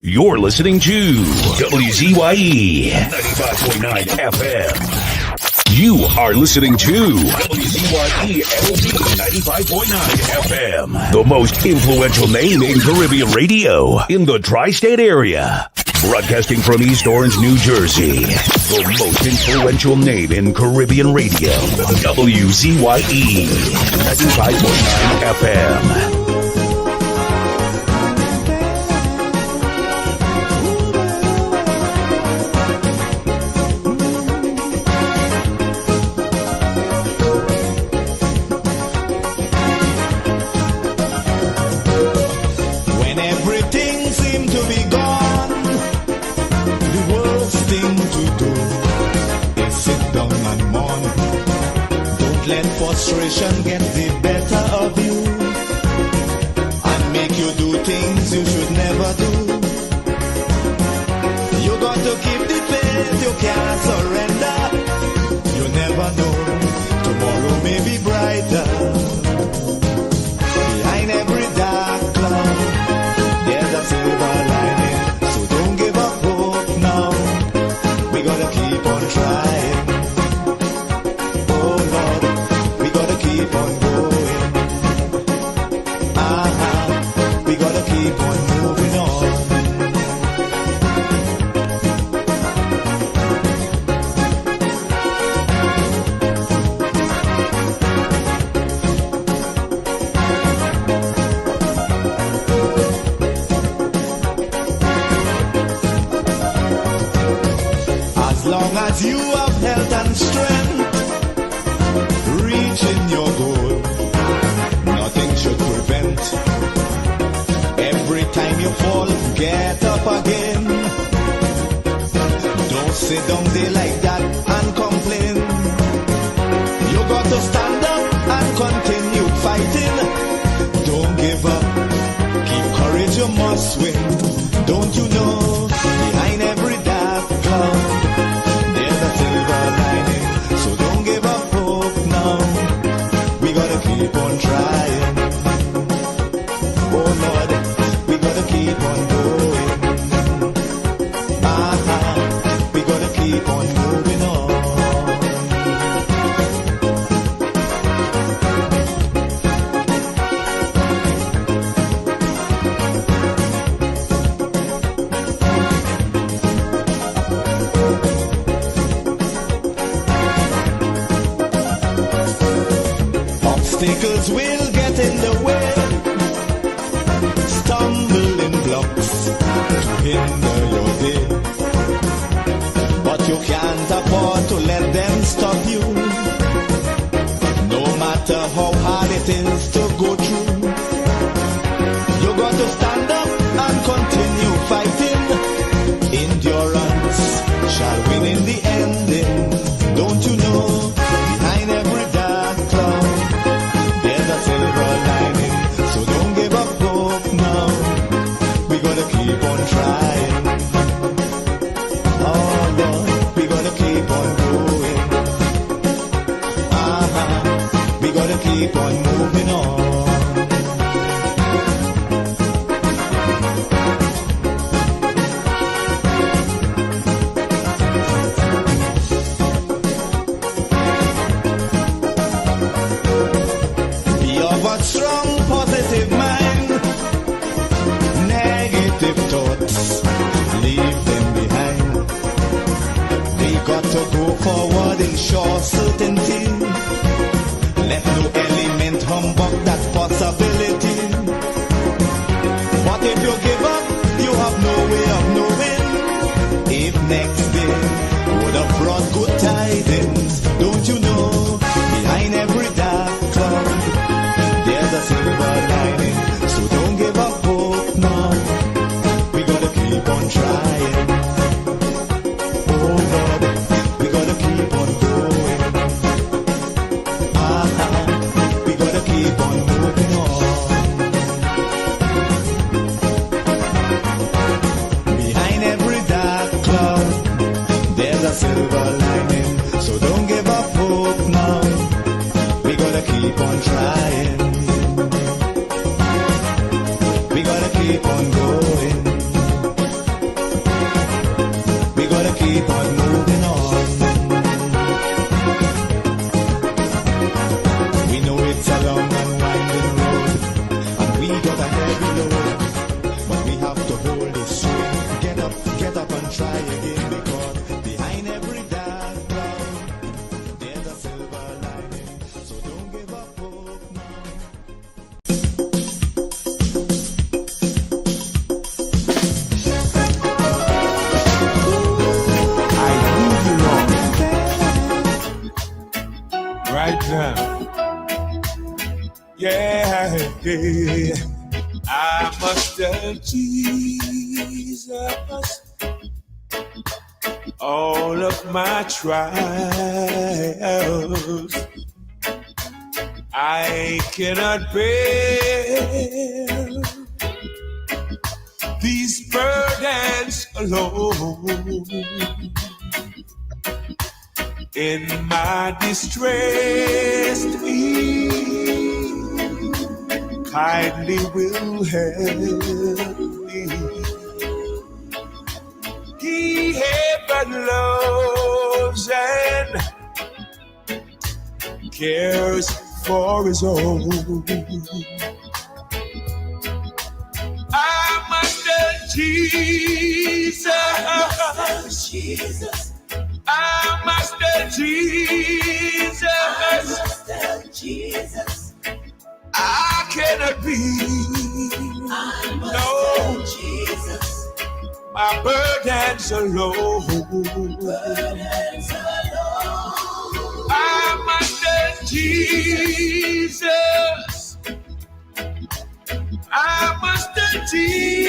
You're listening to WZYE 95.9 FM. You are listening to WZYE 95.9 FM. The most influential name in Caribbean radio in the tri-state area. Broadcasting from East Orange, New Jersey. The most influential name in Caribbean radio. WZYE 95.9 FM. Frustration get the better of you and make you do things you should never do. You got to keep the faith, you can't surrender. You never know, tomorrow may be brighter. Behind every dark cloud, there's a silver lining. So don't give up hope now. We gotta keep on trying. Keep on going. We gotta keep on moving on. As long as you have health and strength, reaching your goal, nothing should prevent. Every time you fall, get up again. Don't sit down there like that and complain. You got to stand up and continue fighting. Don't give up, keep courage, you must win. Don't you know, behind every dark cloud, there's a silver lining. So don't give up hope now. We gotta keep on trying. Oh Lord, we gotta keep on going. We gotta keep on moving on. Obstacles will get in the way, stumbling blocks to hinder your day. But you can't afford to let them stop you. No matter how hard it is to go through, you got to stand up and continue fighting. Endurance shall win in the ending. Don't you know, behind every dark cloud, there's a silver lining. So don't give up hope now. We gotta keep on trying. Oh Lord, we gotta keep on going. We gotta keep on moving on. Strong positive mind, negative thoughts, leave them behind. We got to go forward in sure certainty. Let no element humbug that possibility. But if you give up, you have no way of knowing if next day would have brought good tidings. Don't you know, behind every dark cloud, there's a silver lining. So don't give up hope now. We gotta keep on trying. Oh Lord, we gotta keep on going. We gotta keep on moving on. Behind every dark cloud, got a heavy load, but we have to hold it straight. Get up and try again, because behind every dark cloud, there's a silver lining. So don't give up hope now. I need you wrong right now. Yeah, yeah. I must tell Jesus all of my trials. I cannot bear these burdens alone. In my distress, kindly will help me. He heaven loves and cares for his own. I must tell Jesus. I must tell Jesus. I cannot be. Jesus. My burdens alone. I must tell Jesus. I must tell Jesus.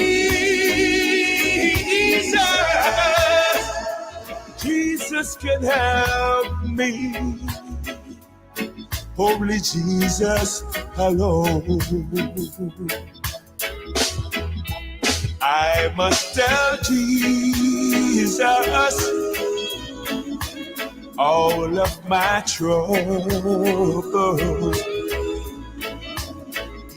Jesus can help me. Only Jesus alone. I must tell Jesus all of my troubles.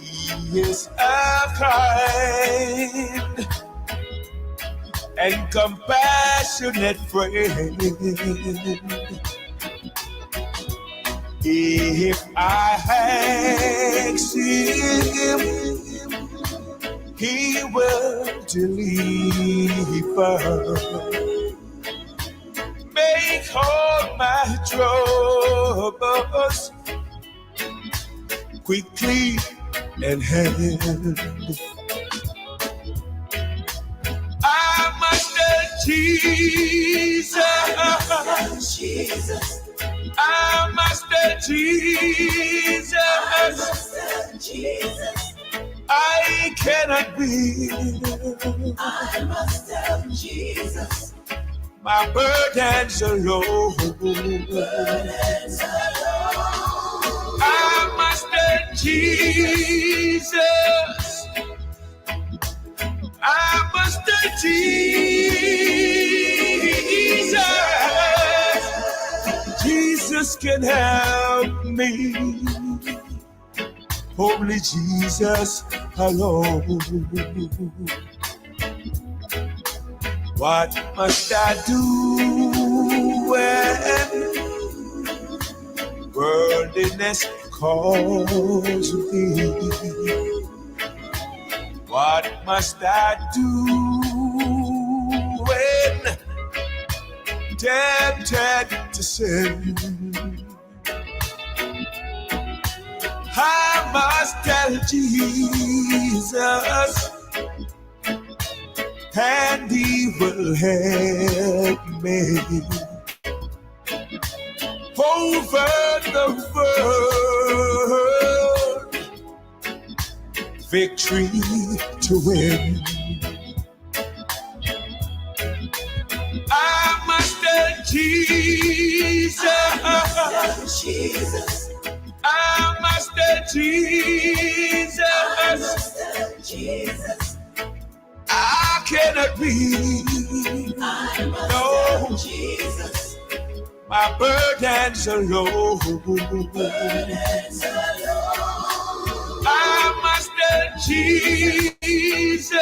He is a kind and compassionate friend. If I ask him, he will deliver. Make all my troubles quickly and hand. I must tell Jesus. I must tell Jesus. I cannot be. I must tell Jesus. My burdens alone. I must tell Jesus. I must tell Jesus. Jesus can help me. Only Jesus alone. What must I do when worldliness calls me? What must I do when tempted to sin? I must tell Jesus, and he will help me over the world, victory to win. I must tell Jesus. I must tell Jesus. I cannot be. No. Jesus. My burdens alone. I must tell Jesus.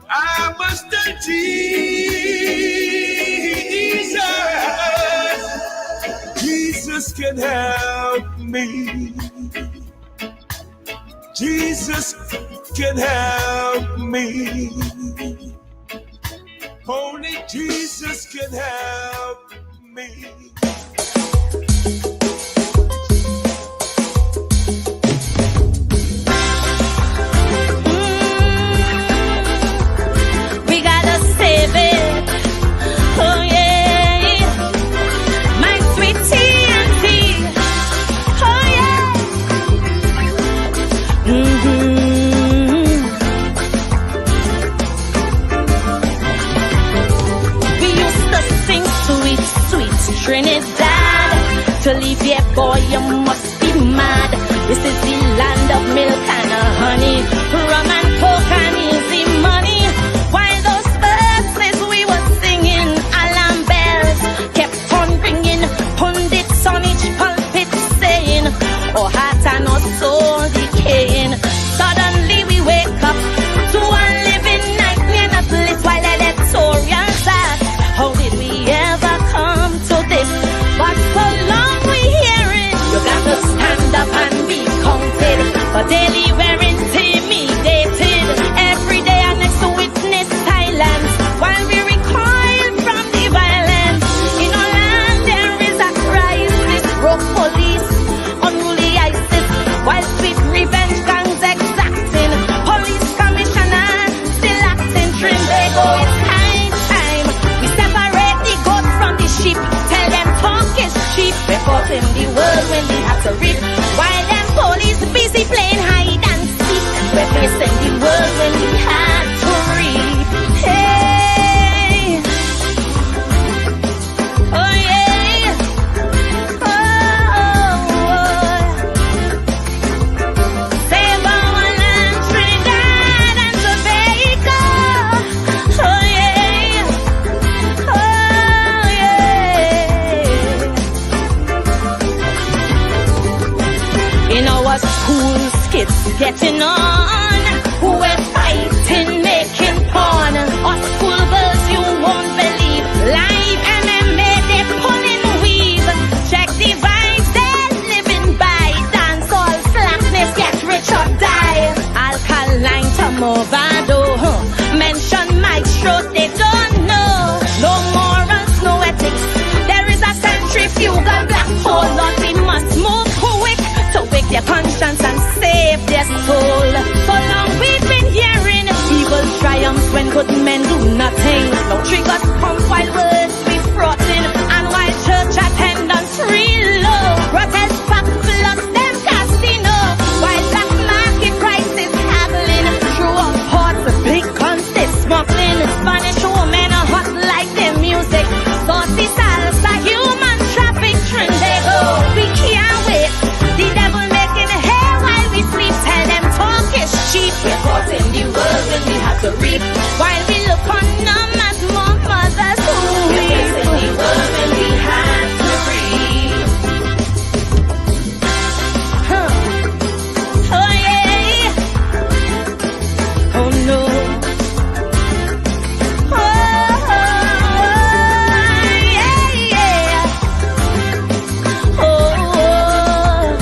I must tell Jesus. Jesus can help me. Jesus can help me. Only Jesus can help me. We gotta save it. Oh yeah, my sweet TNT. Oh yeah. We used to sing sweet, sweet Trinidad. To leave here, boy, you must be mad. This is the land of milk and honey, rum and coke and easy money. While those verses we were singing, alarm bells kept on ringing. Pundits on each pulpit saying, "Oh, heart and our soul decaying." Suddenly we wake up to a living nightmare, not lit while editorials ask, how did we ever come to this? But so long we hear it, you got to stand up and be counted. For daily we're intimidated. Every day our next to witness silence while we recoil from the violence. In our land there is a crisis, broke police, unruly ISIS, while sweet revenge gangs exacting. Police commissioner still acting Trinbago. It's high time we separate the goat from the sheep. Tell them talk is cheap. Reporting the world when we have to reap. While them police busy playing hide and seek. We're facing the world when we had to reap. Hey, oh yeah, oh. Save our land, Trinidad and Tobago. Oh yeah, oh yeah. In our schools, kids getting on. We're fighting, making porn. Our school girls, you won't believe. Live MMA, they're pulling weave. Check the vibes, they're living by. Dance all slackness, get rich or die. Alkaline to Movado. Mention maestro, they don't know. No morals, no ethics. There is a centrifugal black hole. Lord, we must move quick to wake their conscience and save their soul. So long we've been hearing evil triumphs when good men do nothing. No triggers pump while words be frotting, and while church attendance real low. Protest back plus them casino, while black market prices haggling. Through our ports, big guns they smuggling. Spanish women are hot like their music. Saucy salsa, human traffic, Trinbago. We can't wait. The devil making hay while we sleep. Tell them talk is cheap. We're caught in the world when we have to reap. While we look on them as more mothers who weep. We're facing the world when we had to reap. Oh yeah. Oh no. Oh yeah, yeah. Oh,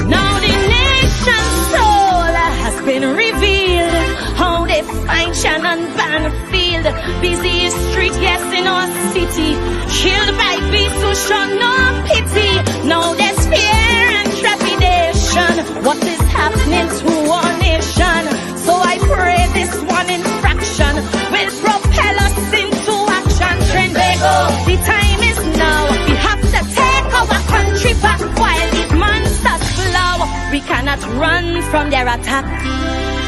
Now the nation's soul has been revealed. How they find Shannon Banfield. Busy street, yes, in our city. Killed by beasts who show no pity. Now there's fear and trepidation. What is happening to our nation? So I pray this one infraction will propel us into action. Trinbago, the time is now. We have to take our country back while these monsters flow. We cannot run from their attack.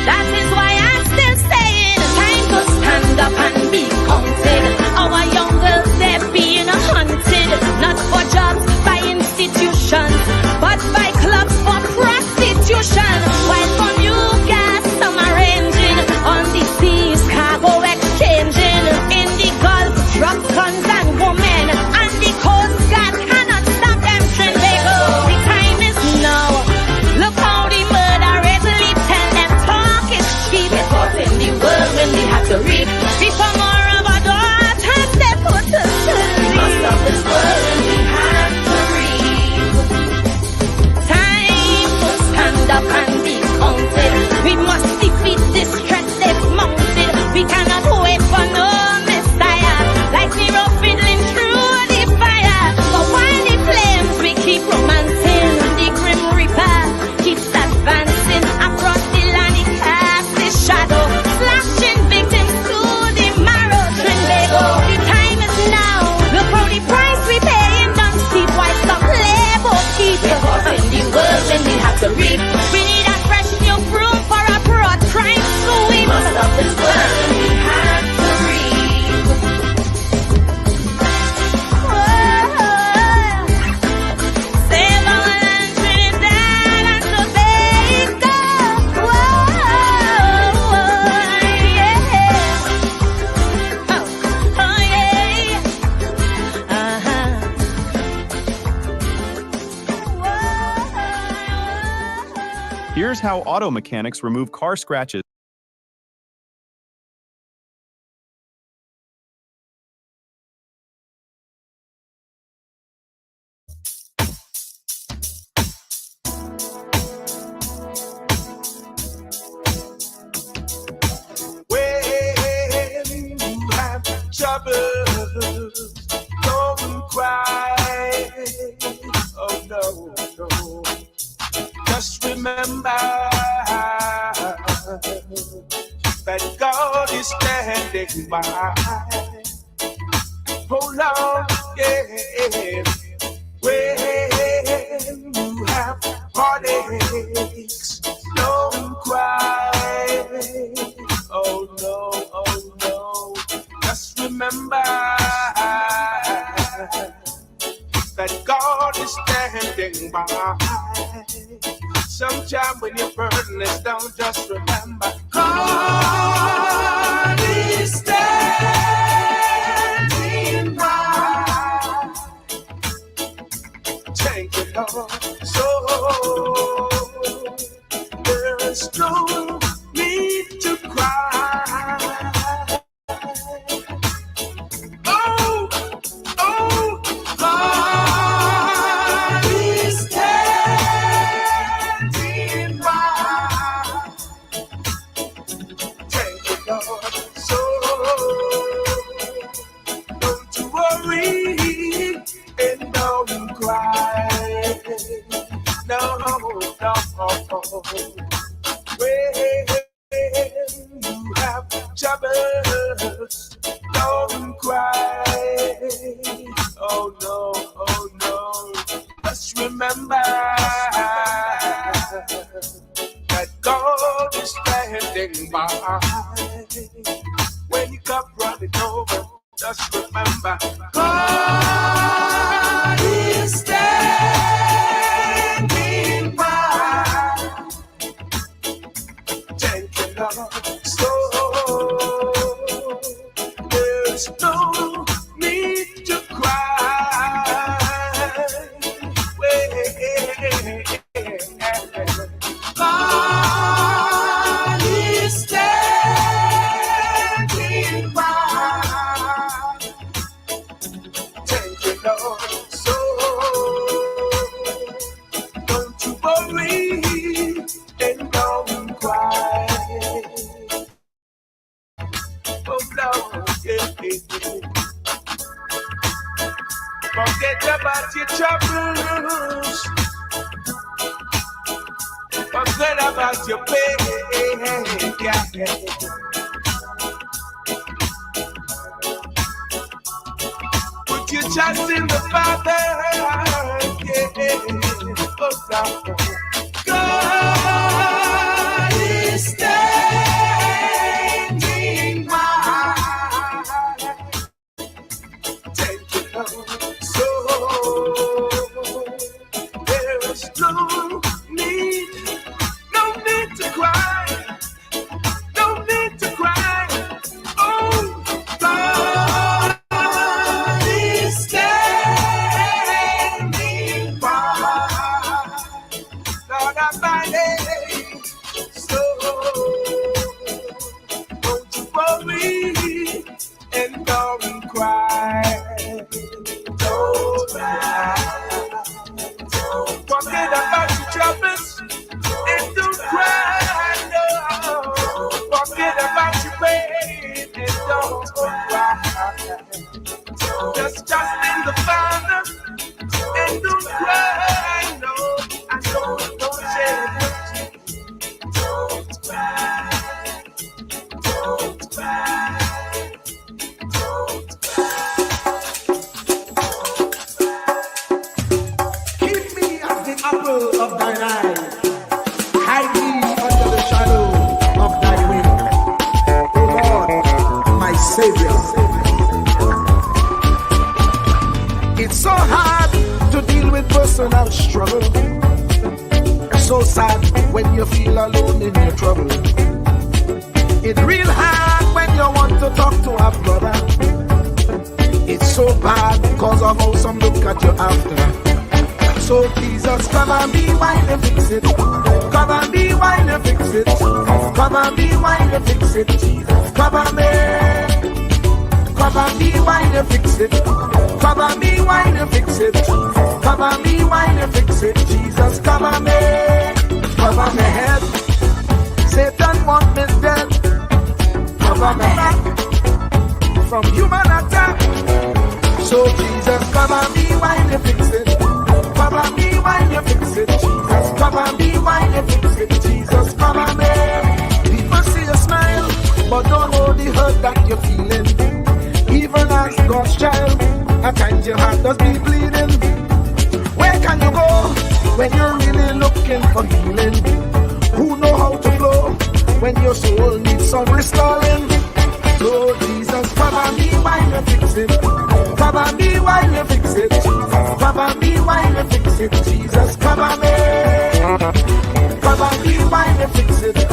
That is why I'm still saying, time to stand up and be counted. Our young girls, they're being hunted, not for jobs by institutions, but by clubs for prostitution. While from you gas, some arranging on the seas, cargo exchanging in the Gulf, drugs, guns and women, and the Coast Guard cannot stop them. Trinbago, the time is now. Look how the murder rate leap. Tell them Here's how auto mechanics remove car scratches. When you have trouble, don't cry. Oh no, no. Just remember that God is standing by. Hold on, yeah. When you have heartaches, don't cry. Oh no. Just remember that God is standing by. Sometime when your burden is down, just remember God is standing by. Thank you, Lord. So there's no need to cry. Oh, God is standing by. Thank you, Lord. So don't you worry and don't cry. No. When you have troubles, don't cry. Oh no. Just remember that God is standing by. When you come running over, just remember God is standing by. Thank you, Lord. So there's no need to cry. God is standing by. Thank you, Lord. So don't you worry and don't cry. Oh no, yeah. Forget about your troubles. Forget about your pain. Yeah. Put your trust in the Father. Yeah. Oh no. God is standing by. Thank you, Lord. So there is no need to cry. No need to cry. Oh, God is standing by. Lord, I'm fighting. So don't you worry and don't cry. Don't cry. Don't forget about your troubles and don't cry. No. Forget about your pain and don't cry. Just trust in the Father and don't cry. No, I don't shed don't cry. Don't cry. Don't cry. Keep me as the apple of thine eye. Hide me under the shadow of thy wing. O Lord, my Savior. It's so hard to deal with personal struggle. It's so sad when you feel alone in your trouble. It's real hard when you want to talk to a brother. It's so bad because of how some look at you after. So Jesus, come and be while you fix it. Come and be while you fix it. Come and be while you fix it. Jesus, come and be. Come and be while you fix it. Come and be while you fix it. Come and be while you fix it. Jesus, come and be. Cover my head. Satan want me dead. Cover my head from human attack. So Jesus, come and be while you fix it. Come and be while you fix it. Jesus, come and be while you fix it. Jesus, come and be. People see you smile, but don't know the hurt that you're feeling. Even as God's child, at times your heart does be bleeding. Where can you go when you're really looking for healing? Who know how to flow when your soul needs some restoring? So Jesus, come and be while you fix it. Come and be while you fix it. Come and be while you fix it. Jesus, come and be. Come and be while you fix it.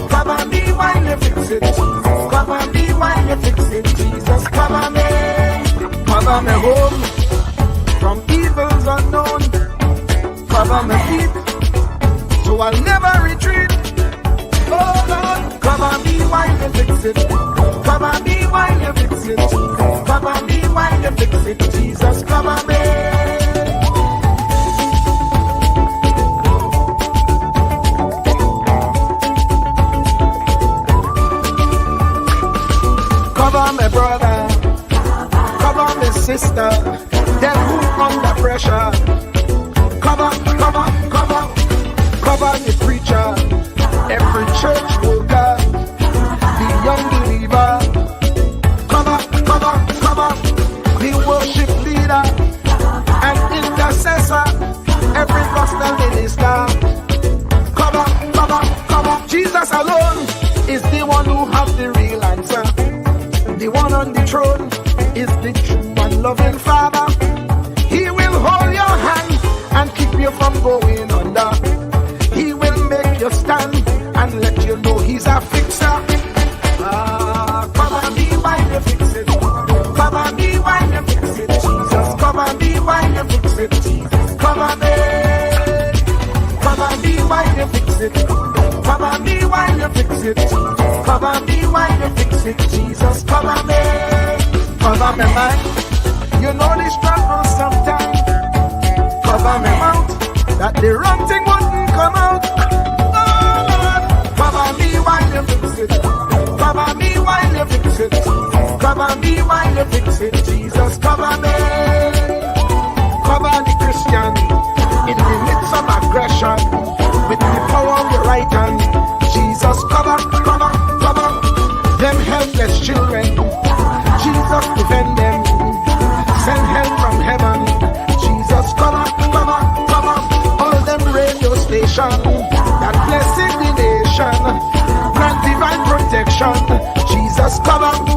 Come and be while you fix it. Come and be while you fix it. Jesus, come and be. Cover me home from evils unknown. Cover me feet so I'll never retreat. Oh Lord, come and be while you fix it. Come and be while you fix it. Come and be while you fix it. Jesus, come and be. Cover my brother, cover my sister, them who under pressure. Cover the preacher, every church worker, the young believer. Cover the worship leader and intercessor, every gospel minister. Cover. Jesus alone is the one who has the real answer. The one on the throne is the true and loving Father. He will hold your hand and keep you from going under. He will make you stand and let you know he's a fixer. Come and be while you fix it. Come and be while you fix it. Jesus, come and be while you fix it. Jesus, come and be. Come and be while you fix it. Come and be while you fix it. Come and be while you fix it. Jesus, come and be. Cover my mind. You know the struggle sometimes. Cover my mouth, that the wrong thing wouldn't come out. Oh Lord, cover me while you fix it. Cover me while you fix it. Cover me while you fix it. Jesus, cover me. Cover the Christian in the midst of aggression with the power of your right hand. Jesus, cover them helpless children. Jesus, defend them. Send help from heaven. Jesus, cover all them radio stations that blessing the nation. Grant divine protection. Jesus, cover me.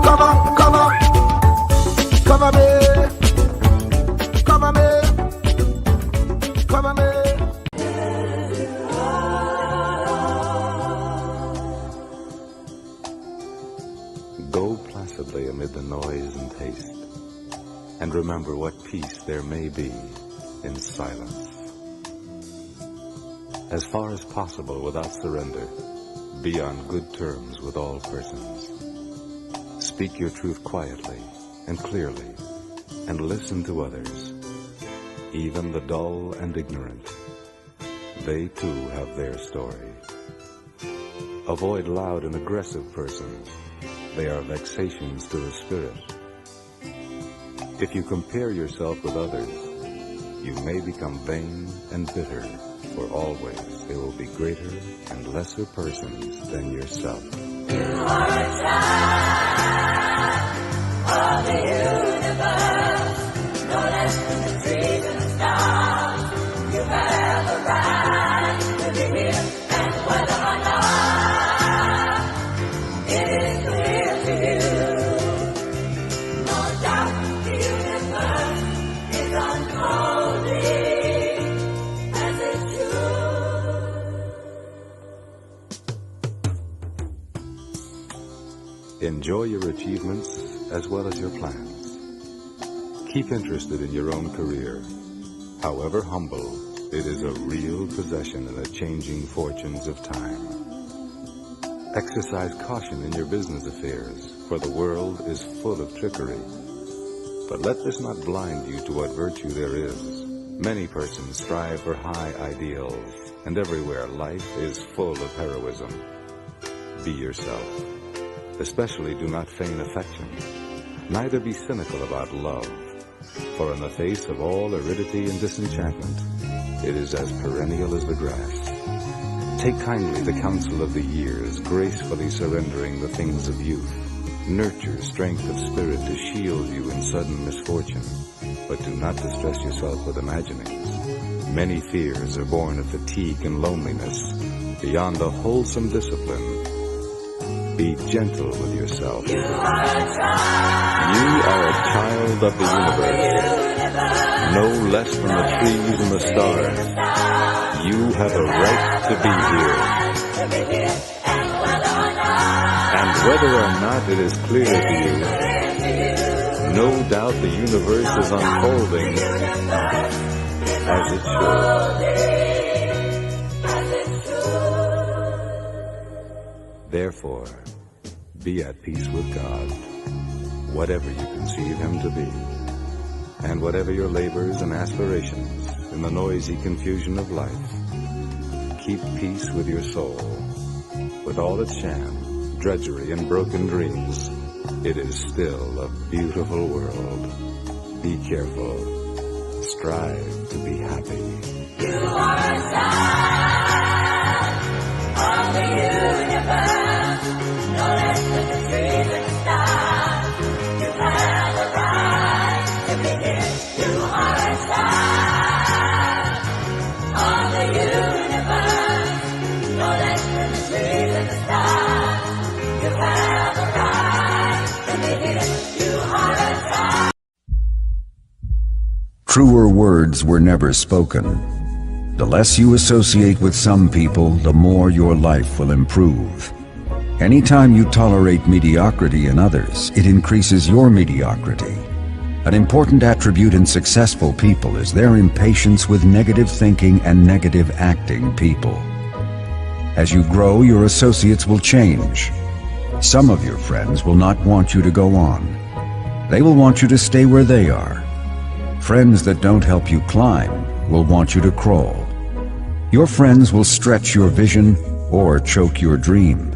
Go placidly amid the noise and haste, and remember what peace there may be in silence. As far as possible without surrender, be on good terms with all persons. Speak your truth quietly and clearly, and listen to others, even the dull and ignorant. They too have their story. Avoid loud and aggressive persons. They are vexations to the spirit. If you compare yourself with others, you may become vain and bitter, for always there will be greater and lesser persons than yourself. You are a child of the universe, no less than the trees and the stars. You have a right to be here, and whether or not it is clear to you, no doubt the universe is unfolding as it should. Enjoy your achievements as well as your plans. Keep interested in your own career However humble, it is a real possession in the changing fortunes of time. Exercise caution in your business affairs, for the world is full of trickery. But let this not blind you to what virtue there is. Many persons strive for high ideals, and everywhere life is full of heroism. Be yourself. Especially do not feign affection. Neither be cynical about love, for in the face of all aridity and disenchantment, it is as perennial as the grass. Take kindly the counsel of the years, gracefully surrendering the things of youth. Nurture strength of spirit to shield you in sudden misfortune, but do not distress yourself with imaginings. Many fears are born of fatigue and loneliness. Beyond a wholesome discipline, be gentle with yourself. You are a child of the universe, no less than the trees and the stars. You have a right to be here. And whether or not it is clear to you, no doubt the universe is unfolding as it should. Therefore, be at peace with God, whatever you conceive Him to be, and whatever your labors and aspirations in the noisy confusion of life. Keep peace with your soul, with all its sham, drudgery, and broken dreams. It is still a beautiful world. Be careful. Strive to be happy. You are a child of the universe, no less than the trees and the stars. You have a right to be here. You are a child of the universe, no less than the trees and the stars. You have a right to be here. You are a child. Truer words were never spoken. The less you associate with some people, the more your life will improve. Anytime you tolerate mediocrity in others, it increases your mediocrity. An important attribute in successful people is their impatience with negative thinking and negative acting people. As you grow, your associates will change. Some of your friends will not want you to go on. They will want you to stay where they are. Friends that don't help you climb will want you to crawl. Your friends will stretch your vision or choke your dream.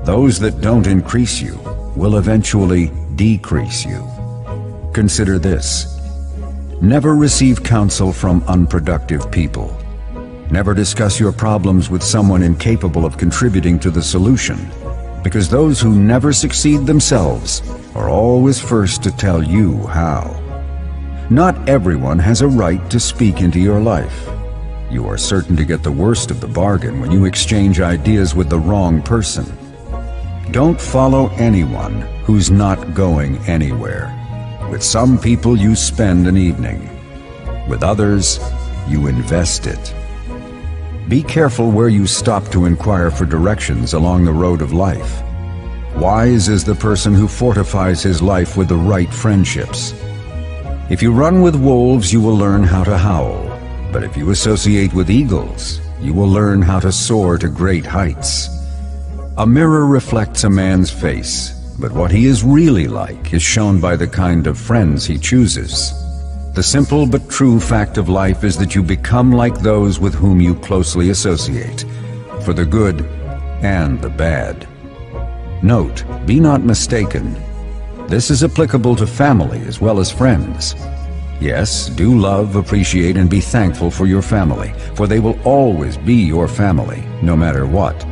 Those that don't increase you will eventually decrease you. Consider this. Never receive counsel from unproductive people. Never discuss your problems with someone incapable of contributing to the solution, because those who never succeed themselves are always first to tell you how. Not everyone has a right to speak into your life. You are certain to get the worst of the bargain when you exchange ideas with the wrong person. Don't follow anyone who's not going anywhere. With some people you spend an evening. With others, you invest it. Be careful where you stop to inquire for directions along the road of life. Wise is the person who fortifies his life with the right friendships. If you run with wolves, you will learn how to howl. But if you associate with eagles, you will learn how to soar to great heights. A mirror reflects a man's face, but what he is really like is shown by the kind of friends he chooses. The simple but true fact of life is that you become like those with whom you closely associate, for the good and the bad. Note, be not mistaken. This is applicable to family as well as friends. Yes, do love, appreciate, and be thankful for your family, for they will always be your family, no matter what.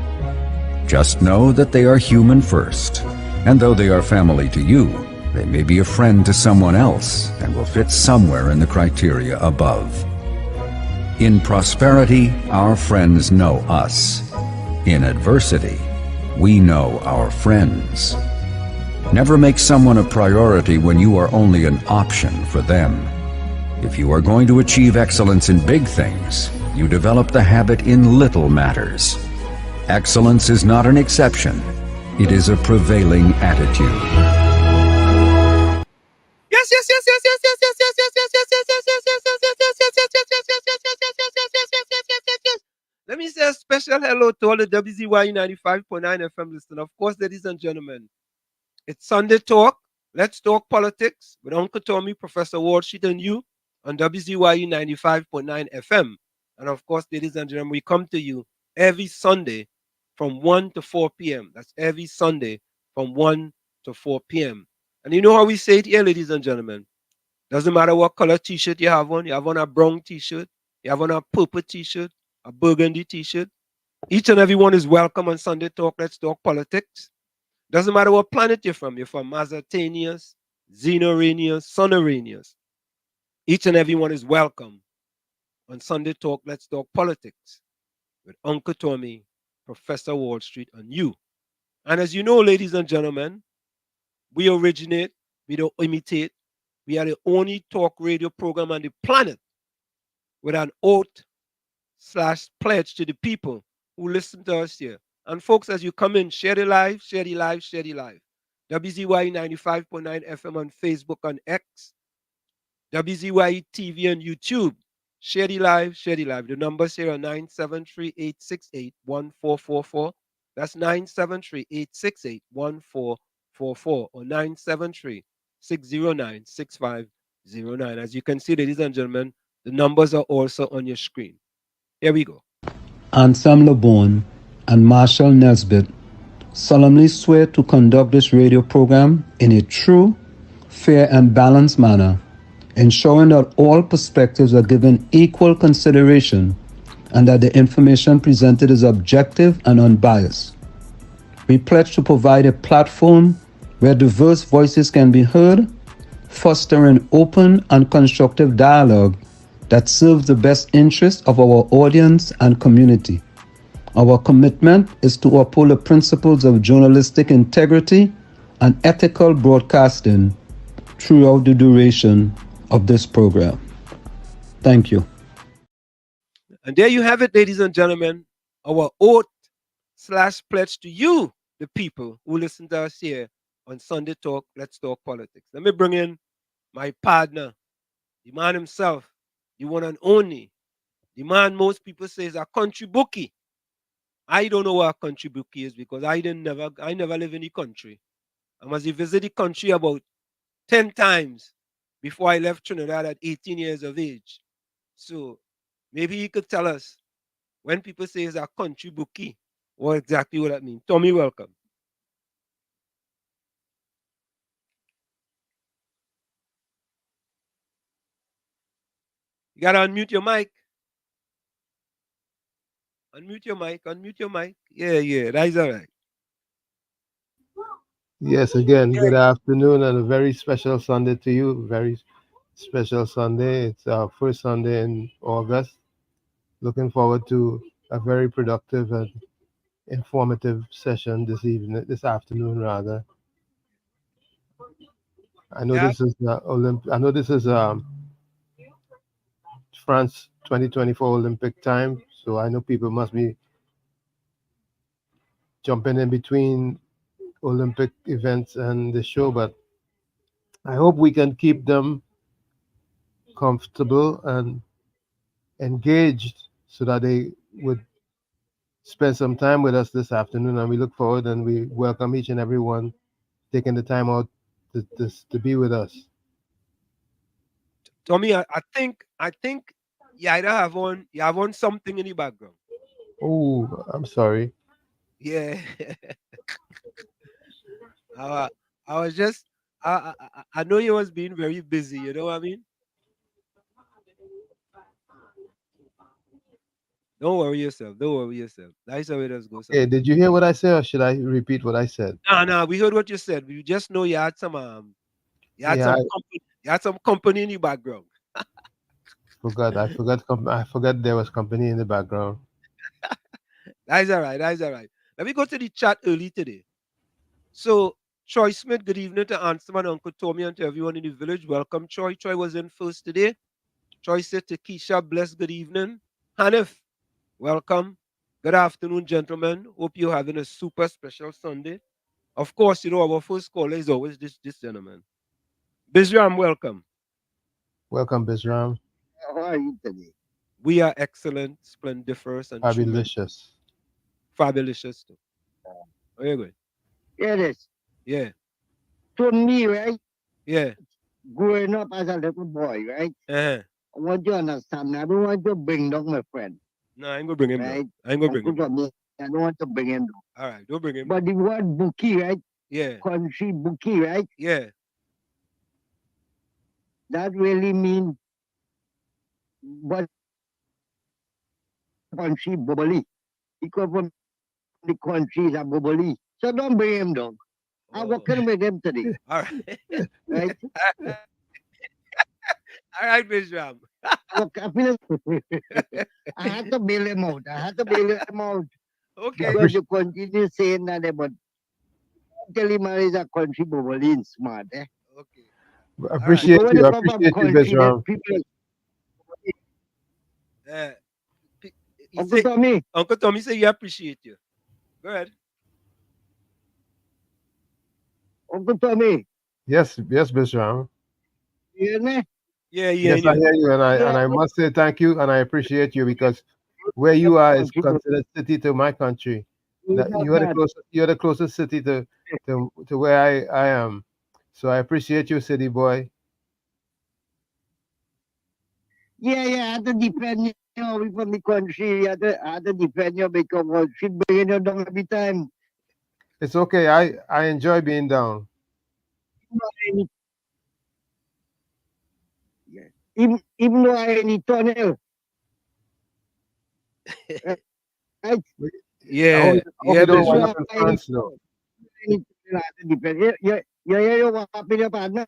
Just know that they are human first, and though they are family to you, they may be a friend to someone else and will fit somewhere in the criteria above. In prosperity, our friends know us. In adversity, we know our friends. Never make someone a priority when you are only an option for them. If you are going to achieve excellence in big things, you develop the habit in little matters. Excellence is not an exception. It is a prevailing attitude. Yes, yes, yes, yes, yes, yes, yes, yes, yes, yes, yes, yes, yes, yes, yes, yes, yes, yes, yes, special hello to all the WZYE 95.9 FM listeners. Of course, ladies and gentlemen, it's Sunday Talk. Let's talk politics with Uncle Tommy, Professor Wall Street, and you on WZYE 95.9 FM. And of course, ladies and gentlemen, we come to you every Sunday from 1 to 4 p.m. That's every Sunday from 1 to 4 p.m. And you know how we say it here, ladies and gentlemen? Doesn't matter what color t-shirt you have on a brown t-shirt, you have on a purple t-shirt, a burgundy t-shirt. Each and every one is welcome on Sunday Talk. Let's talk politics. Doesn't matter what planet you're from. You're from Mazatanius, Xenoranius, Sonoranius. Each and every one is welcome on Sunday Talk. Let's talk politics with Uncle Tommy, Professor Wall Street, and you. And as you know, ladies and gentlemen, we originate, we don't imitate. We are the only talk radio program on the planet with an oath/pledge to the people who listen to us here. And folks, as you come in, share the live, share the live, share the live. WZYE 95.9 FM on Facebook and X, WZYE TV and YouTube. Share the live, share the live. The numbers here are 973-868-1444. That's 973-868-1444 or 973-609-6509. As you can see, ladies and gentlemen, the numbers are also on your screen. Here we go. Ansam LeBon and Marshall Nesbitt solemnly swear to conduct this radio program in a true, fair, and balanced manner, ensuring that all perspectives are given equal consideration and that the information presented is objective and unbiased. We pledge to provide a platform where diverse voices can be heard, fostering open and constructive dialogue that serves the best interests of our audience and community. Our commitment is to uphold the principles of journalistic integrity and ethical broadcasting throughout the duration of this program. Thank you. And there you have it, ladies and gentlemen, our oath/pledge to you, the people who listen to us here on Sunday Talk, Let's Talk Politics. Let me bring in my partner, the man himself, the one and only, the man most people say is a country bookie. I don't know what a country bookie is because I never live in the country. I must visit the country about 10 times before I left Trinidad at 18 years of age. So maybe you could tell us when people say it's a country bookie, what exactly what that means. Tommy, welcome. You gotta unmute your mic. Unmute your mic. Unmute your mic. Yeah, that's all right. Yes, again, good afternoon and a very special Sunday to you. Very special Sunday. It's our first Sunday in August. Looking forward to a very productive and informative session this afternoon rather. I know Yeah. this is I know this is France 2024 Olympic time, so I know people must be jumping in between Olympic events and the show, but I hope we can keep them comfortable and engaged so that they would spend some time with us this afternoon. And we look forward and we welcome each and every one taking the time out to be with us. Tommy, I think you either you have on something in the background. Oh, I'm sorry. Yeah. I was just I know you was being very busy, you know what I mean? Don't worry yourself. Don't worry yourself. That's how it does go Okay, sometimes. did you hear what I said, or should I repeat what I said? No, we heard what you said. We just know Yeah, you had some company in the background. I forgot there was company in the background. That's all right. That's all right. Let me go to the chat early today. So, Troy Smith, good evening to Ansman, Uncle Tommy, and to everyone in the village. Welcome, Troy. Troy was in first today. Troy said to Keisha, bless, good evening. Hanif, welcome. Good afternoon, gentlemen. Hope you're having a super special Sunday. Of course, you know, our first caller is always this gentleman. Bizram, welcome. Welcome, Bizram. How are you today? We are excellent, splendiferous, and tremendous. Fabulicious. Fabulous too. Where you going? It is. Yeah. To me, right? Yeah. Growing up as a little boy, right? Uh-huh. I want you to understand. I don't want to bring down my friend, No, I ain't gonna bring him right? down. I ain't gonna bring Uncle him down. Tommy, I don't want to bring him down. All right, don't bring him But down. the word bookie, right? Yeah. Country bookie, right? Yeah. That really means what country bubbly. He come from the countries are bubbly. So don't bring him down. I'm Oh. working with him today, All right. right? All right, Miss Ram. Look, I feel I had to bail him out. I had to bail him out Okay. because you continue saying that about tell him he's a country bubbly and smart. Eh? Okay. Appreciate But when you. you come from Appreciate you, country, then Bisram. people Uh, he Uncle say, Tommy, Uncle Tommy say he appreciate you. Go ahead. Uncle Tommy, Yes, yes, Bisram. you hear me? Yeah, yeah, Yes, I yeah. hear you, and Yeah, I must say thank you, and I appreciate you because where you are is country bubbly. considered city to my country. It's That not you are the bad. closest, you're the closest city to where I am. So I appreciate you, city boy. Yeah, yeah, I had to defend you. We from the country. I had to defend you because she bringing you down every time. It's okay. I enjoy being down. Yeah. Even though I any tunnel, right? I Yeah, hope yeah, you don't Miss wind Even up Ram. though in I any France though. tunnel, I had to defend you. You what happened your partner?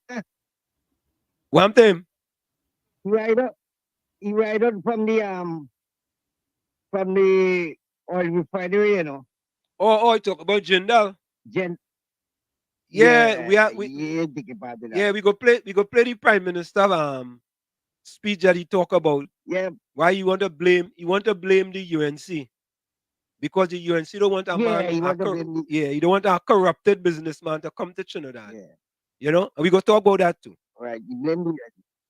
One thing. He ride up. He ride out from the oil refinery, you know. Oh, you talk about Jindal. Gen, Yeah, yeah, we yeah, take a part of that. yeah, we go play the Prime Minister speech that he talk about Yeah, why you want to blame the UNC because the UNC don't want a yeah, man he want to blame me. yeah, you don't want a corrupted businessman to come to Trinidad. Yeah, You know? And we go talk about that too. right. He blame me.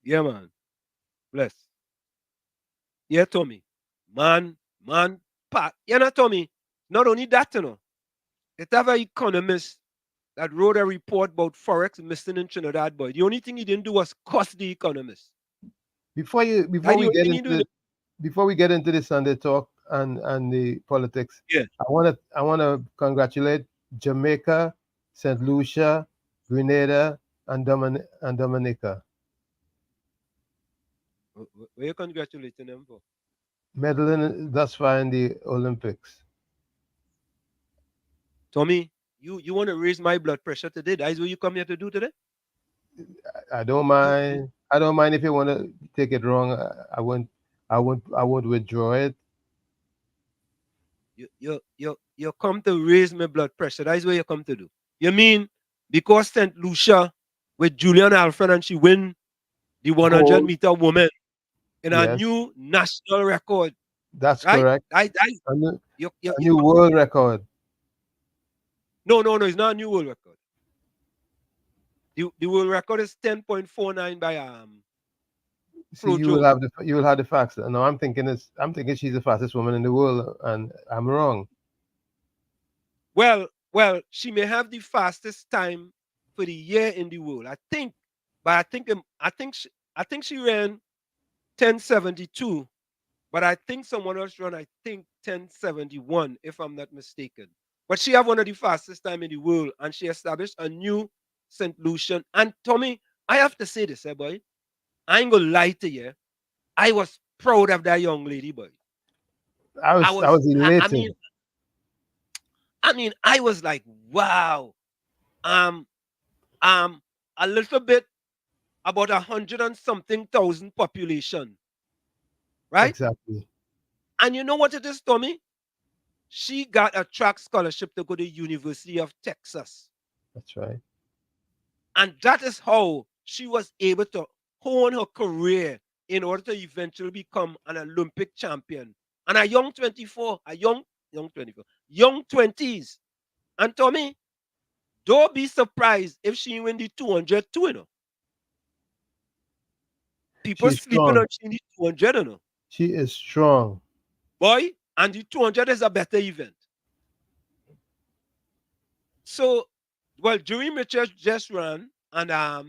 Yeah, man. Bless. Yeah, Tommy. Man, Pat. You know, Tommy. Not only that, you know. It have an economist that wrote a report about forex missing in Trinidad, boy. The only thing he didn't do was cost the economist. Before That the only thing he do. before we get into the Sunday talk and the politics, Yeah. I wanna congratulate Jamaica, Saint Lucia, Grenada, and Dominica. Where you congratulating them for? Medaling thus far in the Olympics. Tommy, you want to raise my blood pressure today? That is what you come here to do today? I don't You mind. I don't mind if you want to take it wrong. I won't withdraw it. you come to raise my blood pressure. That is what you come to do. You mean because St. Lucia with Julian Alfred and she win the 100 Gold. meter woman in a Yes, new national record, that's right? correct. A new world record. No, it's not a new world record. The world record is 10.49 by See, Flo Jo. you will have the facts. No, I'm thinking she's the fastest woman in the world, and I'm wrong. Well, she may have the fastest time for the year in the world. I think, but I think she ran 1072, but I think someone else run, I think 1071, if I'm not mistaken. But she have one of the fastest time in the world, and she established a new St. Lucian. And Tommy, I have to say this, boy. I ain't gonna lie to you. I was proud of that young lady, boy. I was elated. I mean, I was like, wow. Um, a little bit about 100 and something thousand population, right? Exactly. And you know what it is, Tommy? She got a track scholarship to go to University of Texas. That's right. And that is how she was able to hone her career in order to eventually become an Olympic champion. And a young 24, young 24, young 20s. And Tommy, don't be surprised if she win the 200 too, you know. People She's sleeping strong. on she in the 200, you know. She is strong. Boy, and the 200 is a better event. So, well, Jerry Mitchell just ran, and I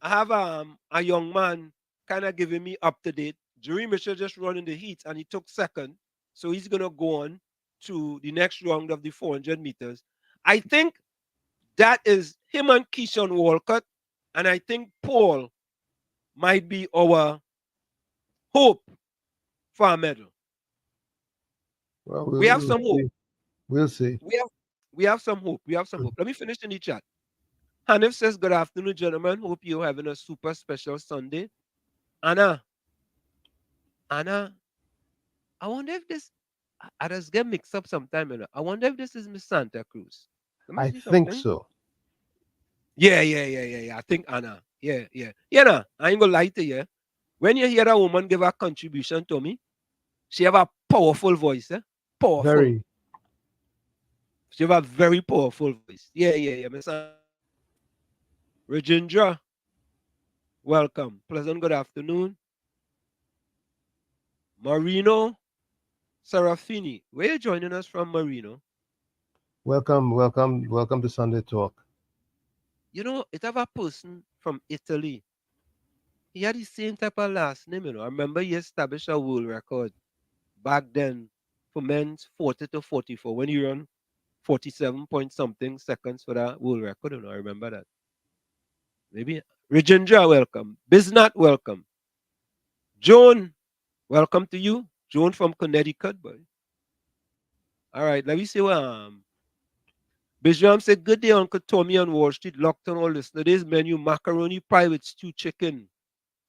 have a young man kind of giving me up to date. Jerry Mitchell just run in the heat, and he took second, so he's gonna go on to the next round of the 400 meters. I think that is him and Keyshawn Walcott, and I think Paul might be our hope for a medal. Well, We have we'll some hope. see. We'll see. We have some hope. We have some hope. Let me finish in the chat. Hanif says, "Good afternoon, gentlemen. Hope you're having a super special Sunday." Anna, Anna, I wonder if this, I just get mixed up sometime. You know. I wonder if this is Miss Santa Cruz. Let me I see think something. so. Yeah. I think Anna. Yeah. Nah, I ain't gonna lie to you. When you hear a woman give a contribution to me, she have a powerful voice, eh? Powerful. Very. She have a very powerful voice. Yeah, Miss Santa. Rajendra, welcome. Pleasant good afternoon. Marino Serafini, where you joining us from, Marino? Welcome to Sunday Talk. You know, it have a person from Italy. He had the same type of last name, you know. I remember he established a world record back then for men's 40 to 44 when he run 47 point something seconds for that world record. You know, I remember that. Maybe Rajendra, welcome. Biznat, welcome. Joan, welcome to you. Joan from Connecticut, boy. All right, let me see what Bijram said, "Good day, Uncle Tommy on Wall Street. Locked on all this. Today's menu, macaroni pie with stew chicken.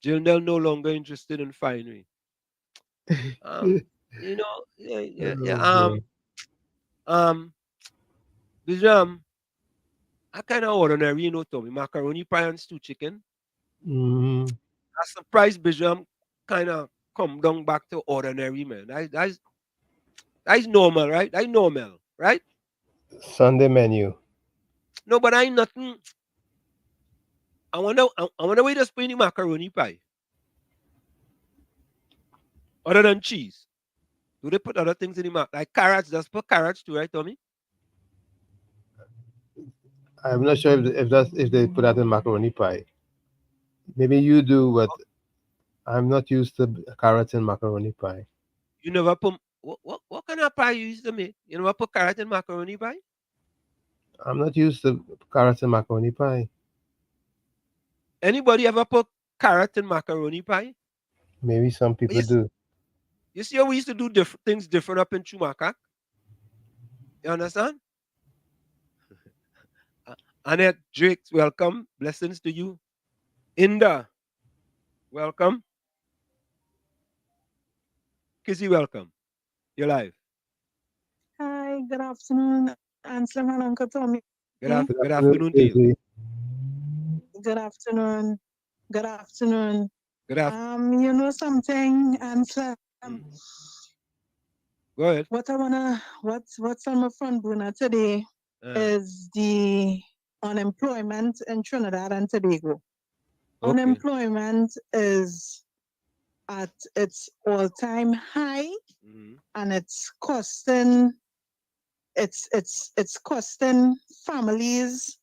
Jilnell no longer interested in finery." You know, yeah. Oh, boy. Um, Bijram, I kind of ordinary, you know, Tommy. Macaroni pie and stew chicken. Mhm. I'm surprised Bijram kind of come down back to ordinary, man. That's normal, right? That's normal, right? Sunday menu. No, but I ain't nothing. I wonder why you just put in the macaroni pie. Other than cheese. Do they put other things in the like carrots? Just put carrots too, right, Tommy? I'm not sure if they put that in macaroni pie. Maybe you do, but I'm not used to carrots in macaroni pie. You never put what kind of pie you used to make? You never put carrot in macaroni pie? I'm not used to carrots in macaroni pie. Anybody ever put carrot in macaroni pie? Maybe some But people do. you see how we used to do different things different up in Chumaca? You understand? Annette Drake, welcome. Blessings to you. Inda, welcome. Kizzy, welcome. You're live. Hi, good afternoon, Ansel and Uncle Tommy. Good Good afternoon, afternoon to you. Casey. Good afternoon. Good afternoon. Good afternoon. You know something, Ansel? Go ahead. What's on my front burner today is the unemployment in Trinidad and Tobago. Okay. Unemployment is at its all-time high, and it's costing families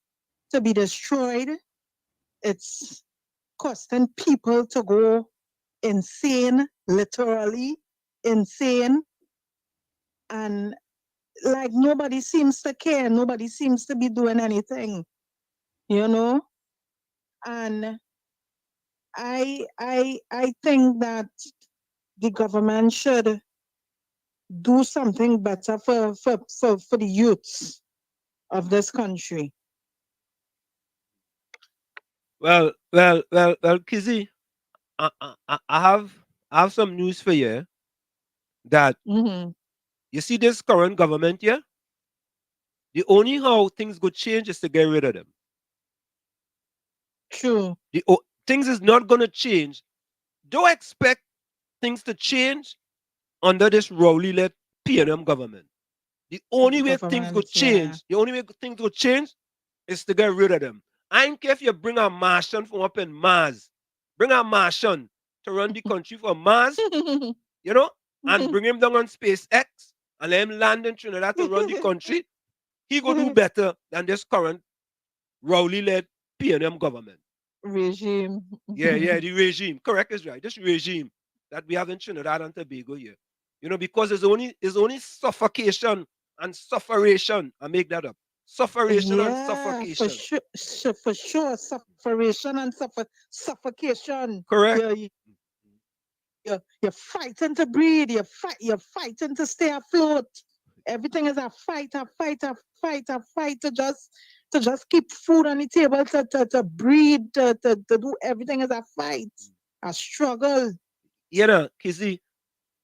to be destroyed. It's costing people to go insane, literally insane. And like nobody seems to care, nobody seems to be doing anything, you know? And I think that the government should do something better for the youths of this country. Well, Kizzy, I have some news for you that you see this current government here. The only how things go change is to get rid of them. True. Things is not gonna change. Don't expect things to change under this Rowley-led PNM government. The only way things go change, the only way things go change is to get rid of them. I don't care if you bring a Martian from up in Mars. Bring a Martian to run the country for Mars, you know, and bring him down on SpaceX and let him land in Trinidad to run the country. he gonna do better than this current Rowley-led PNM government. Regime. Yeah, the regime. Correct is right. This regime that we have in Trinidad and Tobago here. Because it's only suffocation and sufferation. I make that up. Sufferation and Yeah, for suffocation. sure, for sure. Sufferation and suffocation. Correct. You're fighting to breathe. You're fighting to stay afloat. Everything is a fight to just keep food on the table, to breathe, to do everything is a fight, a struggle. Kizzy,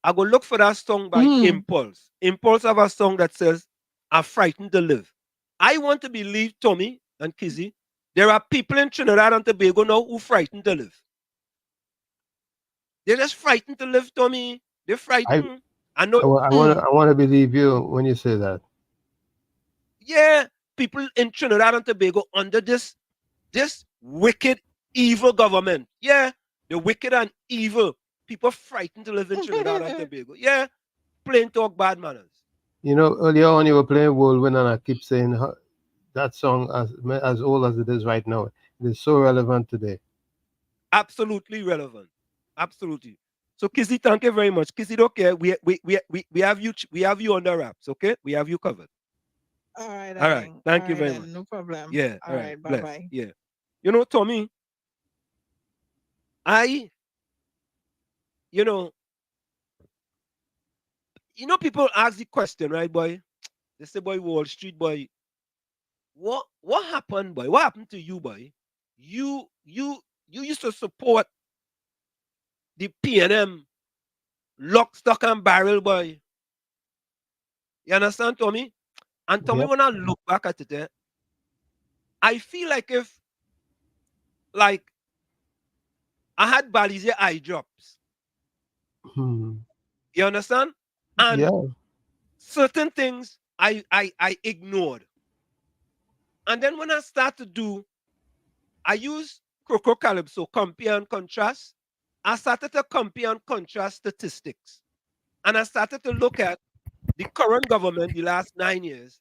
I go look for that song by Impulse. Impulse have a song that says, "I'm frightened to live." I want to believe, Tommy and Kizzy, there are people in Trinidad and Tobago now who frightened to live. They're just frightened to live, Tommy. They're frightened. I know. I want to believe you when you say that. Yeah, people in Trinidad and Tobago under this wicked, evil government. Yeah, the wicked and evil. People frightened to live in Trinidad and Tobago. Yeah, plain talk, bad manners. Earlier on you were playing Whirlwind, and I keep saying that song, as old as it is right now, it is so relevant today. Absolutely relevant. Absolutely. So Kizzy, thank you very much. Kizzy, don't care. We have you on the wraps, okay? We have you covered. All right. All right. Thank you very much. No problem. Yeah. All right. Bless. Bye-bye. Yeah. Tommy, people ask the question, right, boy? They say, boy, Wall Street, boy, what happened, boy? What happened to you, boy? You used to support the PNM lock, stock, and barrel, boy. You understand, Tommy? And Tommy, when I look back at it, I feel like if, I had Balize eye drops. You understand? And certain things I ignored. And then when I start to do, I use Croco Calypso, compare and contrast. I started to compare and contrast statistics. And I started to look at the current government the last 9 years.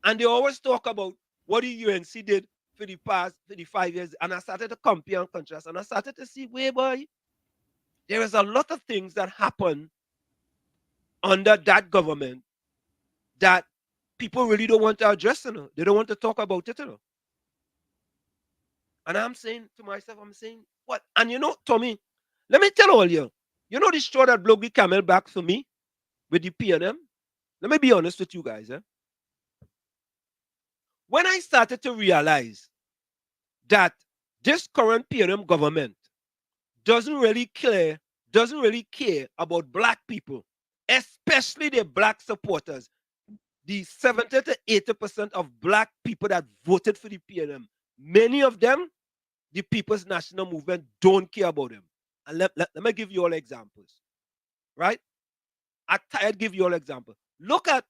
And they always talk about what the UNC did for the 5 years. And I started to compare and contrast. And I started to see, wait, boy, there is a lot of things that happen under that government that people really don't want to address. They don't want to talk about it. And I'm saying to myself, what? And Tommy, let me tell all you, the straw that broke the camel back for me with the PNM? Let me be honest with you guys. When I started to realize that this current PNM government doesn't really care about black people, especially the black supporters, the 70 to 80% of black people that voted for the PNM, many of them, the People's National Movement, don't care about them. And let me give you all examples. Right? I give you all examples. Look at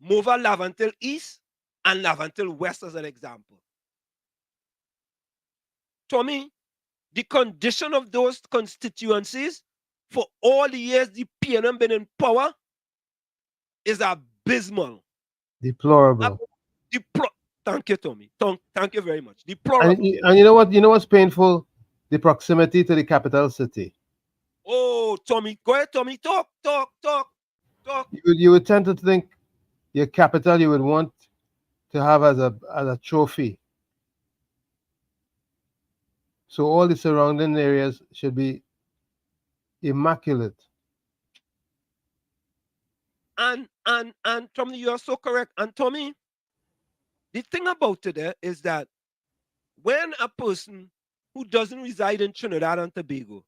Mova Lavantil East and Lavantil West as an example. Tommy, the condition of those constituencies for all the years the PNM been in power is abysmal. Deplorable. Thank you, Tommy. Thank you very much. Deplorable. And you know what? You know what's painful? The proximity to the capital city. Oh, Tommy, go ahead, Tommy. Talk. You would tend to think your capital you would want to have as a trophy. So all the surrounding areas should be immaculate. And Tommy, you are so correct. And Tommy, the thing about it is that when a person who doesn't reside in Trinidad and Tobago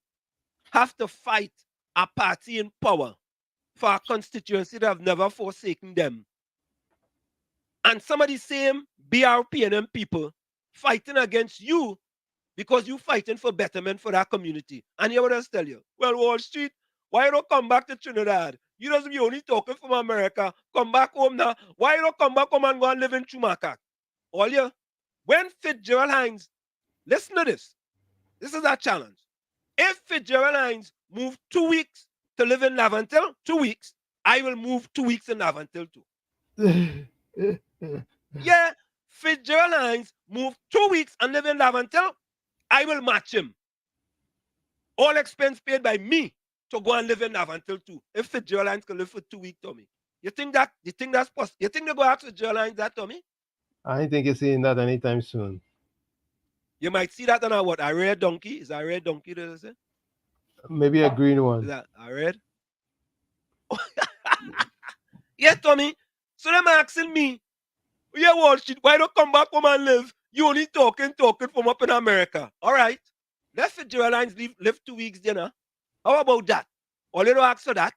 have to fight a party in power for a constituency that have never forsaken them, and some of the same BRPNM people fighting against you because you fighting for betterment for that community, and you would just tell you, well, Wall Street, why you don't come back to Trinidad? You doesn't be only talking from America. Come back home now. Why you don't come back home and go and live in Chumacac? All you, when Fitzgerald Hines, listen to this. This is our challenge. If Fitzgerald Hines move 2 weeks to live in Lavantil, 2 weeks, I will move 2 weeks in Lavantil too. Yeah, Fitzgerald Hines move 2 weeks and live in Lavantil. I will match him. All expense paid by me to go and live in Lavantil too. If Fitzgerald Hines can live for 2 weeks, Tommy. You think that's possible? You think they go ask Fitzgerald Hines that, Tommy? I think you're seeing that anytime soon. You might see that on a rare donkey. Is that a rare donkey that I say? Maybe a green Is one. that a red? Yeah, Tommy. So them asking me, yeah, Wall Street, why don't come back home and live? You only talking from up in America. All right. Let Fitzgerald Hines live 2 weeks, dinner. How about that? All you don't ask for that?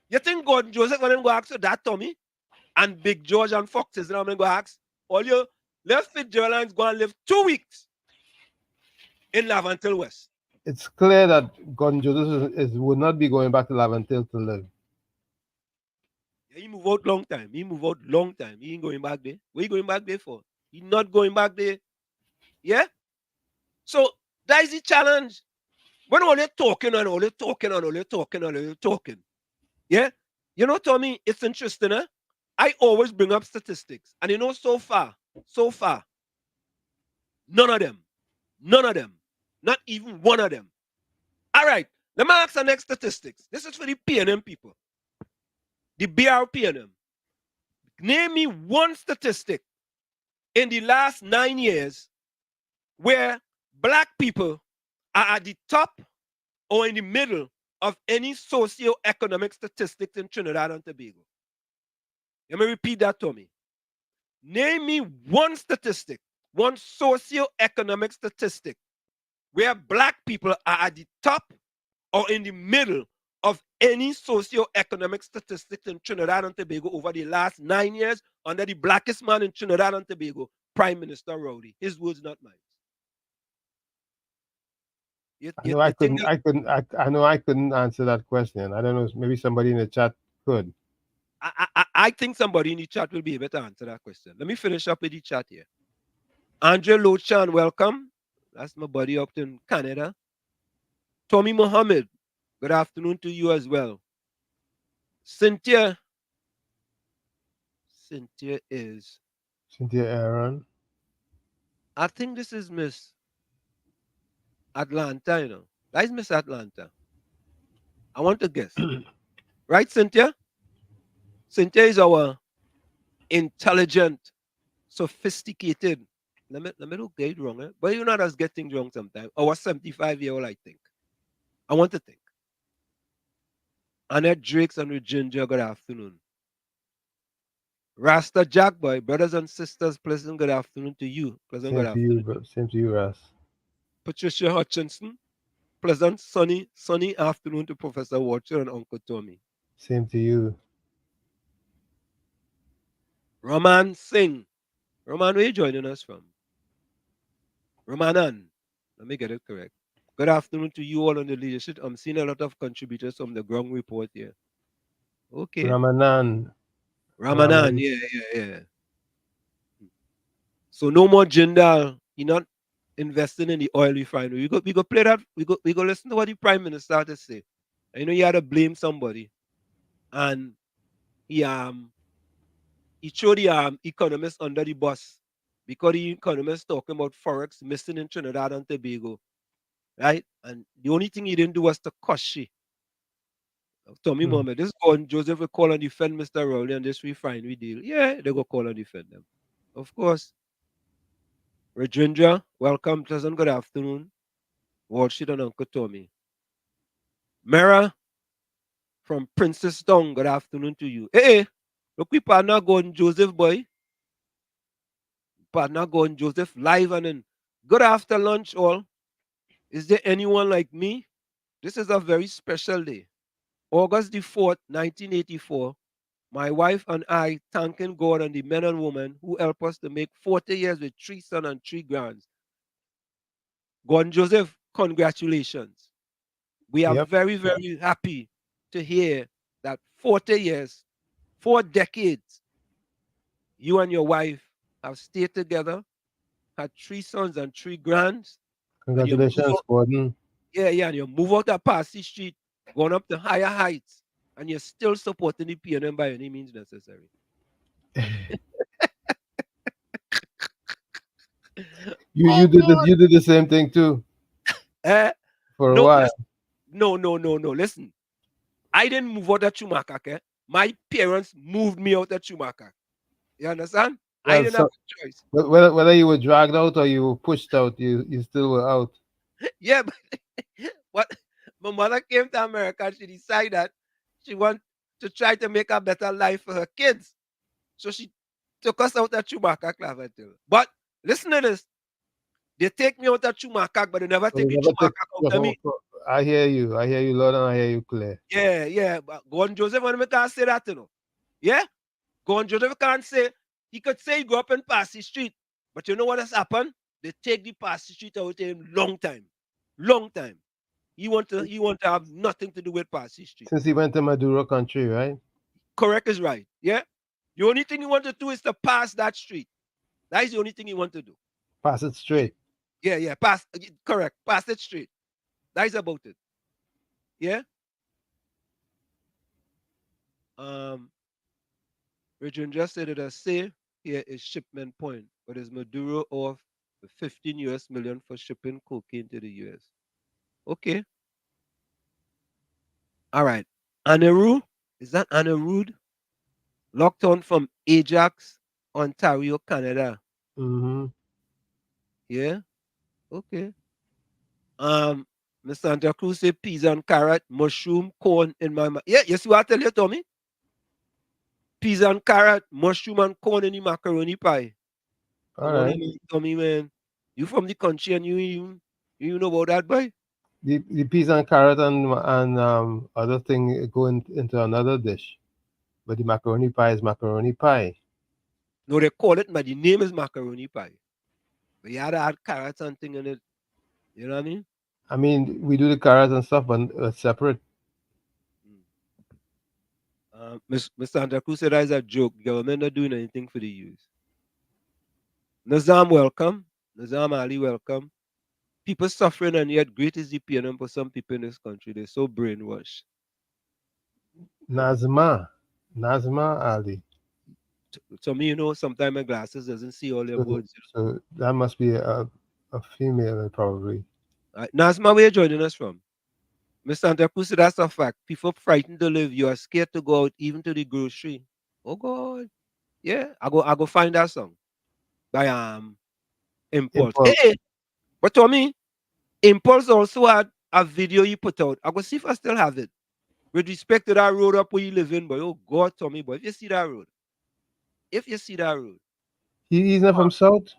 You think God Joseph when go ask for that, Tommy? And Big George and Foxes, and I'm go ask. All you let Fitzgerald Hines go and live 2 weeks in Lavantil West. It's clear that Gordon Joseph would not be going back to Lavantil to live. Yeah, he move out long time. He move out long time. He ain't going back there. What you going back there for? He not going back there. Yeah? So that is the challenge. When all you're talking and all you're talking and all you're talking and all you're talking. Yeah? You know, Tommy, it's interesting, eh? I always bring up statistics. And you know, so far, none of them, not even one of them. All right, let me ask the next statistics. This is for the PNM people, the BRPNM. Name me one statistic in the last 9 years where black people are at the top or in the middle of any socio-economic statistics in Trinidad and Tobago. Let me repeat that, Tommy. Name me one statistic, one socio-economic statistic where black people are at the top or in the middle of any socio-economic statistics in Trinidad and Tobago over the last 9 years under the blackest man in Trinidad and Tobago, Prime Minister Rowley. His words, not mine. I know I couldn't answer that question. I don't know. Maybe somebody in the chat could. I think somebody in the chat will be able to answer that question. Let me finish up with the chat here. Andre Lochan, welcome. That's my buddy up in Canada. Tommy Mohammed, good afternoon to you as well. Cynthia Aaron. I think this is Miss Atlanta, you know. That is Miss Atlanta. I want to guess. Right, Cynthia? Cynthia is our intelligent, sophisticated. Let me not get it wrong, but you know that's getting wrong sometimes. Our 75-year-old, I think. I want to think. Annette Drakes and Ginger, good afternoon. Rasta Jack Boy, brothers and sisters, pleasant good afternoon to you. Pleasant good afternoon. Same to you, Ras. Patricia Hutchinson, pleasant sunny afternoon to Professor Watcher and Uncle Tommy. Same to you. Roman Singh. Roman, where are you joining us from? Romanan. Let me get it correct. Good afternoon to you all on the leadership. I'm seeing a lot of contributors from the ground report here. Okay. Ramanan, yeah. So no more Jindal. You're not investing in the oil refinery. We go play that. We go listen to what the Prime Minister had to say. And you know, you had to blame somebody. And he threw the economists under the bus because the economists talking about forex missing in Trinidad and Tobago. Right? And the only thing he didn't do was to cuss she. Tommy Mohammed, this is going Joseph will call and defend Mr. Rowley and this refinery deal. Yeah, they go call and defend them. Of course. Rajendra, welcome. Pleasant good afternoon. Wall Street and Uncle Tommy. Mara from Princess Town, good afternoon to you. Hey, look, we partner going Joseph, boy. Partner going Joseph live and then good after lunch, all. Is there anyone like me? This is a very special day. August the 4th, 1984, my wife and I thanking God and the men and women who helped us to make 40 years with 3 sons and 3 grands. Gordon Joseph, congratulations. We are very, very happy to hear that 40 years, 4 decades, you and your wife have stayed together, had 3 sons and 3 grands. Congratulations, Gordon. Yeah, and you move out of Passy Street, going up to higher heights, and you're still supporting the PNM by any means necessary. You Oh did God. you did the same thing too Eh? for a No, while. listen. No. Listen, I didn't move out of Chumaca. Okay? My parents moved me out of Chumaca. You understand? I Well, didn't have so a choice. whether you were dragged out or you were pushed out, you still were out. Yeah, but what my mother came to America, she decided that she want to try to make a better life for her kids. So she took us out of Chumaca, Claverton. But listen to this. They take me out of Chumaca, but they never But take you the never take Chumaca out the of me. whole. I hear you. I hear you loud and I hear you clear. Yeah. But Gordon Joseph, when we can't say that, you know. Yeah? Gordon Joseph can't say, he could say he grew up in Passy Street. But you know what has happened? They take the Passy Street out of him long time. Long time. He want to have nothing to do with Passy Street. Since he went to Maduro country, right? Correct is right. Yeah. The only thing you want to do is to pass that street. That is the only thing you want to do. Pass it straight. Yeah. Pass. Correct. Pass it straight. That is about it. Yeah. Um. Richard just said it as say here is shipment point, but is Maduro off the 15 US million for shipping cocaine to the US? Okay. All right. Anaru, is that Anarude? Locked on from Ajax, Ontario, Canada. Mm-hmm. Yeah. Okay. Mr. Santa Cruz say peas and carrot, mushroom, corn in my mouth. Yeah, you see what I tell you, Tommy? Peas and carrot, mushroom and corn in the macaroni pie. All Come on right. in, Tommy, man. You from the country and you know about that, boy? The peas and carrot and other thing go into another dish, but the macaroni pie is macaroni pie. No, they call it, but the name is macaroni pie. But you had to add carrots and thing in it. You know what I mean? I mean, we do the carrot and stuff, but separate. Mr. Santa Cruz said that is a joke. The government not doing anything for the youth. Nazam, welcome. Nazam Ali, welcome. People suffering, and yet great is the pain for some people in this country. They're so brainwashed. Nazma Ali. To me, sometimes my glasses doesn't see all them So, words. so that must be a female, probably. Nazma, where you joining us from? Mr. Santa Cruz said that's a fact. People frightened to live. You are scared to go out, even to the grocery. Oh God. Yeah, I go find that song by Impulse. Impulse. Hey, but to me, Impulse also had a video you put out. I go see if I still have it. With respect to that road up where you live in, boy. Oh God, Tommy, boy. If you see that road. He's not from South.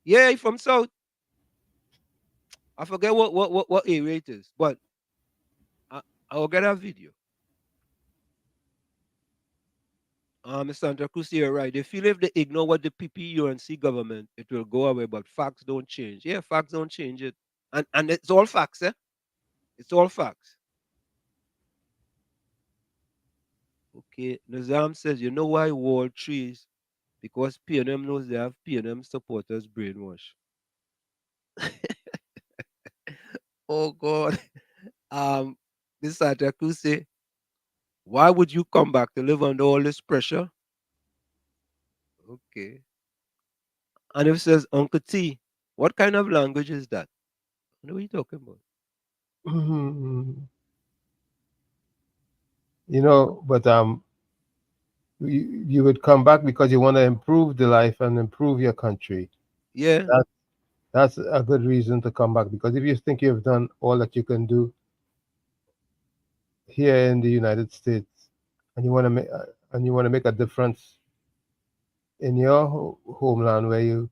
Yeah, he from South. I forget what area it is, but I'll get a video. Mr. Santa Cruz, you're right. They feel if they ignore what the PPUNC government, it will go away, but facts don't change. Yeah, facts don't change it. And it's all facts, eh? It's all facts. Okay. Nazam says, you know why wall trees? Because PNM knows they have PNM supporters brainwash. Oh God. This Santa Cruz say, why would you come back to live under all this pressure? Okay. And if it says Uncle T, what kind of language is that? What are you talking about? But you would come back because you want to improve the life and improve your country. Yeah. That's a good reason to come back, because if you think you've done all that you can do here in the United States, and you want to make a difference in your homeland where you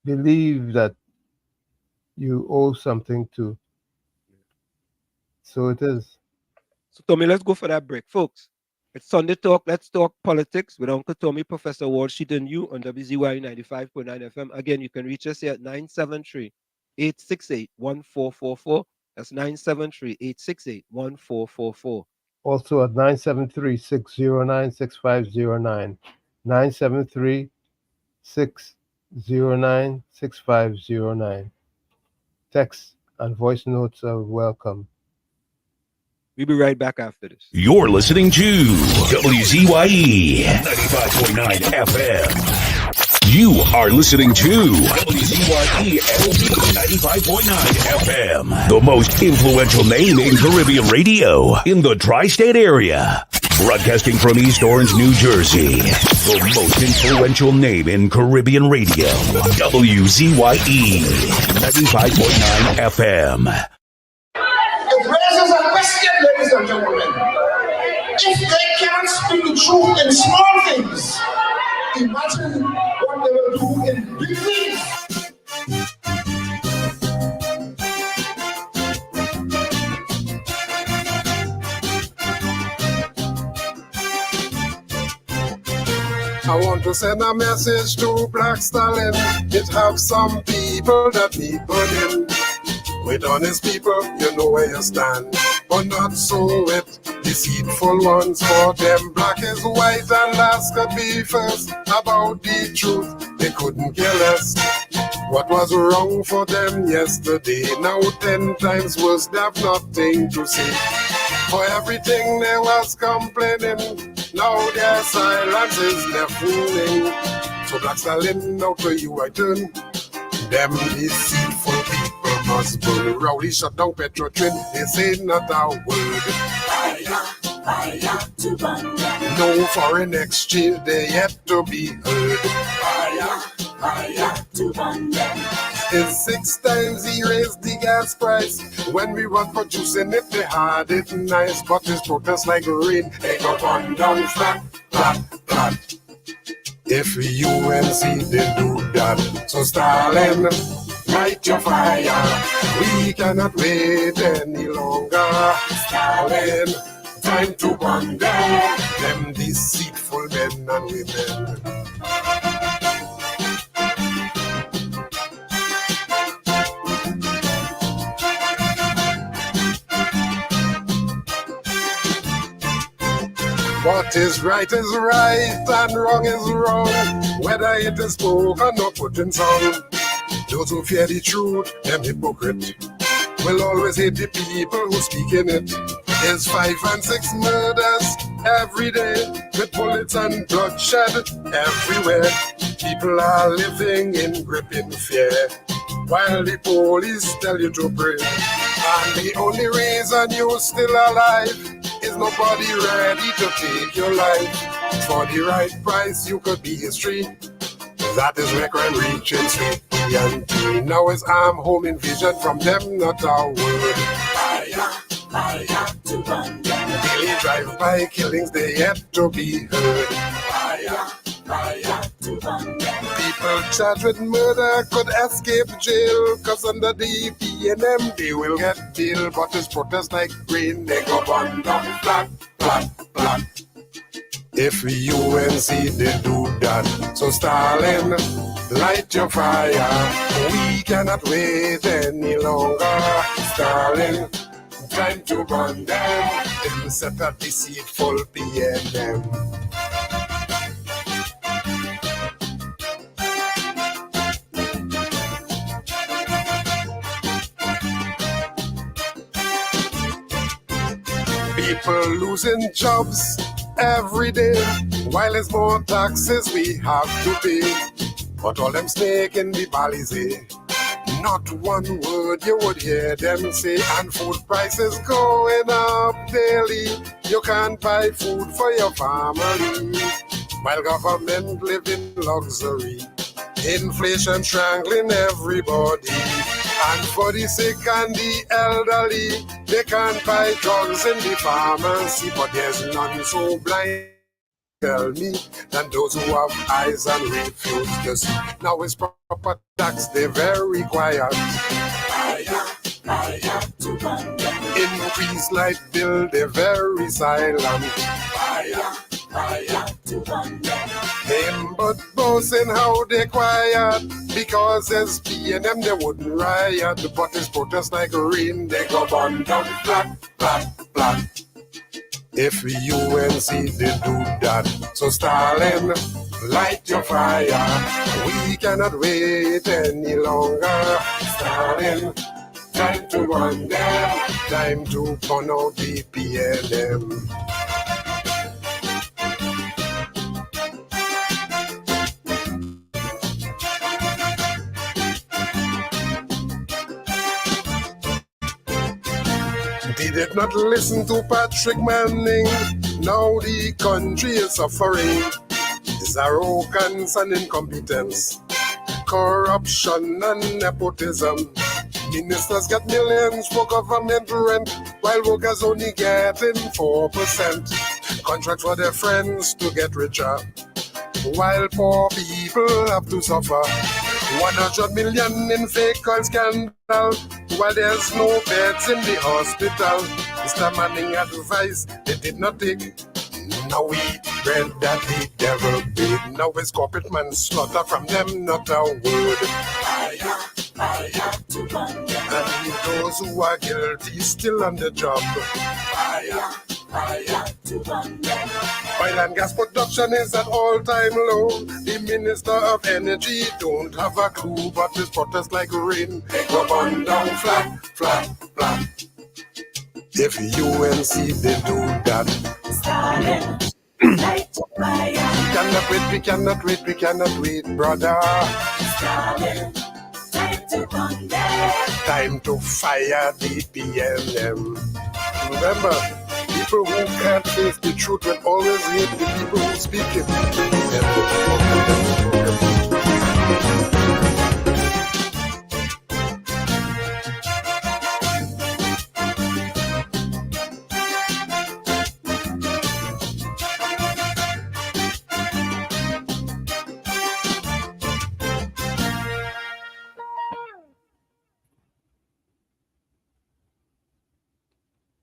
believe that you owe something to, so it is. So Tommy, let's go for that break. Folks, it's Sunday Talk. Let's talk politics with Uncle Tommy, Professor Walsheet, and you on WZYE 95.9 FM. Again, you can reach us here at 973-868-1444. That's 973-868-1444. Also at 973-609-6509. 973-609-6509. Text and voice notes are welcome. We'll be right back after this. You're listening to WZYE 95.9 FM. You are listening to WZYE LP 95.9 FM, the most influential name in Caribbean radio in the tri-state area. Broadcasting from East Orange, New Jersey, the most influential name in Caribbean radio, WZYE 95.9 FM. It raises a question, ladies and gentlemen. If they can't speak the truth in small things, imagine what they will do in big things. I want to send a message to Black Stalin. It have some people that need burning. With honest people, you know where you stand. But not so with deceitful ones. For them, black is white and last could be first. About the truth, they couldn't care less. What was wrong for them yesterday? Now 10 times worse, they have nothing to say. For everything they was complaining, now their silence is deafening. So Black Stalin, now to you I turn. Them deceitful people must burn. Rowdy shut down Petro train, they say not a word. Fire to burn them. No foreign exchange, they yet to be heard. Fire to burn them. It's 6 times he raised the gas price. When we was producing it, they had it nice. But this protest like rain, they go burn down flat, flat, flat. If UNC they do that, so Stalin, light your fire. We cannot wait any longer. Stalin, time to burn them deceitful men and women. What is right and wrong is wrong, whether it is spoken or put in song. Those who fear the truth, them hypocrite, will always hate the people who speak in it. There's 5 and 6 murders every day, with bullets and bloodshed everywhere. People are living in gripping fear, while the police tell you to pray. And the only reason you're still alive is nobody ready to take your life. For the right price, you could be history. That is where crime reaching sweet and now it's arm home invasion from them, not our word. Fire to burn them. Daily drive-by killings, they yet to be heard. Fire to burn them. People charged with murder could escape jail, cause under the PNM they will get bail. But it's protest like rain, they go burn down flat, flat, flat. If UNC they do that, so Stalin, light your fire. We cannot wait any longer. Stalin, time to burn them. Them set a deceitful PNM. People losing jobs every day, while there's more taxes we have to pay. But all them snake in the Balize, not one word you would hear them say. And food prices going up daily, you can't buy food for your family, while government live in luxury. Inflation strangling everybody. And for the sick and the elderly, they can't buy drugs in the pharmacy. But there's none so blind, tell me, than those who have eyes and refuse to see. Now it's proper tax, they're very quiet. Fire to burn them. Increase light bill, they're very silent. Fire to burn them. Them but boasting how they quiet, because as PNM they wouldn't riot. But it's protest like rain, they go burn down flat, flat, flat. If UNC they do that, so Stalin, light your fire. We cannot wait any longer. Stalin, time to run them, time to burn out the PLM. They did not listen to Patrick Manning. Now the country is suffering. It's arrogance and incompetence, corruption and nepotism. Ministers get millions for government rent, while workers only getting 4%. Contract for their friends to get richer, while poor people have to suffer. 100 million in fake oil scandal, while there's no beds in the hospital. Mr. Manning advice they did not take. Now we eat bread that the devil made. Now it's corporate manslaughter from them, not a word. Fire, fire to burn them. And those who are guilty still on the job. Fire, fire to burn them. Oil and gas production is at all-time low. The Minister of Energy don't have a clue, but this protest like rain. They go burn down flat, flat, flat. If UNC they do that, we cannot wait, brother. Time to fire the PLM. Remember, people who can't face the truth will always hate the people who speak it.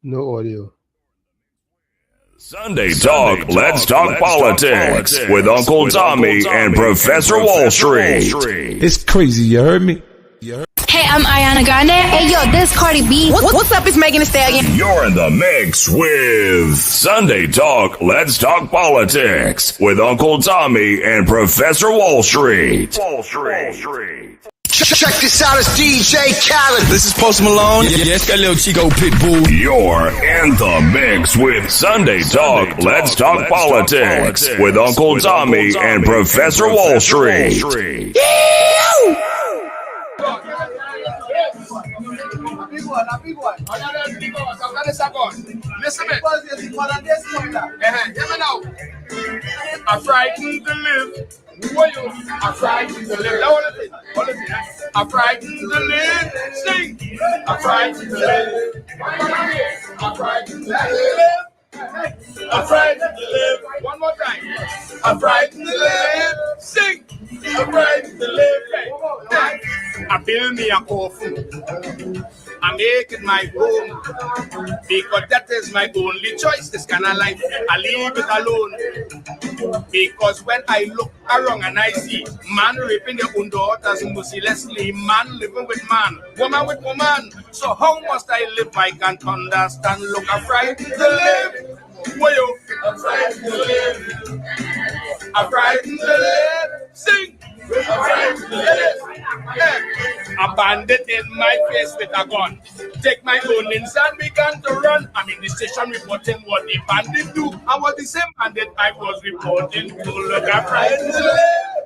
No audio. Sunday Talk, Let's Talk Politics with Uncle Tommy and Professor Wall Street. It's crazy, you heard me? Hey, I'm Ariana Grande. Hey, yo, this Cardi B. What's up? It's Megan Thee Stallion. You're in the mix with Sunday Talk, Let's Talk Politics with Uncle Tommy and Professor Wall Street. Check this out, it's DJ Khaled. This is Post Malone. Yes, got little Chico Pitbull. You're in the mix with Sunday Talk, Let's Talk Politics with Uncle Tommy and Professor Wall Street. Listen to me. Hear me now. I frightened to live. I frightened to live. I frightened to live. Sing. I frightened to live. I frightened to live. I frightened to live. One more time. I frightened to live. Sing. I frightened to live. I build me a coffin. I make it my home because that is my only choice. This kind of life, I leave it alone. Because when I look around and I see man raping their own daughters mercilessly, man living with man, woman with woman. So how must I live? I can't understand. Look, I'm frightened to live. Whoa, I'm frightened to live. I'm frightened to live. Sing. I'm frightened to live. A bandit in my face with a gun. Take my gun and began to run. I'm in the station reporting what the bandit do. I was the same bandit I was reporting to. Look, I'm frightened to live.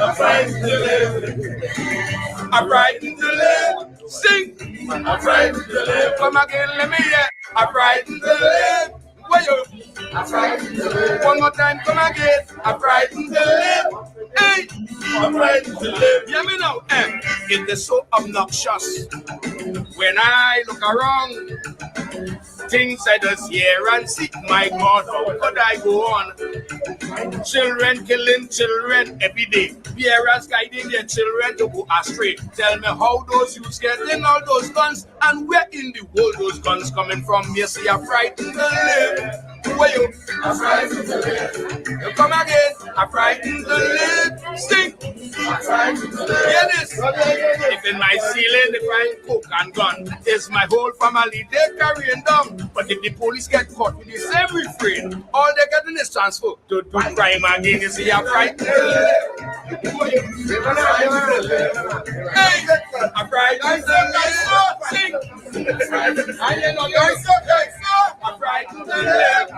I'm frightened to live. I'm frightened to live. Sing. I'm frightened to live. Come again, let me hear. I'm frightened to live. I'm frightened to live. One more time, come again. I'm frightened to live. Hey, I'm frightened to live. Hear me now. It is so obnoxious when I look around. Things I just hear and see. My God, how could I go on? Children killing children every day. Parents guiding their children to go astray. Tell me how those youths getting all those guns and where in the world those guns coming from? You see, I'm frightened to live. Where you? I'm frightened to live. You come again. I'm frightened to live. Sing. I'm frightened to live. Hear this. If in my ceiling they find coke and gun, it's my whole family they carrying down. But if the police get caught with the same refrain, all they getting is transfer to do crime again. You see, I'm frightened to live. Hey, I'm frightened to live. Sing. I ain't no young. I'm frightened to live.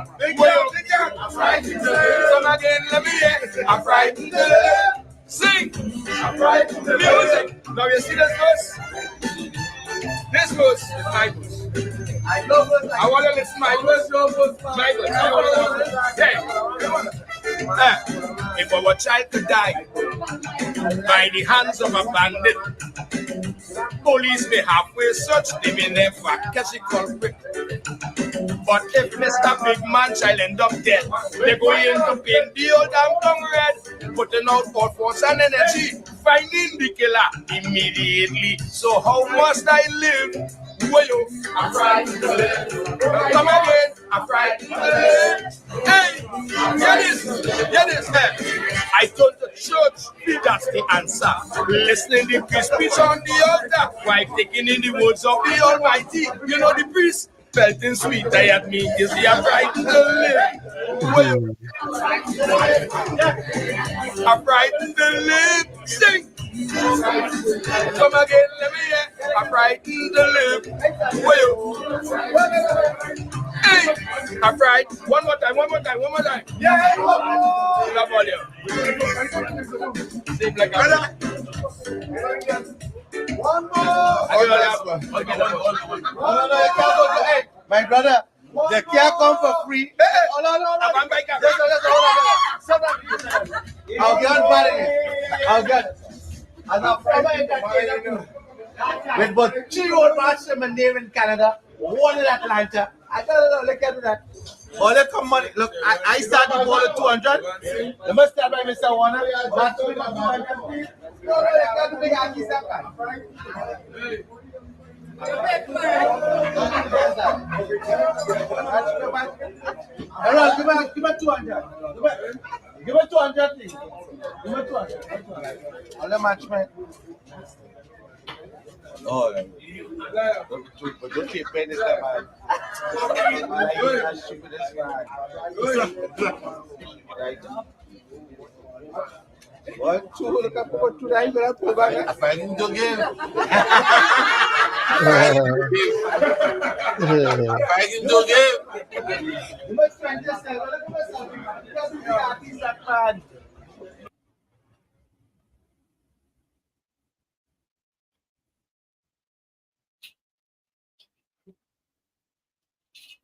I'm frightened to live. Come again, let me hear. I'm frightened to live. Sing. I'm frightened to live. Music. Now you see this verse? This verse is my verse. I want to listen to my verse. My verse. Hey. If our child could die by the hands of a bandit, police may halfway search, they may never catch the culprit. But if Mr. Big Man child end up dead, they're going to paint the old damn tongue red, putting out all force and energy, finding the killer immediately. So how must I live? Well, you, I'm frightened to live. Come again, I'm frightened to live. Hey, hear this, hey. I told the church, that's the answer. Listening to the speech on the altar, while taking in the words of the Almighty. You know the priest felting sweet at me is the I'm frightened to live. Well, I'm frightened to live. Sing. Come again, let me hear. I'm frightened to live. Well, hey, I'm frightened. One more time. Yeah, love all you. Seem like I'm one more. My brother, they can't come for free. Hold on. I'll get on I'll get. As a former entertainer, with about 3 old matches in name in Canada, 1 in Atlanta. I gotta look at that. All that come money. Look, I started the ball at 200. You must start by Mr. Warner. That's with 200. No, you can't do the Yankees that time. Everyone, give me 200. Give me 200, please. Give me 200. All the match, man. Oh, but don't keep paying this time, man. One, two, look up for 2 times, but I'll pull back. I find him again. You must find yourself. Look at myself. Because the artist that man.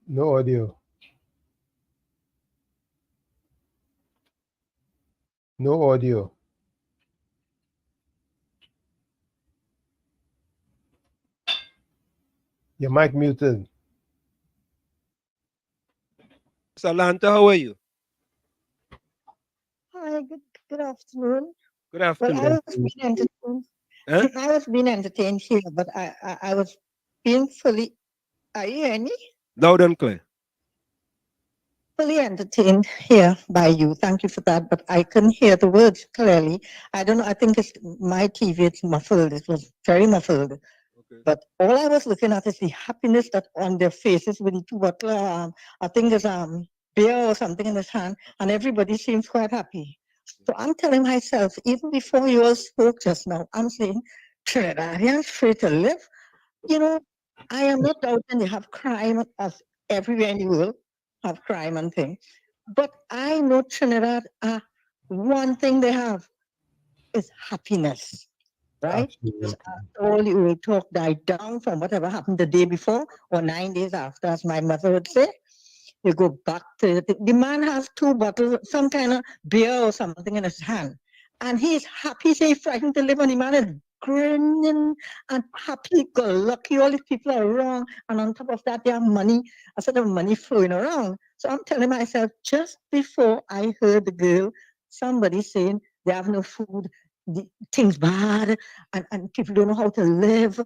No audio. No audio. Your mic muted. Salanta, how are you? Hi, good afternoon. Good afternoon. Well, I was being entertained. Huh? I was being entertained here, but I was being fully. Are you hearing me? Loud and clear. Fully entertained here by you. Thank you for that. But I couldn't hear the words clearly. I don't know. I think it's my TV. It's muffled. It was very muffled. Okay. But all I was looking at is the happiness that on their faces with the 2 bottles. I think there's beer or something in his hand, and everybody seems quite happy. So I'm telling myself, even before you all spoke just now, I'm saying, Trinidadians free to live. You know, I am not doubting they have crime as everywhere in the world, have crime and things. But I know Trinidad, one thing they have is happiness, right? All the old talk died down from whatever happened the day before or 9 days after, as my mother would say. You go back to the man has 2 bottles, some kind of beer or something in his hand. And he's happy, he's frightened to live, and the man is grinning and happy, go lucky, all these people are around. And on top of that, they have money, a sort of money flowing around. So I'm telling myself, just before I heard the girl, somebody saying they have no food, things bad, and people don't know how to live.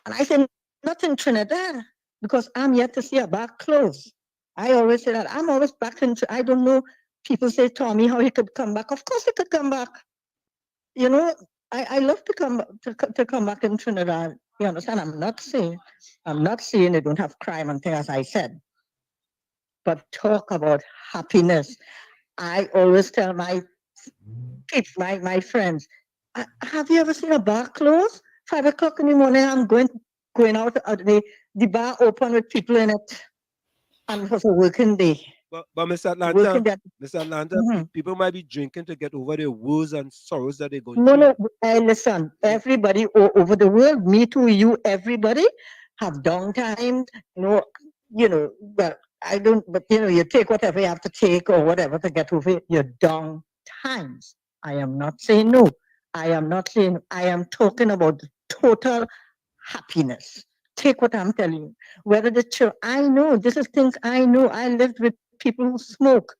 And I said, not in Trinidad, because I'm yet to see a bar close. I always say that. I'm always back into, I don't know, people say, Tommy, how he could come back. Of course he could come back. You know, I love to to come back in Trinidad. You understand? I'm not saying they don't have crime and things, as I said. But talk about happiness. I always tell my kids, my friends, have you ever seen a bar close? 5 o'clock in the morning, I'm going out, the bar open with people in it. And it was a working day. But Miss Atlanta, Working day. Miss Atlanta, Mhm. people might be drinking to get over their woes and sorrows that they're going No, through. no, listen, everybody all over the world, me too, you, everybody have downtime, well, I don't, but you take whatever you have to take or whatever to get over your down times. I am not saying no. I am not saying, I am talking about total happiness. Take what I'm telling you. Whether the church, I know, this is things I know. I lived with people who smoke,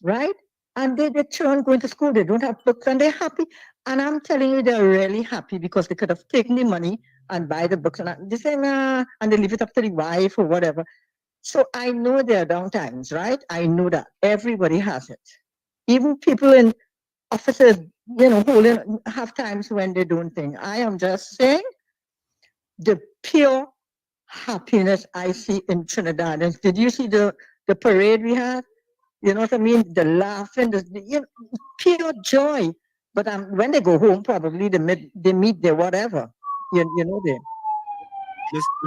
right? And they children going to school, they don't have books and they're happy. And I'm telling you, they're really happy because they could have taken the money and buy the books. And they say, nah, and they leave it up to the wife or whatever. So I know there are down times, right? I know that. Everybody has it. Even people in offices, holding have times when they don't think. I am just saying the pure happiness I see in Trinidad. And did you see the parade we had? You know what I mean? The laughing, pure joy. But when they go home, probably they meet their whatever. You know they.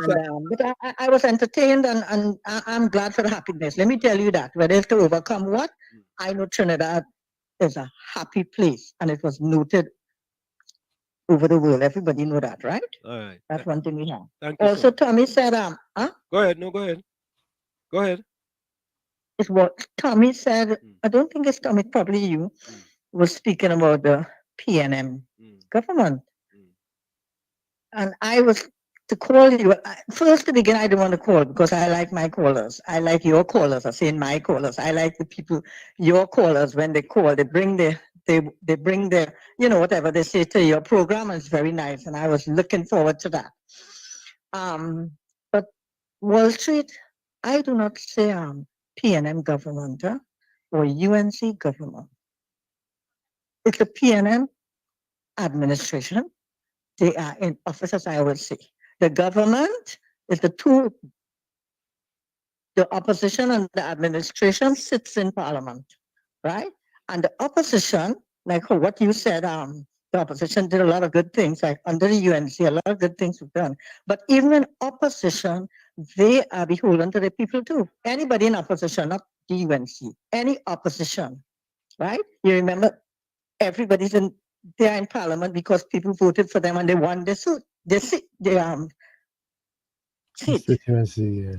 But I was entertained and I'm glad for the happiness. Let me tell you that. Whether it's to overcome what, I know Trinidad is a happy place and it was noted over the world. Everybody know that, right? All right. That's one thing we have. Thank you. Also, Tommy said, Go ahead. No, go ahead. Go ahead. It's what Tommy said. I don't think it's Tommy, probably you, was speaking about the PNM government. And I was to call you. First to begin, I don't want to call because I like my callers. I like your callers. I say my callers. I like the people, your callers, when they call, they bring their, whatever they say to your program is very nice. And I was looking forward to that. But Wall Street, I do not say PNM government or UNC government. It's the PNM administration. They are in office, as I will say. The government is the opposition and the administration sits in parliament, right? And the opposition, like what you said, the opposition did a lot of good things, like under the UNC, a lot of good things were done. But even in opposition, they are beholden to the people too. Anybody in opposition, not the UNC, any opposition, right? You remember everybody's they're in parliament because people voted for them and they won their seat. Constituency, yeah.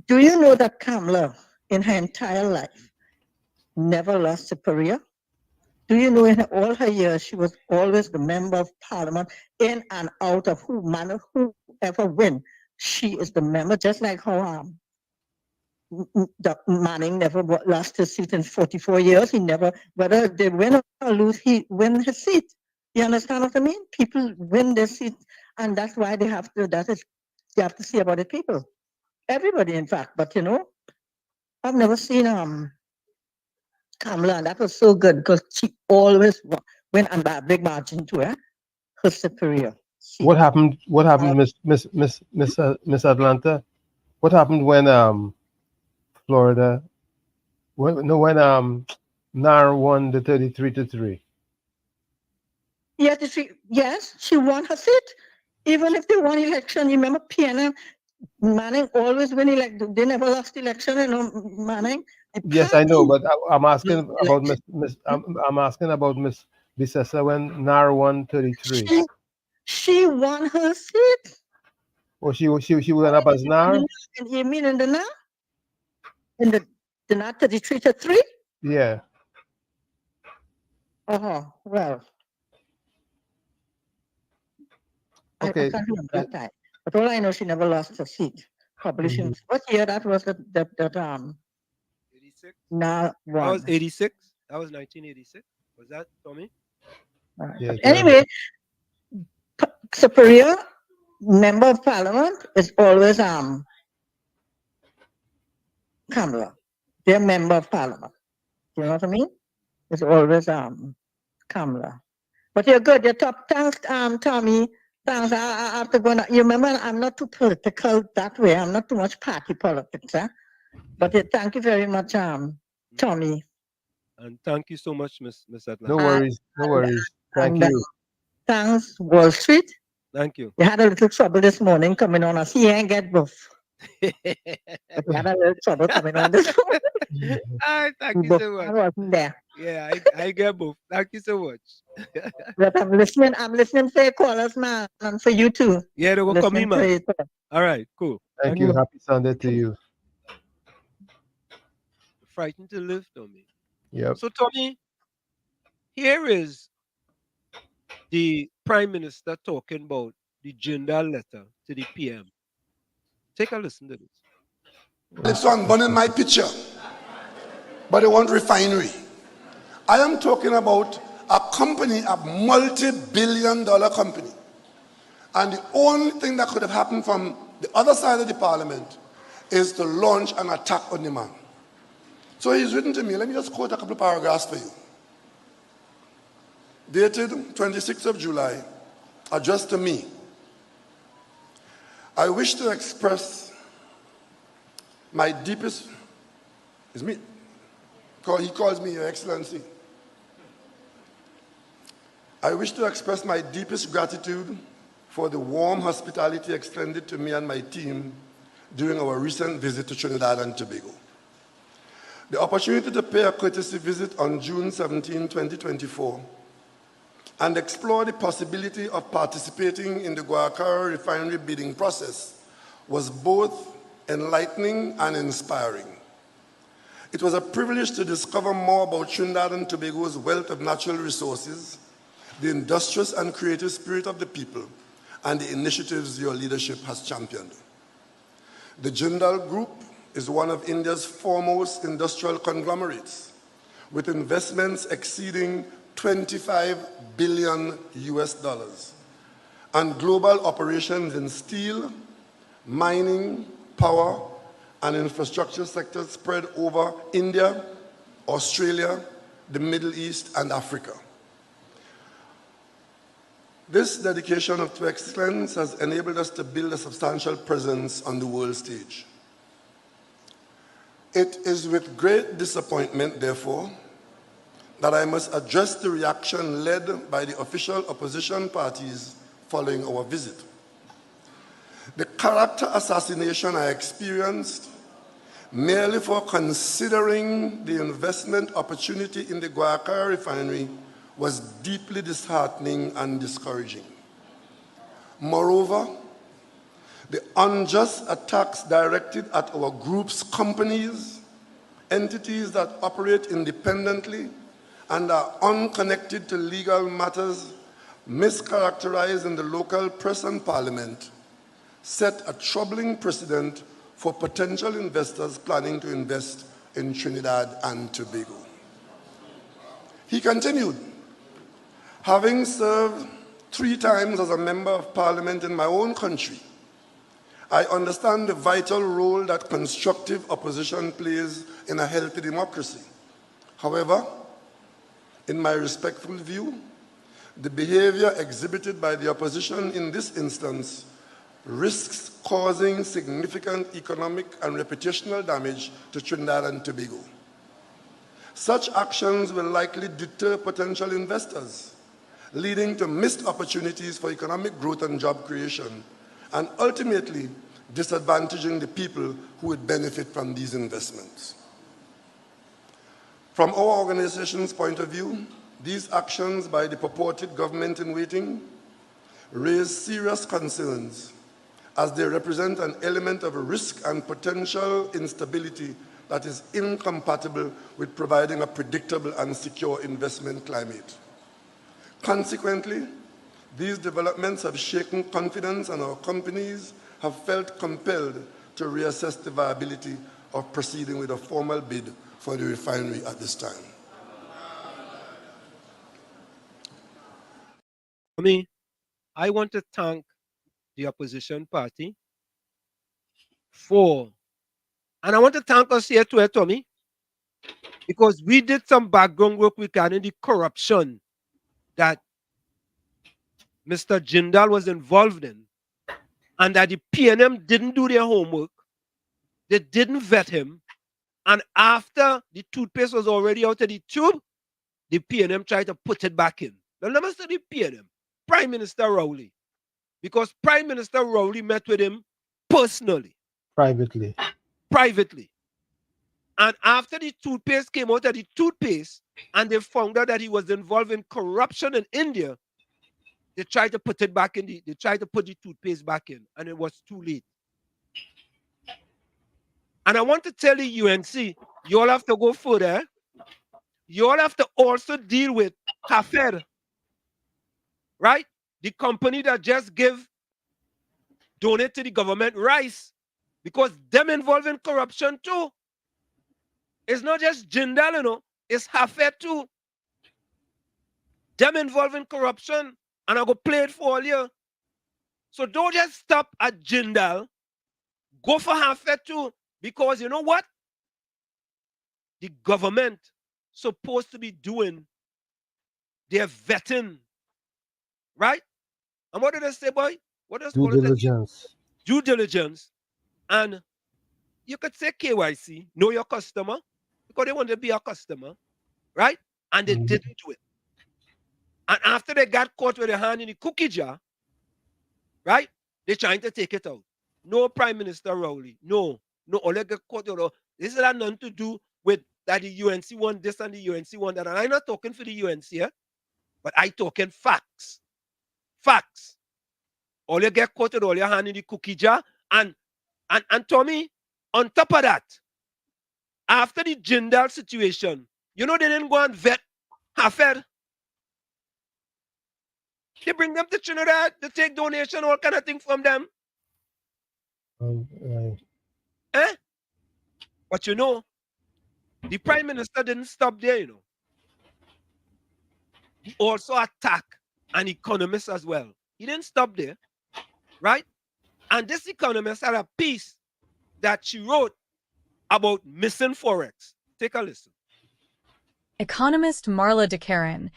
Do you know that Kamala, in her entire life, never lost a career? Do you know in all her years, she was always the member of parliament, in and out of whoever win. She is the member, just like how Manning never lost his seat in 44 years. He never, whether they win or lose, he win his seat. You understand what I mean? People win their seat, and that's why they have to, you have to see about the people. Everybody, in fact, but I've never seen Kamala, and that was so good because she always went on by a big margin to her superior. What happened? What happened, Miss Atlanta? What happened when Florida? When NAR won the 33-3? Yes, she won her seat. Even if they won election, you remember PNM, Manning always win election. They never lost election, Manning. Yes, I know, but I'm asking about I'm asking about Miss Bissessa when NAR won 33. She won her seat. Or she went up as NAR? You mean in the NAR? In the NAR 33-3? Yeah. Well. Okay. I can't remember that time. But all I know, she never lost her seat. Probably she was. What year that was? 86. NAR won. That was 86. That was 1986. Was that Tommy? Yeah, anyway, superior member of parliament is always Kamala. They're member of parliament. You know what I mean? It's always Kamala. But you're good. You're top. Thanks, Tommy. Thanks. I have to go now. You remember, I'm not too political that way. I'm not too much party politics, huh? But thank you very much, Tommy. And thank you so much, Miss No Atlanta. worries. No worries. Thank And you. thanks, Wall Street. Thank you. You had a little trouble this morning coming on us. He ain't get both. But you had a little trouble coming on this morning. Thank you Both so much. wasn't there. Yeah, I get both. Thank you so much. But I'm listening for your callers, man, and for you too. Yeah, they will come in, Listening man. for you. All right, cool. Thank you. Happy Sunday to you. Frightened to live, Tommy. Yep. So, Tommy, here is the Prime Minister talking about the Jindal letter to the PM. Take a listen to this. It's on burning my picture, but they want refinery. I am talking about a company, a multi-billion-dollar company. And the only thing that could have happened from the other side of the parliament is to launch an attack on the man. So he's written to me, let me just quote a couple of paragraphs for you. Dated 26th of July, addressed to me. I wish to express my deepest, it's me, he calls me Your Excellency. I wish to express my deepest gratitude for the warm hospitality extended to me and my team during our recent visit to Trinidad and Tobago. The opportunity to pay a courtesy visit on June 17, 2024, and explore the possibility of participating in the Guacara refinery bidding process was both enlightening and inspiring. It was a privilege to discover more about Trinidad and Tobago's wealth of natural resources, the industrious and creative spirit of the people, and the initiatives your leadership has championed. The Jindal Group is one of India's foremost industrial conglomerates, with investments exceeding $25 billion and global operations in steel, mining, power, and infrastructure sectors spread over India, Australia, the Middle East, and Africa. This dedication to excellence has enabled us to build a substantial presence on the world stage. It is with great disappointment, therefore, that I must address the reaction led by the official opposition parties following our visit. The character assassination I experienced merely for considering the investment opportunity in the Guacara refinery was deeply disheartening and discouraging. Moreover, the unjust attacks directed at our group's companies, entities that operate independently and are unconnected to legal matters, mischaracterized in the local press and parliament, set a troubling precedent for potential investors planning to invest in Trinidad and Tobago. He continued, having served 3 times as a member of parliament in my own country, I understand the vital role that constructive opposition plays in a healthy democracy. However, in my respectful view, the behavior exhibited by the opposition in this instance risks causing significant economic and reputational damage to Trinidad and Tobago. Such actions will likely deter potential investors, leading to missed opportunities for economic growth and job creation, and ultimately disadvantaging the people who would benefit from these investments. From our organization's point of view, these actions by the purported government in waiting raise serious concerns as they represent an element of risk and potential instability that is incompatible with providing a predictable and secure investment climate. Consequently, these developments have shaken confidence, and our companies have felt compelled to reassess the viability of proceeding with a formal bid for the refinery at this time. I want to thank the opposition party for And I want to thank us here to Tommy, because we did some background work regarding the corruption that Mr. Jindal was involved in, and that the PNM didn't do their homework. They didn't vet him. And after the toothpaste was already out of the tube, the PNM tried to put it back in. Now, let me say the PNM, Prime Minister Rowley, because Prime Minister Rowley met with him personally, Privately. And after the toothpaste came out of the toothpaste and they found out that he was involved in corruption in India, they tried to put it back in they tried to put the toothpaste back in, and it was too late. And I want to tell the UNC, you all have to go further. You all have to also deal with Hafer, right? The company that just donate to the government rice, because them involved in corruption too. It's not just Jindal, you know, it's Hafer too. Them involved in corruption, and I go play it for all you. So don't just stop at Jindal. Go for Hafer too, because you know what? The government supposed to be doing their vetting, right? And what did I say, boy? What does Due diligence. Due diligence. And you could say KYC, know your customer, because they want to be a customer, right? And they didn't do it. And after they got caught with their hand in the cookie jar, right? They're trying to take it out. No, Prime Minister Rowley. No. All they get caught. This has nothing to do with that the UNC want this and the UNC want that. And I'm not talking for the UNC here, but I talking facts. Facts. All you get caught with all your hand in the cookie jar. And Tommy, on top of that, after the Jindal situation, you know they didn't go and vet Hafer. They bring them to Trinidad to take donation, all kind of thing from them. Eh? But you know, the Prime Minister didn't stop there, you know. He also attacked an economist as well. He didn't stop there, right? And this economist had a piece that she wrote about missing Forex. Take a listen. Economist Marla DeCaron,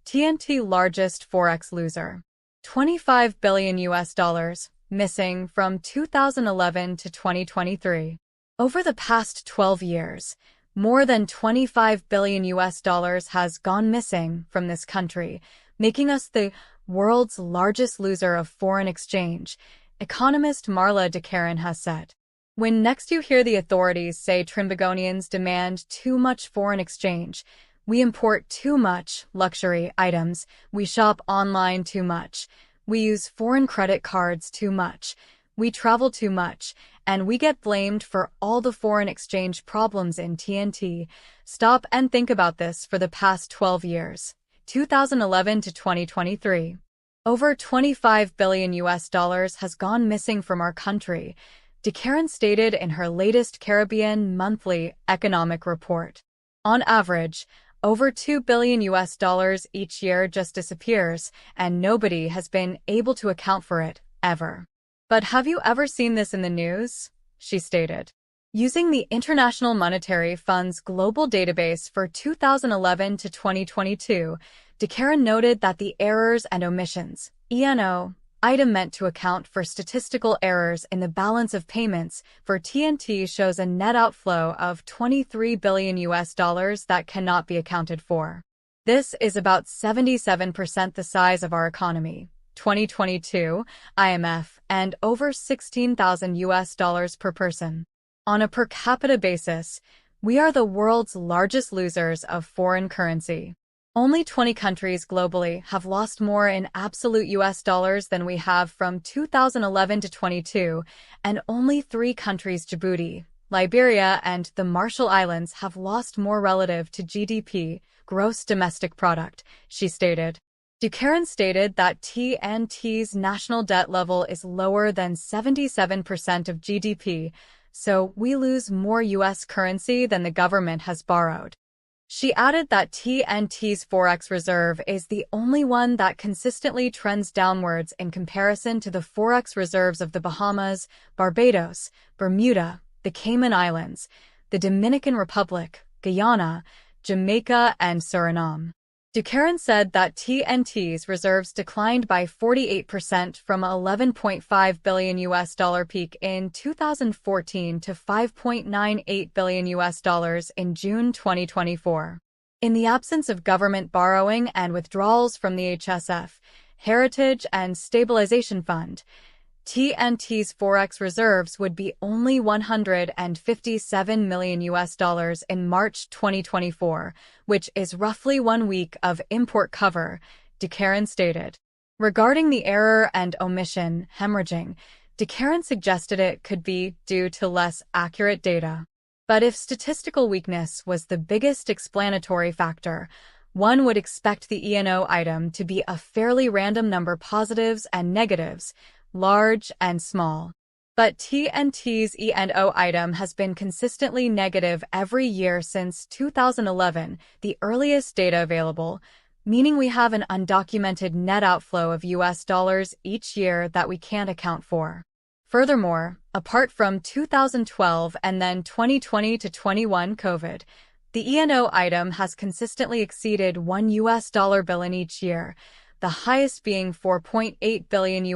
TNT largest Forex loser. 25 billion US dollars missing from 2011 to 2023. Over the past 12 years, more than 25 billion US dollars has gone missing from this country, making us the world's largest loser of foreign exchange, economist Marla DeCaron has said. When next you hear the authorities say Trinbagonians demand too much foreign exchange, we import too much luxury items, we shop online too much, we use foreign credit cards too much, we travel too much, and we get blamed for all the foreign exchange problems in TNT. Stop and think about this for the past 12 years, 2011 to 2023. Over 25 billion US dollars has gone missing from our country, DeCaron stated in her latest Caribbean monthly economic report. On average, over 2 billion US dollars each year just disappears, and nobody has been able to account for it, ever. But have you ever seen this in the news? She stated. Using the International Monetary Fund's global database for 2011 to 2022, DeCaron noted that the errors and omissions, ENO, item meant to account for statistical errors in the balance of payments for TNT shows a net outflow of 23 billion US dollars that cannot be accounted for. This is about 77% the size of our economy. 2022, IMF, and over 16,000 US dollars per person. On a per capita basis, we are the world's largest losers of foreign currency. Only 20 countries globally have lost more in absolute US dollars than we have from 2011 to 22, and only 3 countries, Djibouti, Liberia, and the Marshall Islands, have lost more relative to GDP, gross domestic product, she stated. DeCaron stated that TNT's national debt level is lower than 77% of GDP, so we lose more US currency than the government has borrowed. She added that TNT's Forex reserve is the only one that consistently trends downwards in comparison to the Forex reserves of the Bahamas, Barbados, Bermuda, the Cayman Islands, the Dominican Republic, Guyana, Jamaica, and Suriname. Ducarin said that TNT's reserves declined by 48% from $11.5 billion peak in 2014 to $5.98 billion in June 2024. In the absence of government borrowing and withdrawals from the HSF, Heritage and Stabilization Fund, TNT's forex reserves would be only $157 million in March 2024, which is roughly 1 week of import cover, Ducarin stated. Regarding the error and omission hemorrhaging, Ducarin suggested it could be due to less accurate data. But if statistical weakness was the biggest explanatory factor, one would expect the E&O item to be a fairly random number positives and negatives, large and small. But TNT's E&O item has been consistently negative every year since 2011, the earliest data available, meaning we have an undocumented net outflow of US dollars each year that we can't account for. Furthermore, apart from 2012 and then 2020 to 21 COVID, the E&O item has consistently exceeded $1 bill in each year, the highest being $4.8 billion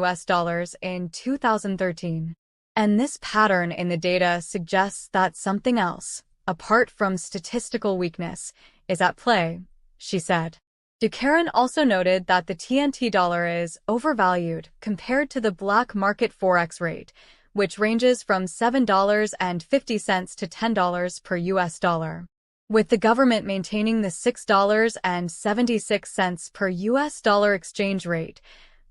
in 2013. And this pattern in the data suggests that something else, apart from statistical weakness, is at play, she said. Ducarin also noted that the TNT dollar is overvalued compared to the black market forex rate, which ranges from $7.50 to $10 per US dollar. With the government maintaining the $6.76 per US dollar exchange rate,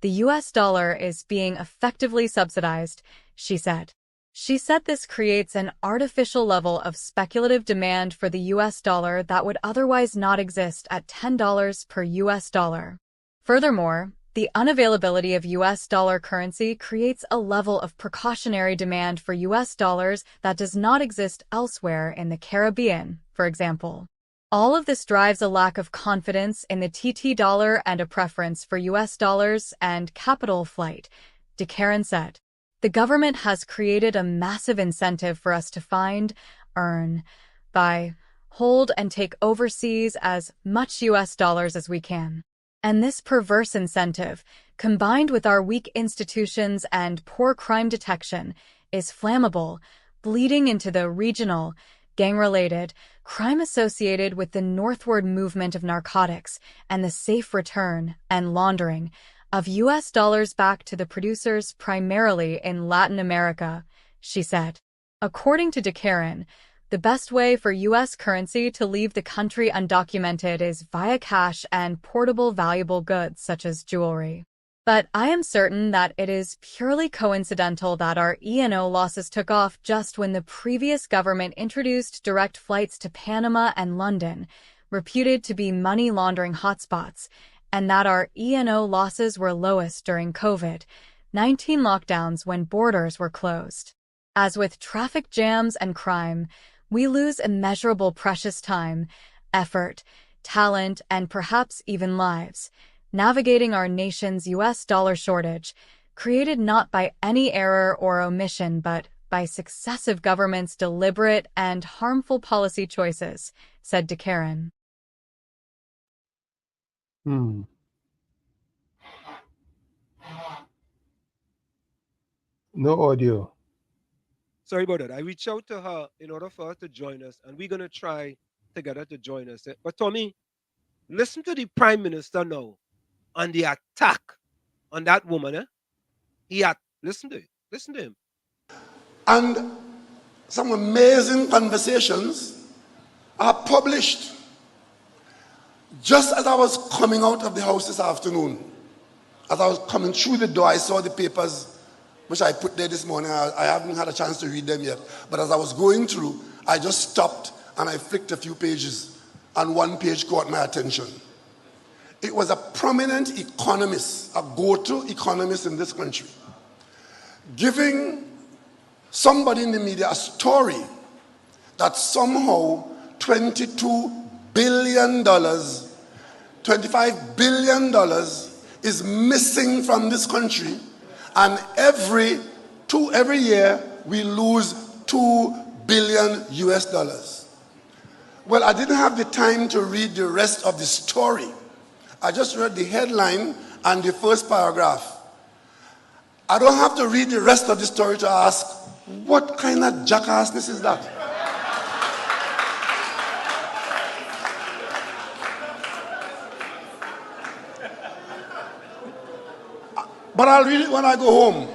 the US dollar is being effectively subsidized, she said. She said this creates an artificial level of speculative demand for the US dollar that would otherwise not exist at $10 per US dollar. Furthermore, the unavailability of US dollar currency creates a level of precautionary demand for US dollars that does not exist elsewhere in the Caribbean, for example. All of this drives a lack of confidence in the TT dollar and a preference for US dollars and capital flight, Ducarin said. The government has created a massive incentive for us to find, earn, buy, hold, and take overseas as much US dollars as we can. And this perverse incentive, combined with our weak institutions and poor crime detection, is flammable, bleeding into the regional, gang-related, crime associated with the northward movement of narcotics and the safe return and laundering of US dollars back to the producers primarily in Latin America, she said. According to Ducarin, the best way for US currency to leave the country undocumented is via cash and portable valuable goods such as jewelry. But I am certain that it is purely coincidental that our E&O losses took off just when the previous government introduced direct flights to Panama and London, reputed to be money laundering hotspots, and that our E&O losses were lowest during COVID-19 lockdowns when borders were closed. As with traffic jams and crime, we lose immeasurable precious time, effort, talent, and perhaps even lives, navigating our nation's US dollar shortage, created not by any error or omission but by successive governments' deliberate and harmful policy choices, said Ducarin. No audio. Sorry about that. I reached out to her in order for her to join us, and we're going to try to get her to join us. But Tommy, listen to the Prime Minister now on the attack on that woman. Listen to it. Listen to him. And some amazing conversations are published. Just as I was coming out of the house this afternoon, as I was coming through the door, I saw the papers which I put there this morning. I haven't had a chance to read them yet. But as I was going through, I just stopped and I flicked a few pages, and one page caught my attention. It was a prominent economist, a go-to economist in this country, giving somebody in the media a story that somehow $22 billion, $25 billion is missing from this country, and every year we lose $2 billion US dollars. Well, I didn't have the time to read the rest of the story. I just read the headline and the first paragraph. I don't have to read the rest of the story to ask, what kind of jackassness is that? But I'll read it when I go home.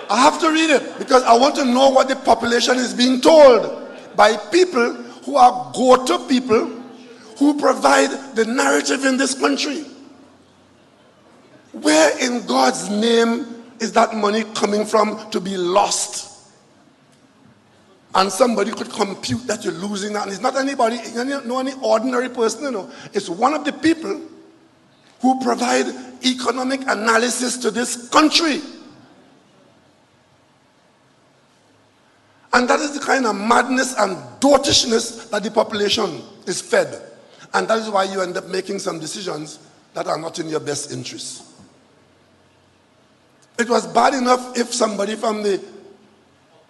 I have to read it because I want to know what the population is being told by people who are go-to people who provide the narrative in this country. Where in God's name is that money coming from to be lost? And somebody could compute that you're losing that. And it's not anybody, no any ordinary person, you know. It's one of the people who provide economic analysis to this country. And that is the kind of madness and dotishness that the population is fed. And that is why you end up making some decisions that are not in your best interest. It was bad enough if somebody from the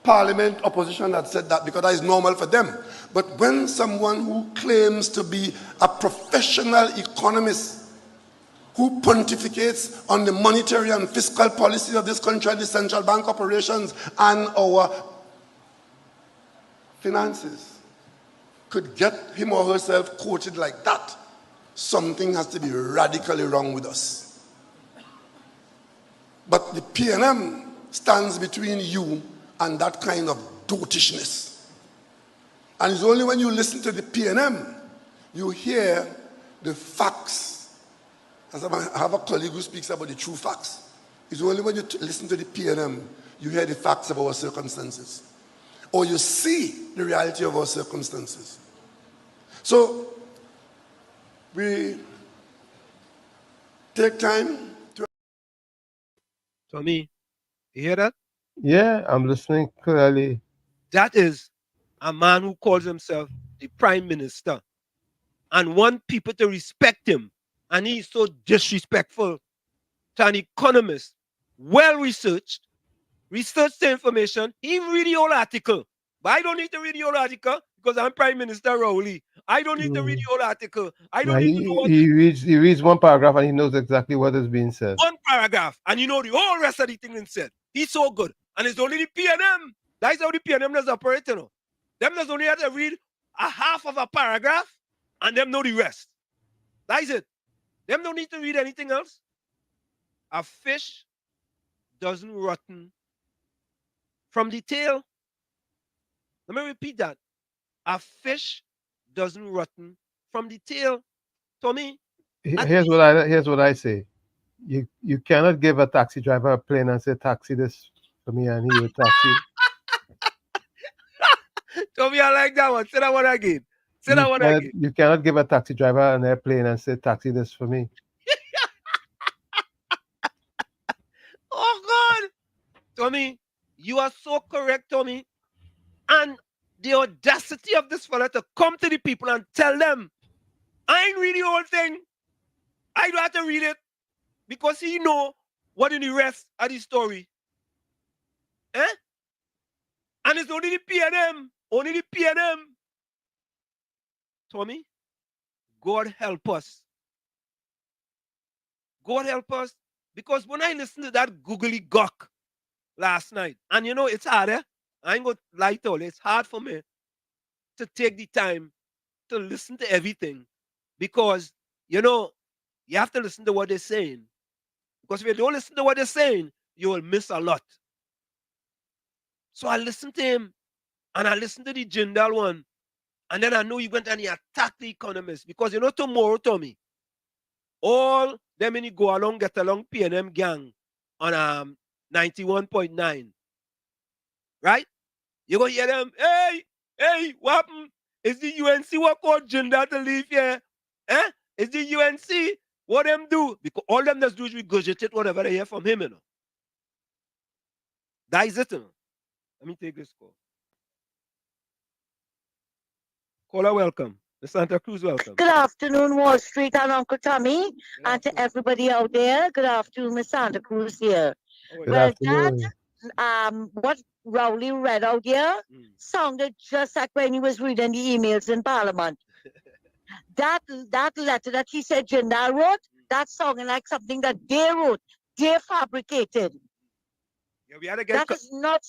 parliament opposition had said that, because that is normal for them. But when someone who claims to be a professional economist, who pontificates on the monetary and fiscal policy of this country, the central bank operations, and our finances, could get him or herself quoted like that, something has to be radically wrong with us. But the PNM stands between you and that kind of dotishness. And it's only when you listen to the PNM, you hear the facts. As I have a colleague who speaks about the true facts. It's only when you listen to the PNM, you hear the facts of our circumstances. Or you see the reality of our circumstances. So, we take time to... Tommy, you hear that? Yeah, I'm listening clearly. That is a man who calls himself the prime minister and want people to respect him. And he's so disrespectful to an economist, well-researched, researched the information. He read the whole article. But I don't need to read the whole article because I'm Prime Minister Rowley. I don't need to read the whole article. I don't need to know what... He reads one paragraph and he knows exactly what is being said. One paragraph, and you know the whole rest of the thing is said. He's so good. And it's only the PNM. That's how the PNM does operate, you know. Them does only have to read a half of a paragraph, and them know the rest. That's it. Them don't need to read anything else. A fish doesn't rotten from the tail. Let me repeat that. A fish doesn't rotten from the tail. Tommy. Here's what I say. You cannot give a taxi driver a plane and say taxi this for me and he will taxi. Tommy, I like that one. Say that one again. Say that one again. You cannot give a taxi driver an airplane and say taxi this for me. Oh God. Tommy, you are so correct, Tommy. And the audacity of this fella to come to the people and tell them, I ain't read the whole thing. I don't have to read it. Because he know what in the rest of the story. Eh? And it's only the PNM. Only the PNM. Tommy, God help us. God help us. Because when I listened to that googly gawk last night, and you know, it's hard, eh? I ain't going to lie to you. It's hard for me to take the time to listen to everything. Because, you know, you have to listen to what they're saying. Because if you don't listen to what they're saying, you will miss a lot. So I listened to him, and I listened to the Jindal one, and then I know he went and he attacked the economists. Because, you know, tomorrow, Tommy, all them in the go along, get along PNM gang on 91.9. Right? You're going to hear them, hey, what happened? Is the UNC what called Jindal to leave here? Eh? Is the UNC what them do? Because all them does do is regurgitate whatever they hear from him, you know. That is it, you know. Let me take this call. Caller, welcome. The Santa Cruz, welcome. Good afternoon, Wall Street and Uncle Tommy, and to everybody out there. Good afternoon, Miss Santa Cruz here. Good afternoon. Dad, what Rowley read out here sounded just like when he was reading the emails in Parliament. That letter that he said Jindal wrote, that sounded like something that they wrote, they fabricated. Yeah, we had to get. That is not.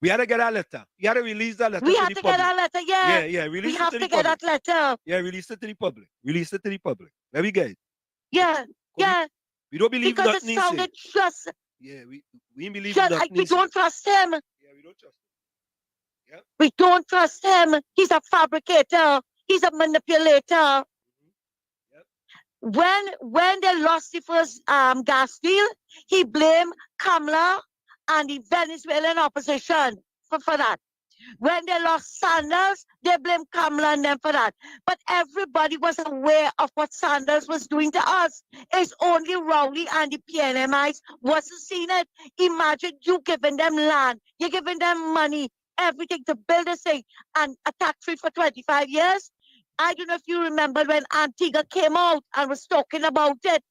We had to get our letter. We had to release that letter. We to had the to public. get our letter. Yeah. Yeah. Release we it have to to the get public. that letter. Yeah, release it to the public. Release it to the public. Let me get it. Yeah. We don't believe because nothing it sounded he say. just. Yeah, we believe just nothing like we he say. don't trust him. Yeah, we don't trust him. Yeah. We don't trust him. He's a fabricator. He's a manipulator. When they lost the first gas deal, he blamed Kamala and the Venezuelan opposition for that. When they lost Sanders, they blamed Kamala and them for that. But everybody was aware of what Sanders was doing to us. It's only Rowley and the PNMIs wasn't seeing it. Imagine you giving them land, you're giving them money, everything to build this thing, and a tax-free for 25 years. I don't know if you remember when Antigua came out and was talking about it.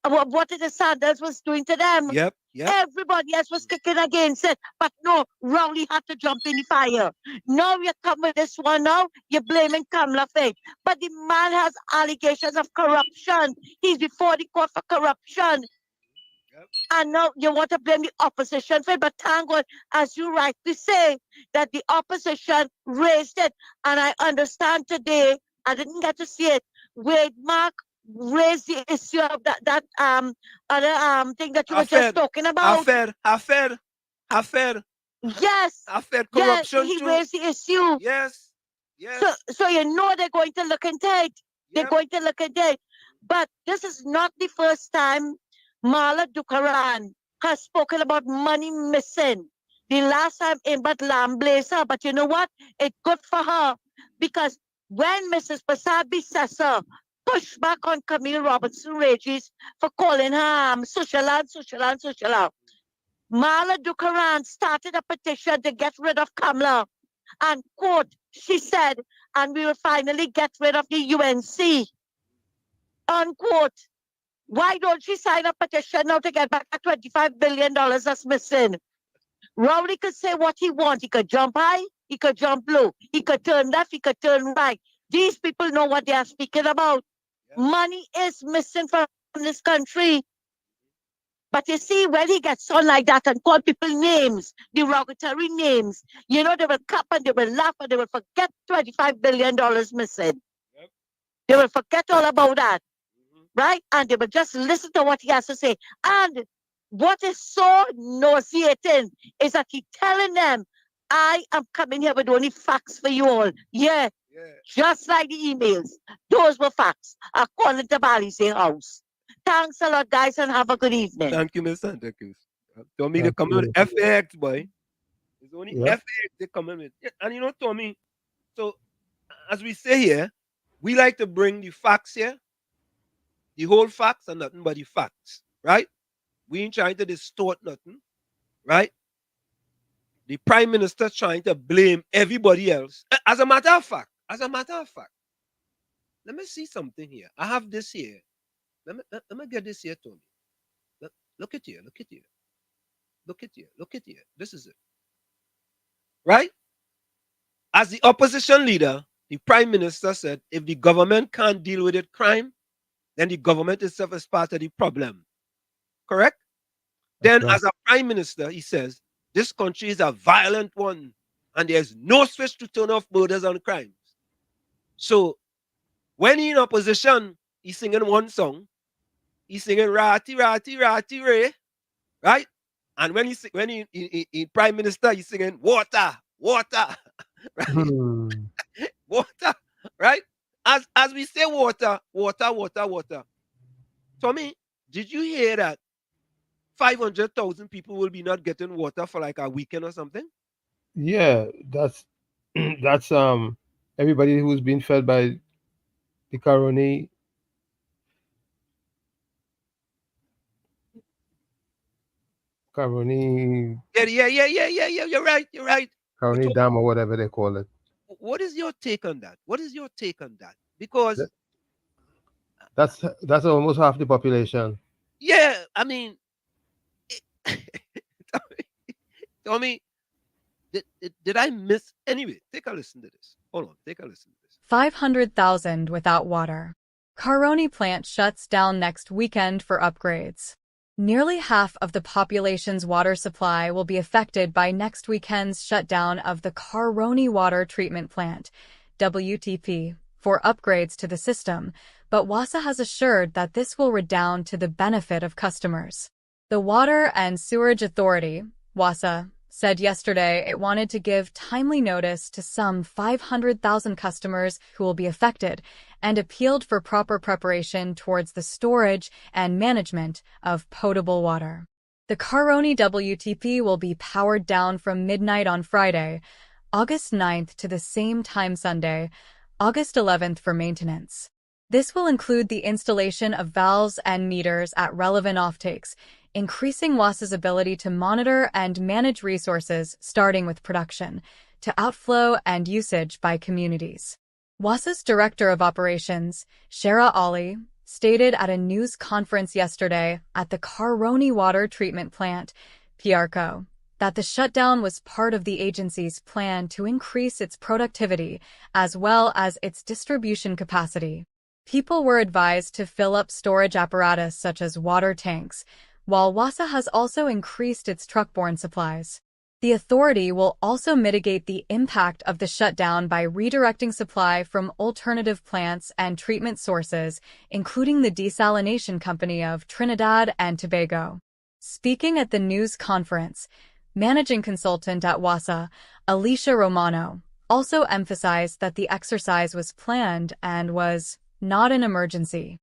About what the Sanders was doing to them. Yep. Everybody else was kicking against it. But no, Rowley had to jump in the fire. Now you come with this one now, you're blaming Kamala Faye. But the man has allegations of corruption. He's before the court for corruption. And now you want to blame the opposition for it. But thank God, as you rightly say, that the opposition raised it. And I understand today, I didn't get to see it, Wade Mark raised the issue of that other thing that you were just talking about. Affair. Yes. Affair corruption he too. raised the issue. Yes. So you know they're going to look into it. They're going to look into it. But this is not the first time Marla Dukaran has spoken about money missing. The last time in but Lamblazer, but you know what? It's good for her because when Mrs. Basabi Sessa pushed back on Camille Robertson Regis for calling her Sushala. Marla Dukaran started a petition to get rid of Kamala. And quote, she said, and we will finally get rid of the UNC. Unquote. Why don't she sign a petition now to get back that $25 billion that's missing? Rowley could say what he wants. He could jump high, he could jump low, he could turn left, he could turn right. These people know what they are speaking about. Money is missing from this country. But you see, when he gets on like that and call people names, derogatory names, you know, they will clap and they will laugh and they will forget $25 billion missing. They will forget all about that. Right? And they will just listen to what he has to say. And what is so nauseating is that he's telling them, I am coming here with only facts for you all. Yeah. Just like the emails. Those were facts, according to Balisay House. Thanks a lot, guys, and have a good evening. Thank you, Miss Santa Cruz. Tommy, they come out FAX, boy. It's only FAX they come in with. Yeah, and you know, Tommy, so as we say here, we like to bring the facts here. The whole facts and nothing but the facts, right? We ain't trying to distort nothing, right? The Prime Minister trying to blame everybody else. As a matter of fact, let me see something here. I have this here. Let me get this here, Tony. Look at here. This is it. Right? As the opposition leader, the Prime Minister said, if the government can't deal with it, crime, then the government itself is part of the problem. Correct? Then as a Prime Minister, he says, this country is a violent one and there's no switch to turn off murders and crimes. So when he's in opposition, he's singing one song. He's singing Rati, Rati, Rati, Ray. Right? And when he Prime Minister, he's singing water, water. Right? Water. Right? As we say water. Tommy, did you hear that 500,000 people will be not getting water for like a weekend or something? Yeah, that's everybody who's been fed by the Caroni. Yeah. You're right. Caroni Dam or whatever they call it. What is your take on that? Because that's almost half the population. Yeah, I mean, Tell me, did I miss? Anyway, take a listen to this. Hold on, take a listen to this. 500,000 without water. Caroni plant shuts down next weekend for upgrades. Nearly half of the population's water supply will be affected by next weekend's shutdown of the Caroni Water Treatment Plant, WTP, for upgrades to the system, but WZYE has assured that this will redound to the benefit of customers. The Water and Sewerage Authority, WZYE, said yesterday it wanted to give timely notice to some 500,000 customers who will be affected and appealed for proper preparation towards the storage and management of potable water. The Caroni WTP will be powered down from midnight on Friday, August 9th to the same time Sunday, August 11th for maintenance. This will include the installation of valves and meters at relevant offtakes, increasing WZYE's ability to monitor and manage resources starting with production, to outflow and usage by communities. WZYE's Director of Operations, Shara Ali, stated at a news conference yesterday at the Caroni Water Treatment Plant, PRCO, that the shutdown was part of the agency's plan to increase its productivity as well as its distribution capacity. People were advised to fill up storage apparatus such as water tanks, while WZYE has also increased its truckborne supplies. The authority will also mitigate the impact of the shutdown by redirecting supply from alternative plants and treatment sources, including the Desalination Company of Trinidad and Tobago. Speaking at the news conference, managing consultant at WZYE, Alicia Romano, also emphasized that the exercise was planned and was not an emergency.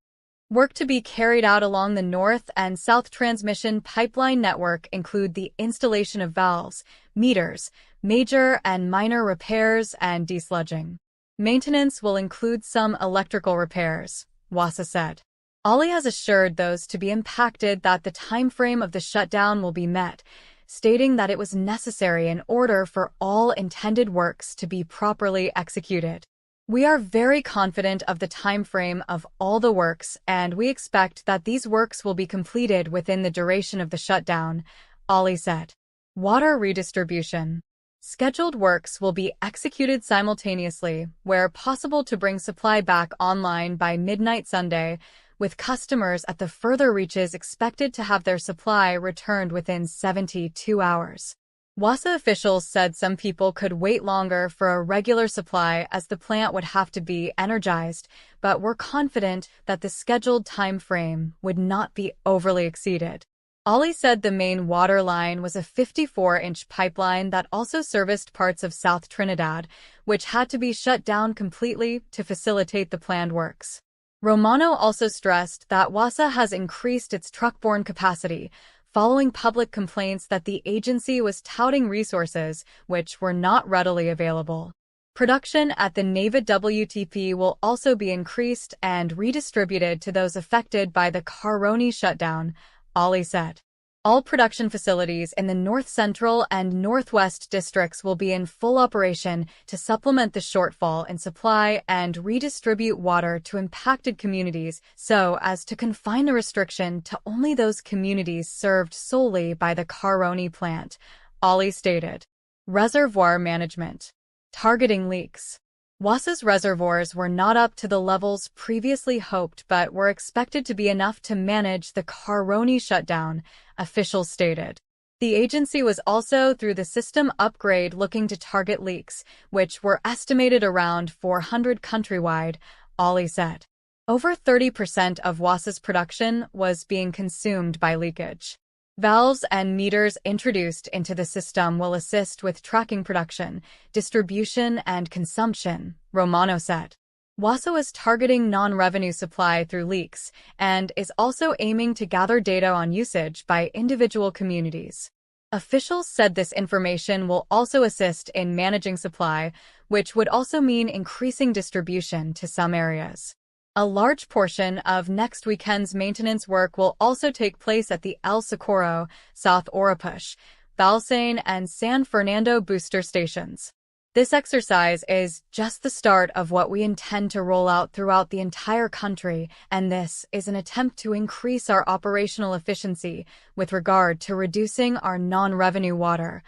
Work to be carried out along the north and south transmission pipeline network include the installation of valves, meters, major and minor repairs, and desludging. Maintenance will include some electrical repairs, WZYE said. Ali has assured those to be impacted that the time frame of the shutdown will be met, stating that it was necessary in order for all intended works to be properly executed. We are very confident of the time frame of all the works, and we expect that these works will be completed within the duration of the shutdown, Ali said. Water redistribution. Scheduled works will be executed simultaneously, where possible to bring supply back online by midnight Sunday, with customers at the further reaches expected to have their supply returned within 72 hours. WZYE officials said some people could wait longer for a regular supply as the plant would have to be energized, but were confident that the scheduled time frame would not be overly exceeded. Ali said the main water line was a 54-inch pipeline that also serviced parts of South Trinidad, which had to be shut down completely to facilitate the planned works. Romano also stressed that WZYE has increased its truckborne capacity, following public complaints that the agency was touting resources which were not readily available. Production at the Neva WTP will also be increased and redistributed to those affected by the Caroni shutdown, Ali said. All production facilities in the North Central and Northwest districts will be in full operation to supplement the shortfall in supply and redistribute water to impacted communities so as to confine the restriction to only those communities served solely by the Caroni plant, Ali stated. Reservoir management. Targeting leaks. WZYE's reservoirs were not up to the levels previously hoped but were expected to be enough to manage the Caroni shutdown, officials stated. The agency was also through the system upgrade looking to target leaks, which were estimated around 400 countrywide, Ali said. Over 30% of WZYE's production was being consumed by leakage. Valves and meters introduced into the system will assist with tracking production, distribution, and consumption, Romano said. WZYE is targeting non-revenue supply through leaks and is also aiming to gather data on usage by individual communities. Officials said this information will also assist in managing supply, which would also mean increasing distribution to some areas. A large portion of next weekend's maintenance work will also take place at the El Socorro, South Oripush, Balsane, and San Fernando booster stations. This exercise is just the start of what we intend to roll out throughout the entire country, and this is an attempt to increase our operational efficiency with regard to reducing our non-revenue water,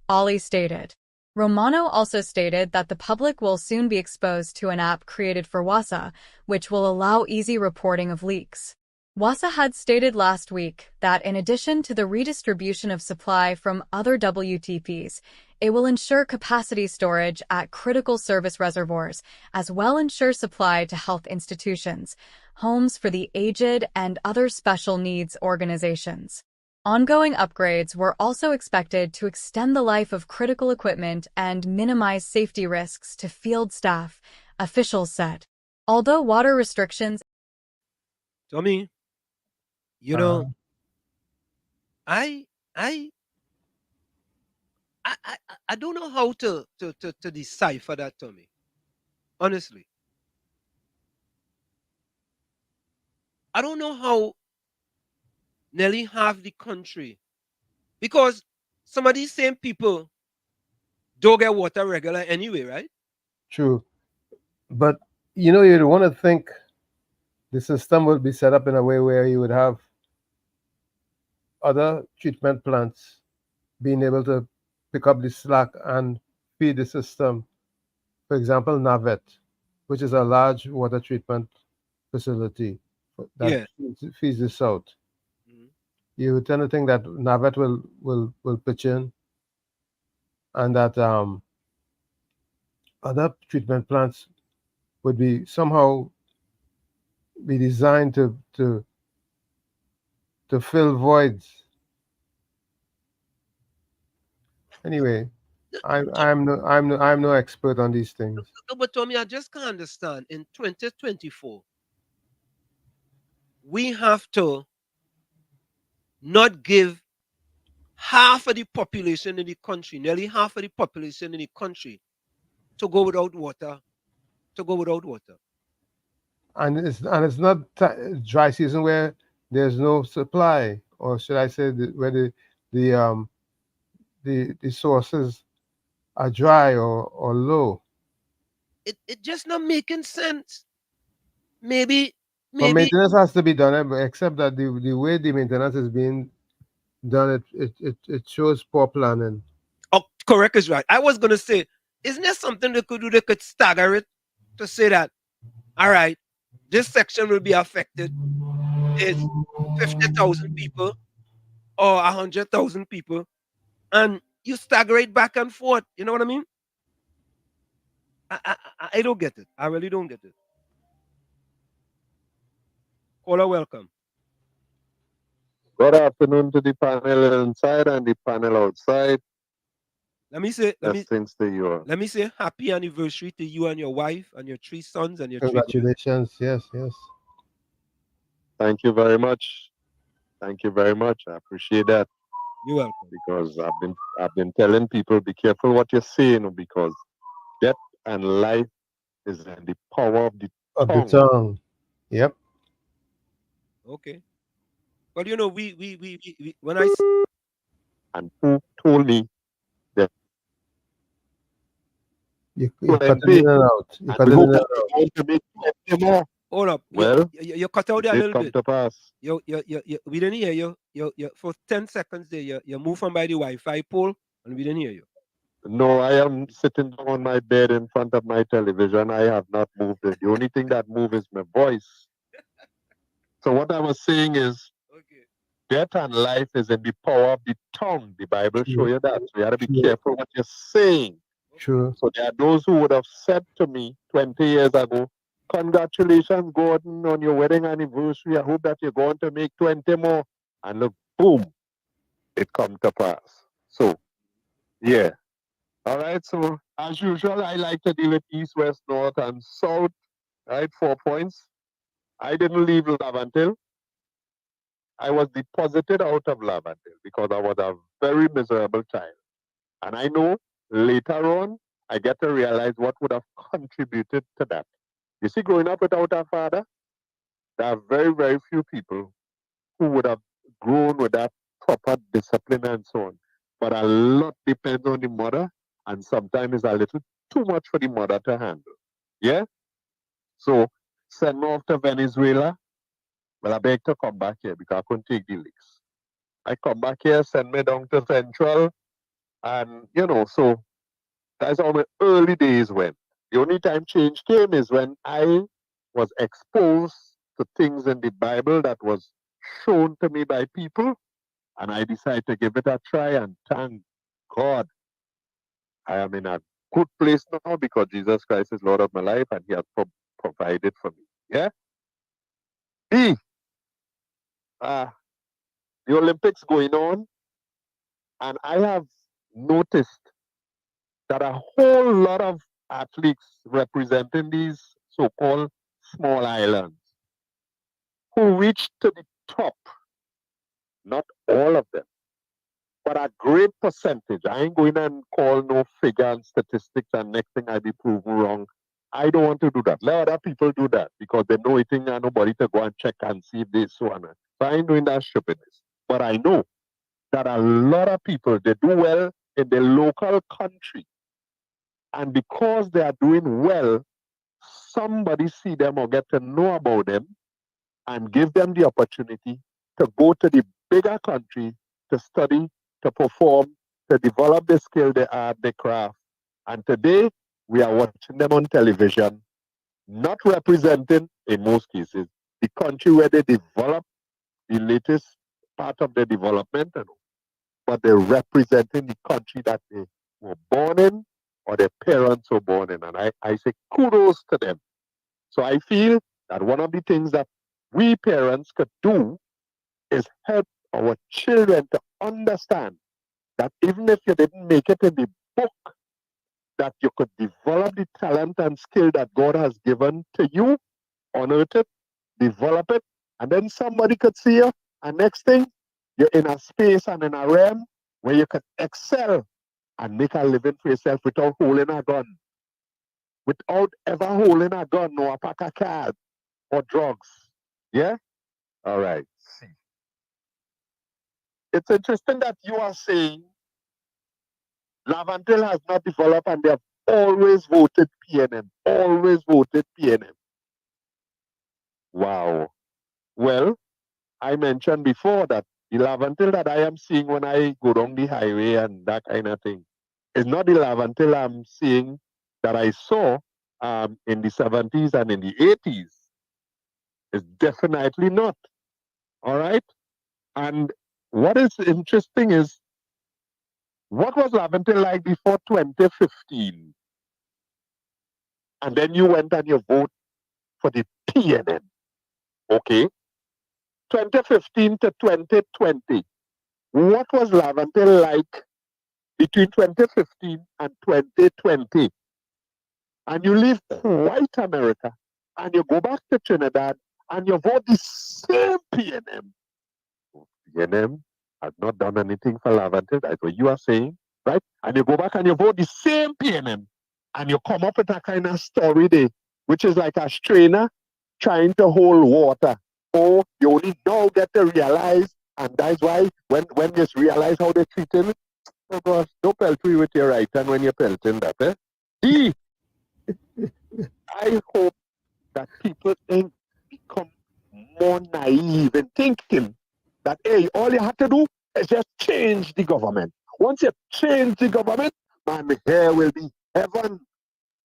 Ali stated. Romano also stated that the public will soon be exposed to an app created for WZYE, which will allow easy reporting of leaks. WZYE had stated last week that in addition to the redistribution of supply from other WTPs, it will ensure capacity storage at critical service reservoirs, as well ensure supply to health institutions, homes for the aged, and other special needs organizations. Ongoing upgrades were also expected to extend the life of critical equipment and minimize safety risks to field staff, officials said. Although water restrictions... Tommy, you know, I don't know how to decipher that, Tommy. Honestly. I don't know how nearly half the country, because some of these same people don't get water regular anyway, right? True. But, you'd want to think the system would be set up in a way where you would have other treatment plants being able to pick up the slack and feed the system. For example, Navet, which is a large water treatment facility that feeds the south. You would tend to think that Navet will pitch in, and that other treatment plants would be somehow be designed to fill voids. Anyway, I'm no expert on these things. No, but Tommy, I just can't understand. In 2024, we have to not give half of the population in the country, nearly half of the population in the country, to go without water. And it's not dry season where there's no supply, or should I say where the sources are dry or low. It just not making sense. Maybe But maintenance has to be done, except that the way the maintenance is being done, it shows poor planning. Oh, correct is right. I was gonna say, isn't there something they could do? They could stagger it to say that, all right, this section will be affected. It's 50,000 people or 100,000 people, and you stagger it back and forth. You know what I mean? I don't get it. I really don't get it. Caller, welcome. Good afternoon to the panel inside and the panel outside. Let me say happy anniversary to you and your wife and your 3 sons and your 3 Congratulations. Yes. Thank you very much. I appreciate that. You're welcome. Because I've been telling people, be careful what you're saying, because death and life is in the power of the tongue. Yep. Okay. But we when and who told me that you cut it in and out. Hold up. Well, you cut out there a little bit. To pass. We didn't hear you. You for 10 seconds there. You moved from by the Wi-Fi pole, and we didn't hear you. No, I am sitting down on my bed in front of my television. I have not moved. The only thing that moves is my voice. So what I was saying is, death and life is in the power of the tongue. The Bible shows you that. So you have to be careful what you're saying. True. So there are those who would have said to me 20 years ago, congratulations, Gordon, on your wedding anniversary. I hope that you're going to make 20 more. And look, boom, it come to pass. So, yeah. All right. So, as usual, I like to deal with east, west, north, and south. Right? 4 points. I didn't leave Laventille. I was deposited out of Laventille because I was a very miserable child. And I know later on, I get to realize what would have contributed to that. You see, growing up without a father, there are very, very few people who would have grown with that proper discipline and so on. But a lot depends on the mother, and sometimes it's a little too much for the mother to handle. Yeah? So, send me off to Venezuela. Well, I beg to come back here because I couldn't take the licks. I come back here, send me down to Central, And, so that's how my early days went. The only time change came is when I was exposed to things in the Bible that was shown to me by people, and I decided to give it a try, and thank God I am in a good place now because Jesus Christ is Lord of my life and He has provided for me. Yeah? B, the Olympics going on, and I have noticed that a whole lot of athletes representing these so-called small islands who reach to the top, not all of them, but a great percentage. I ain't going and call no figure and statistics and next thing I be proven wrong. I don't want to do that. Let other people do that because they know it ain't nobody to go and check and see if they so on. So I ain't doing that stupidness. But I know that a lot of people, they do well in the local country. And because they are doing well, somebody see them or get to know about them and give them the opportunity to go to the bigger country to study, to perform, to develop the skill they are, the craft. And today, we are watching them on television, not representing, in most cases, the country where they develop the latest part of their development, but they're representing the country that they were born in or their parents were born in. And I say kudos to them. So I feel that one of the things that we parents could do is help our children to understand that even if you didn't make it in the book, that you could develop the talent and skill that God has given to you, unearth it, develop it, and then somebody could see you, and next thing, you're in a space and in a realm where you could excel and make a living for yourself without holding a gun, without ever holding a gun or a pack of cards or drugs. Yeah? All right. See. It's interesting that you are saying Lavantil has not developed and they have always voted PNM. Always voted PNM. Wow. Well, I mentioned before that the Lavantil that I am seeing when I go down the highway and that kind of thing is not the Lavantil I'm seeing that I saw in the 70s and in the 80s. It's definitely not. All right? And what is interesting is, what was Lavantil like before 2015? And then you went and you vote for the PNM. Okay? 2015 to 2020. What was Lavantil like between 2015 and 2020? And you leave white America and you go back to Trinidad and you vote the same PNM. PNM has not done anything for Lavantil. That's what you are saying, right? And you go back and you vote the same PNM and you come up with a kind of story there, which is like a strainer trying to hold water. Oh, you only now get to realize, and that's why when you realize how they treat him, oh gosh, don't pelt me with your right hand when you're pelting that, eh? D, I hope that people ain't become more naive in thinking that, hey, all you have to do is just change the government. Once you change the government, man, here will be heaven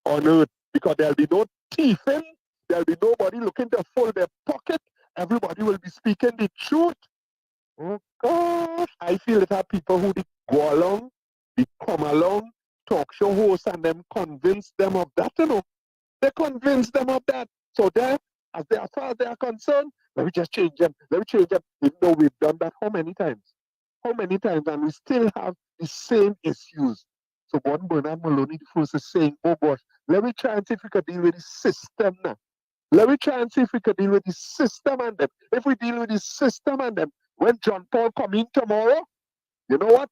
on earth because there'll be no thieving, there'll be nobody looking to fill their pocket, everybody will be speaking the truth. Oh gosh, I feel that people who go along, they come along, talk show hosts and them convince them of that, They convince them of that. So then, as far as they are concerned, let me just change them. Let me change them. Even though we've done that how many times? How many times? And we still have the same issues. So Gordon Bernard Maloney first is saying, oh gosh, let me try and see if we could deal with the system now. Let me try and see if we could deal with the system and them. If we deal with the system and them, when John Paul come in tomorrow, you know what?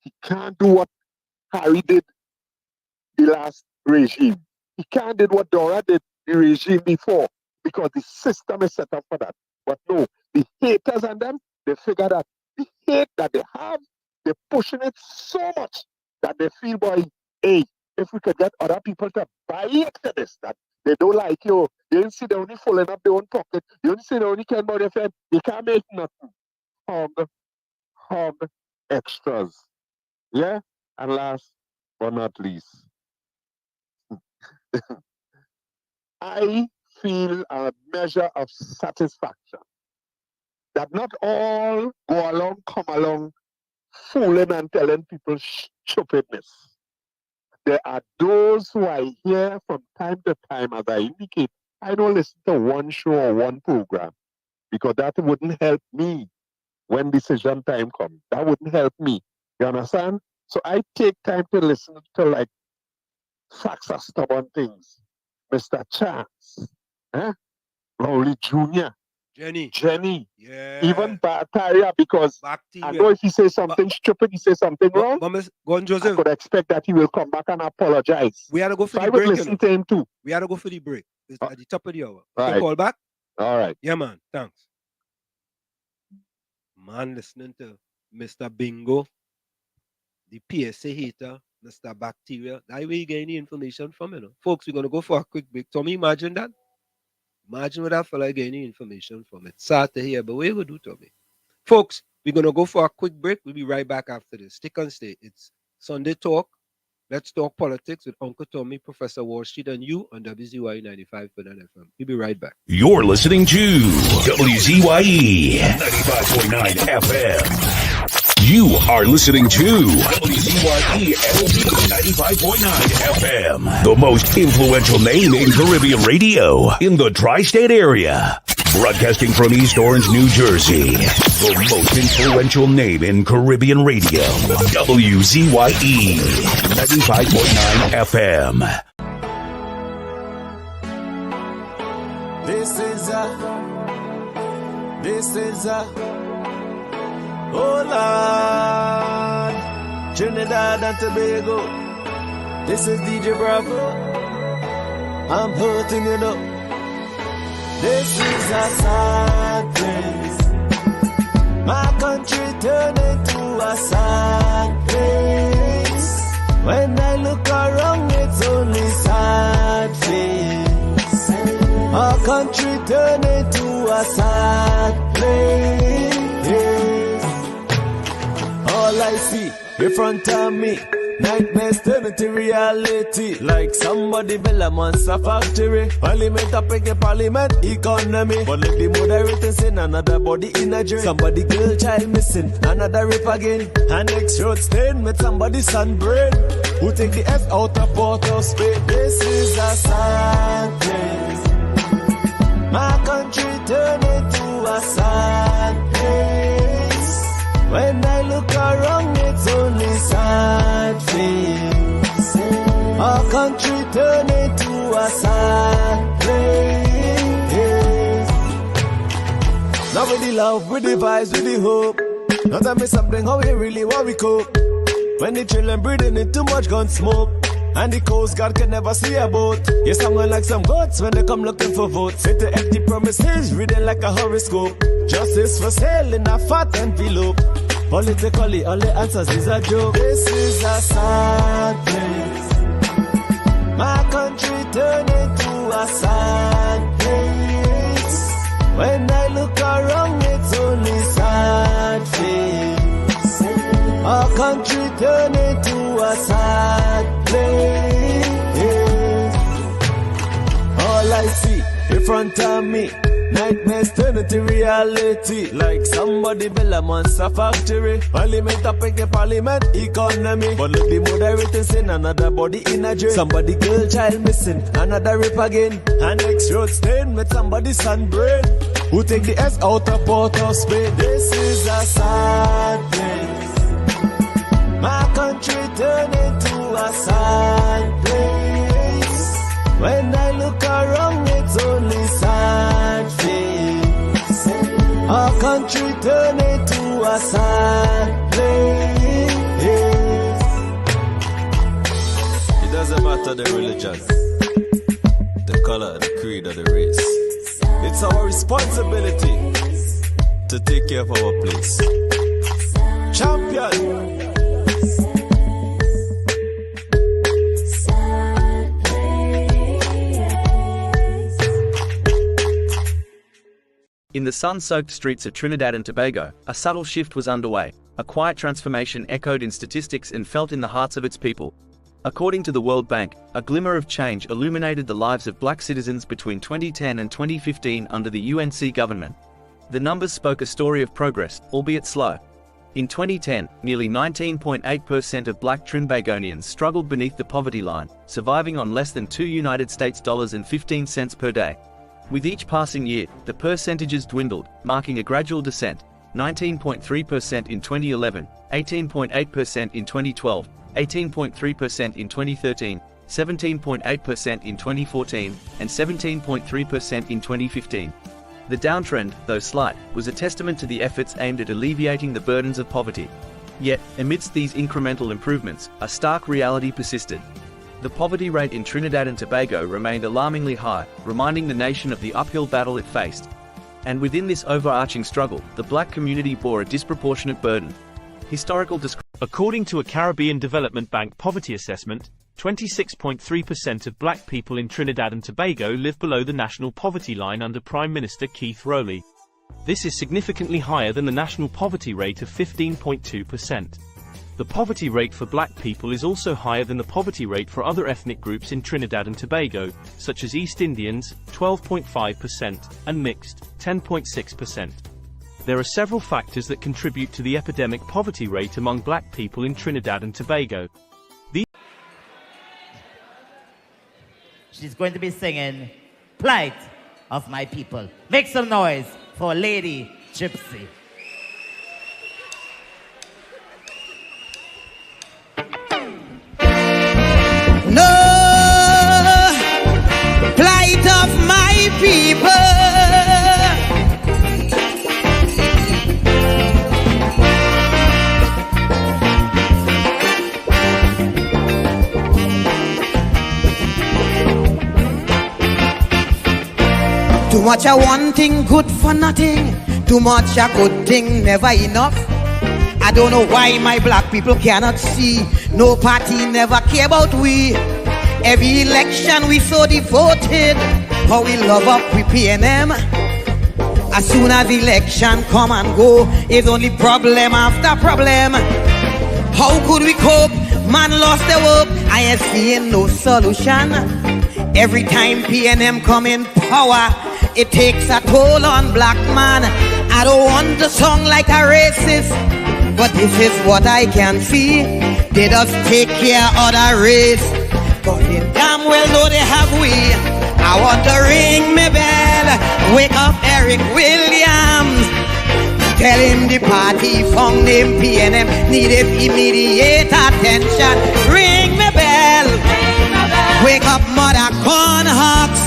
He can't do what Harry did the last regime. He can't do what Dora did the regime before because the system is set up for that. But no, the haters and them, they figure that the hate that they have, they're pushing it so much that they feel, boy, hey, if we could get other people to buy into this, that they don't like you, they don't see they only filling up their own pocket, they only see they only care about their friend, they can't make nothing. Hug extras. Yeah, and last but not least, I feel a measure of satisfaction that not all come along fooling and telling people stupidness. There are those who I hear from time to time, as I indicate, I don't listen to one show or one program because that wouldn't help me when decision time comes. That wouldn't help me. You understand? So I take time to listen to like facts are stubborn things. Mr. Chance, Rowley Jr., Jenny, yeah, even Bacteria, because I know if he says something stupid, he says something wrong, I could expect that he will come back and apologize. We had to go for so the I would break. listen to him too. We had to go for the break. It's at the top of the hour. Right. You call back? All right. Yeah, man. Thanks. Man, listening to Mr. Bingo, the PSA hater, Mr. Bacteria. That way you get any information from, Folks, we're going to go for a quick break. Tommy, imagine that. Imagine what that fella get any information from it. Sad to hear, but what you going to do, Tommy? Folks, we're going to go for a quick break. We'll be right back after this. Stick and stay. It's Sunday Talk. Let's talk politics with Uncle Tommy, Professor Wall Street, and you on WZYE 95.9 FM. We'll be right back. You're listening to WZYE 95.9 FM. You are listening to WZYE 95.9 FM, the most influential name in Caribbean radio in the tri-state area. Broadcasting from East Orange, New Jersey, the most influential name in Caribbean radio, WZYE 95.9 FM. This is oh Lord, Trinidad and Tobago. This is DJ Bravo. I'm hurting you up. This is a sad place. My country turned into a sad place. When I look around, it's only sad face. Our country turned into a sad place. All I see in front of me, nightmares turn into reality. Like somebody build a monster factory. Parliament up in parliament economy. But let the moderators in another body in a jail. Somebody girl child missing, another rape again. And next road stain with somebody's sunbrain. Who take the F out of Port of Spain. This is a sad place. My country turned into a sad place. When I look around, it's only sad face. Our country turned into a sad place. Now with the love, with the vibes, with the hope. Now tell me something, how we really want we cope. When the children breathing in too much gun smoke. And the Coast Guard can never see a boat. Yes, I'm like some goats when they come looking for votes. Say to empty promises, reading like a horoscope. Justice for sale in a fat envelope. Politically, all the answers is a joke. This is a sad place. My country turned into a sad place. When I look around, it's only sad face. Our country turned into a sad place. All I see in front of me, nightmares turn into reality. Like somebody build a monster factory. Parliament up in parliament economy. But let the moderators in another body in a jail. Somebody girl child missing, another rape again. And next road stain with somebody's sunbrain. Who take the S out of Port of Spain. This is a sad place. My country turned into a sad place. When I look around, it's only sad face. Our country turned into a sad place. It doesn't matter the religion, the color, the creed, or the race. It's our responsibility to take care of our place. Champion. In the sun-soaked streets of Trinidad and Tobago, a subtle shift was underway. A quiet transformation echoed in statistics and felt in the hearts of its people. According to the World Bank, a glimmer of change illuminated the lives of black citizens between 2010 and 2015 under the UNC government. The numbers spoke a story of progress, albeit slow. In 2010, nearly 19.8% of black Trinbagonians struggled beneath the poverty line, surviving on less than $2.15 per day. With each passing year, the percentages dwindled, marking a gradual descent: 19.3% in 2011, 18.8% in 2012, 18.3% in 2013, 17.8% in 2014, and 17.3% in 2015. The downtrend, though slight, was a testament to the efforts aimed at alleviating the burdens of poverty. Yet, amidst these incremental improvements, a stark reality persisted. The poverty rate in Trinidad and Tobago remained alarmingly high, reminding the nation of the uphill battle it faced. And within this overarching struggle, the black community bore a disproportionate burden. According to a Caribbean Development Bank poverty assessment, 26.3% of black people in Trinidad and Tobago live below the national poverty line under Prime Minister Keith Rowley. This is significantly higher than the national poverty rate of 15.2%. The poverty rate for black people is also higher than the poverty rate for other ethnic groups in Trinidad and Tobago, such as East Indians, 12.5%, and mixed, 10.6%. There are several factors that contribute to the epidemic poverty rate among black people in Trinidad and Tobago. She's going to be singing Plight of My People. Make some noise for Lady Gypsy. No plight of my people. Too much a one thing good for nothing. Too much a good thing never enough. I don't know why my black people cannot see. No party never care about we. Every election we so devoted. How we love up we PNM. As soon as election come and go, it's only problem after problem. How could we cope? Man lost the hope. I ain't seeing no solution. Every time PNM come in power, it takes a toll on black man. I don't want to sound like a racist, but this is what I can see. They just take care of the race, but they damn well know they have we. I want to ring me bell, wake up Eric Williams. Tell him the party found him PNM needed immediate attention. Ring me bell, wake up Mother Cornhawks.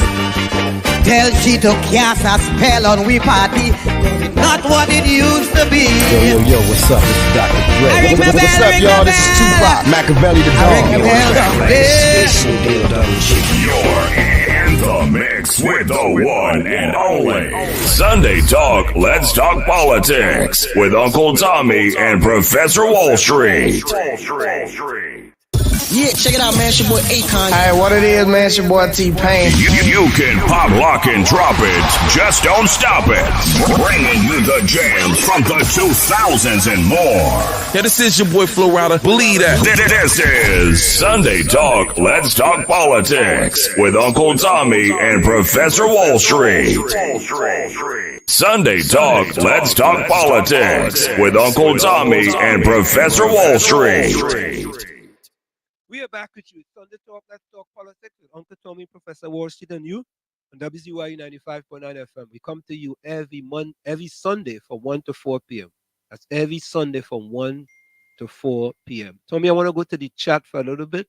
Tell she to cast a spell on we party. Not what it used to be. Yo, what's up? This is Dr. Dre. What's up, y'all? This is Tupac, Machiavelli the Dog. You're in the mix with the one and only Sunday Talk. Let's talk politics with Uncle Tommy and Professor Wall Street. Yeah, check it out, man. It's your boy Akon. Hey, what it is, man? It's your boy T-Pain. You can pop, lock, and drop it. Just don't stop it. Bringing you the jams from the 2000s and more. Yeah, this is your boy Flo Rida. Believe that. This is Sunday Talk. Let's talk politics with Uncle Tommy and Professor Wall Street. Sunday Talk. Let's talk politics with Uncle Tommy and Professor Wall Street. We are back with you. Sunday Talk, Let's Talk Politics with Uncle Tommy, Professor Wall Street, and you on WZYE 95.9 FM. We come to you every Sunday from 1 to 4 p.m. That's every Sunday from 1 to 4 p.m. Tommy, I want to go to the chat for a little bit.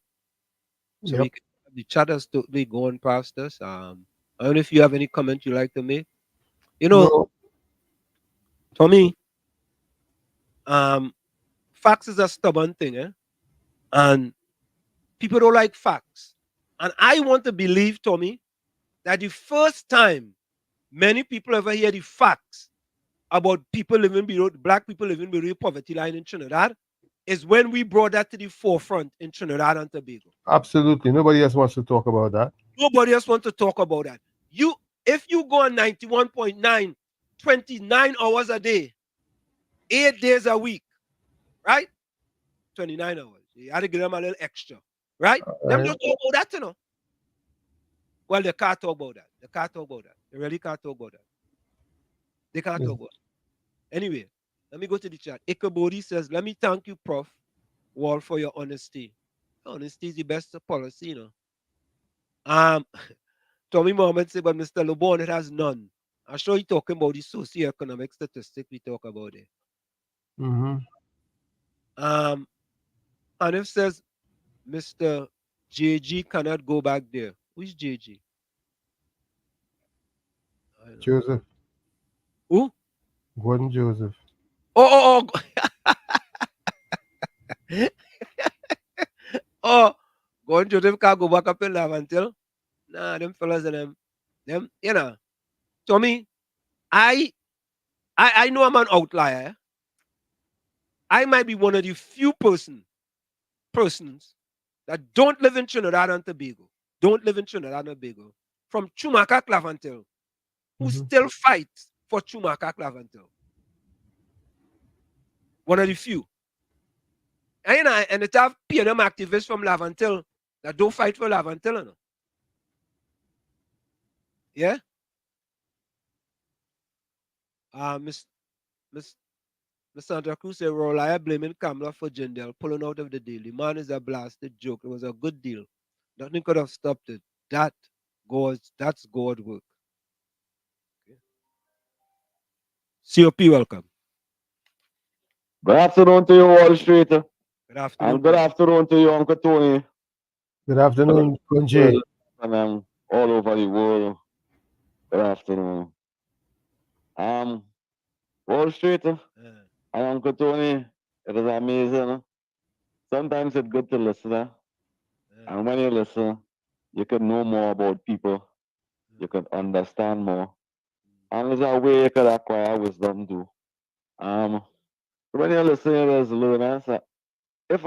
So the chat has to be going past us. I don't know if you have any comment you like to make. You know, Tommy, facts is a stubborn thing, eh? And people don't like facts. And I want to believe, Tommy, that the first time many people ever hear the facts about people living below, black people living below the poverty line in Trinidad is when we brought that to the forefront in Trinidad and Tobago. Absolutely. Nobody else wants to talk about that. Nobody else wants to talk about that. If you go on 91.9, 29 hours a day, 8 days a week, right? 29 hours. You had to give them a little extra, right? Them don't talk about that, you know. Well, they can't talk about that. They can't talk about that. They really can't talk about that. They can't talk about it. Anyway, let me go to the chat. Ikebodi says, let me thank you, Prof. Wall, for your honesty. Honesty is the best policy, you know. Tommy Mohammed said, but Mr. LeBon, it has none. I'm sure you're talking about the socioeconomic statistic we talk about it. Hanif says, Mr. JG cannot go back there. Who's JG? Joseph. Who? Gordon Joseph. Oh. Oh, Gordon Joseph can't go back up in Lavantil. Nah, them fellas and them, you know. Tommy, I know I'm an outlier. I might be one of the few persons that don't live in Trinidad and Tobago, from Chumaka Clavantil, who still fights for Chumaka Clavantil. One of the few. And it have PNM activists from Lavantil that don't fight for Lavantil. You know? Yeah? Miss Santa Cruz said, Rolaya blaming Kamala for Jindal pulling out of the deal. The man is a blasted joke. It was a good deal. Nothing could have stopped it. That's God work. Okay. COP, welcome. Good afternoon to you, Wall Street. Good afternoon. And good afternoon to you, Uncle Tony. Good afternoon, Kunji. And all over the world. Good afternoon. Wall Street and Uncle Tony, it is amazing. Sometimes it's good to listen. And when you listen, you can know more about people. You can understand more. And there's a way you can acquire wisdom too. When you listen, there's learners. If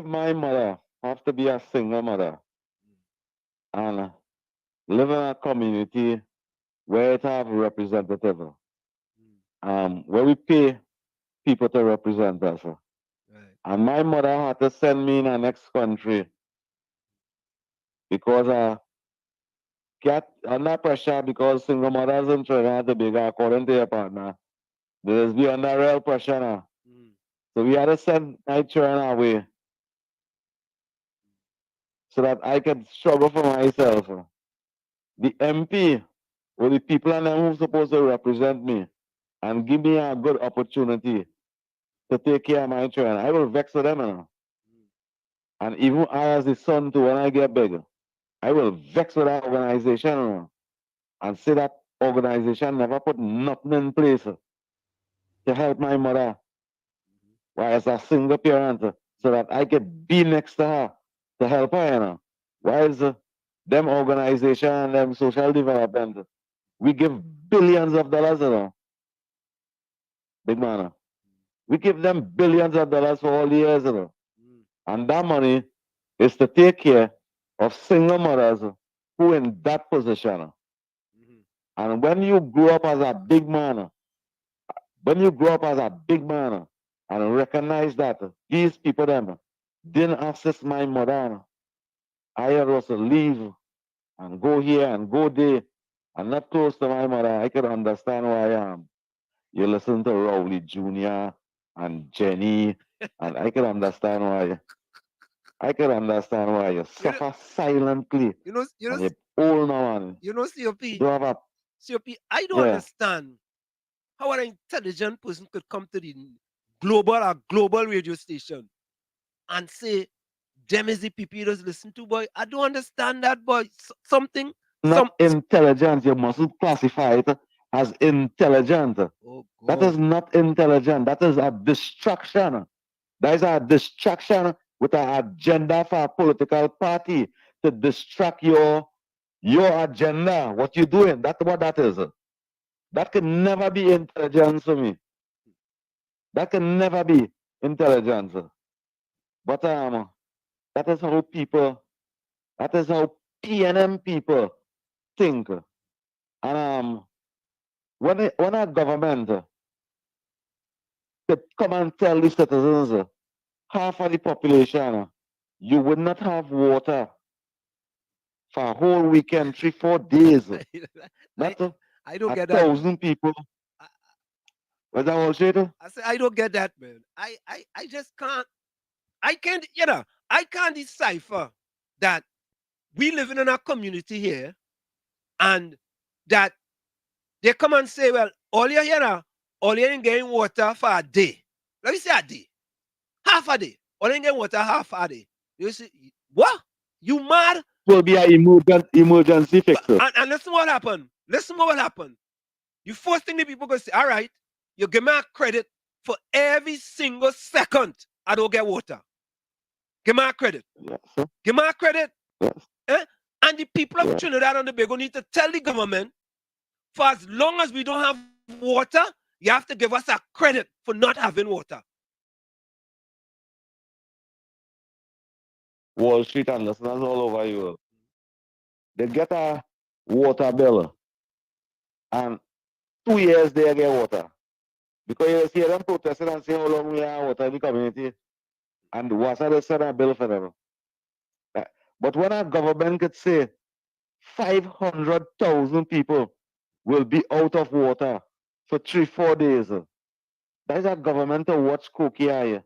my mother have to be a single mother and live in a community where it have representative, where we pay people to represent us, and my mother had to send me in the next country because under pressure because single mothers in Trinidad and Tobago, according to your partner, there's be under real pressure now. So we had to send my children away so that I could struggle for myself. The MP or the people and them who's supposed to represent me and give me a good opportunity to take care of my children, I will vex with them. You know? And even I as the son too, when I get big, I will vex with that organization, you know? And say that organization never put nothing in place to help my mother while as a single parent so that I could be next to her to help her. You know? Whereas them organization and them social development, we give billions of dollars, you know? Big man. We give them billions of dollars for all the years, you know? And that money is to take care of single mothers who in that position. And when you grow up as a big man, and recognize that these people them didn't assist my mother, I was to leave and go here and go there and not close to my mother, I could understand why you listen to Rowley Jr. and Jenny, and I could understand why. You suffer silently. You know, old man. You know, COP. COP, I don't understand how an intelligent person could come to the global radio station and say, them is the people you just listen to, boy. I don't understand that, boy. Something. Not intelligent. You mustn't classify it as intelligent. That is not intelligent. That is a distraction. That is a distraction with an agenda for a political party to distract your agenda. What you're doing. That's what that is. That can never be intelligence for me. That can never be intelligence. But that is how PNM people think. And when a government to come and tell the citizens, half of the population, you would not have water for a whole weekend, 3-4 days. Not I don't a get that. 1,000 people. Was that all, Shade? I say I don't get that, man. I just can't. I can't. You know, I can't decipher that we live in a community here, and that they come and say, well, all you here, all you ain't getting water for a day. Let me say a day, half a day. All you ain't getting water half a day. You see what? You mad? Will be an emergency fixer. And listen what happened. Listen what happened. You first thing the people go say, all right, you give me a credit for every single second I don't get water. Give me a credit. Yes. Give me a credit. Yes. Eh? And the people of Trinidad and Tobago need to tell the government, for as long as we don't have water, you have to give us a credit for not having water. Wall Street and listeners all over you. They get a water bill, and 2 years they get water. Because you see them protesting and saying how long we have water in the community, and what's they send a bill for them. But when our government could say 500,000 people will be out of water for 3-4 days, that is a government to watch cookie eye.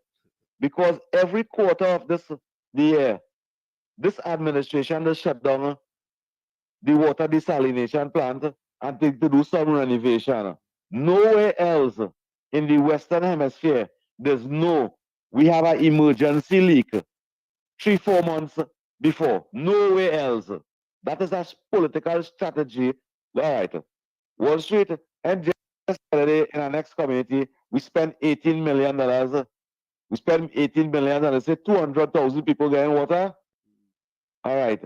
Because every quarter of the year, this administration has shut down the water desalination plant and to do some renovation. Nowhere else in the Western Hemisphere, we have an emergency leak 3-4 months before. Nowhere else. That is a political strategy. All right. Wall Street, and just yesterday in our next community, we spent $18 million. We spent $18 million, say 200,000 people getting water. All right.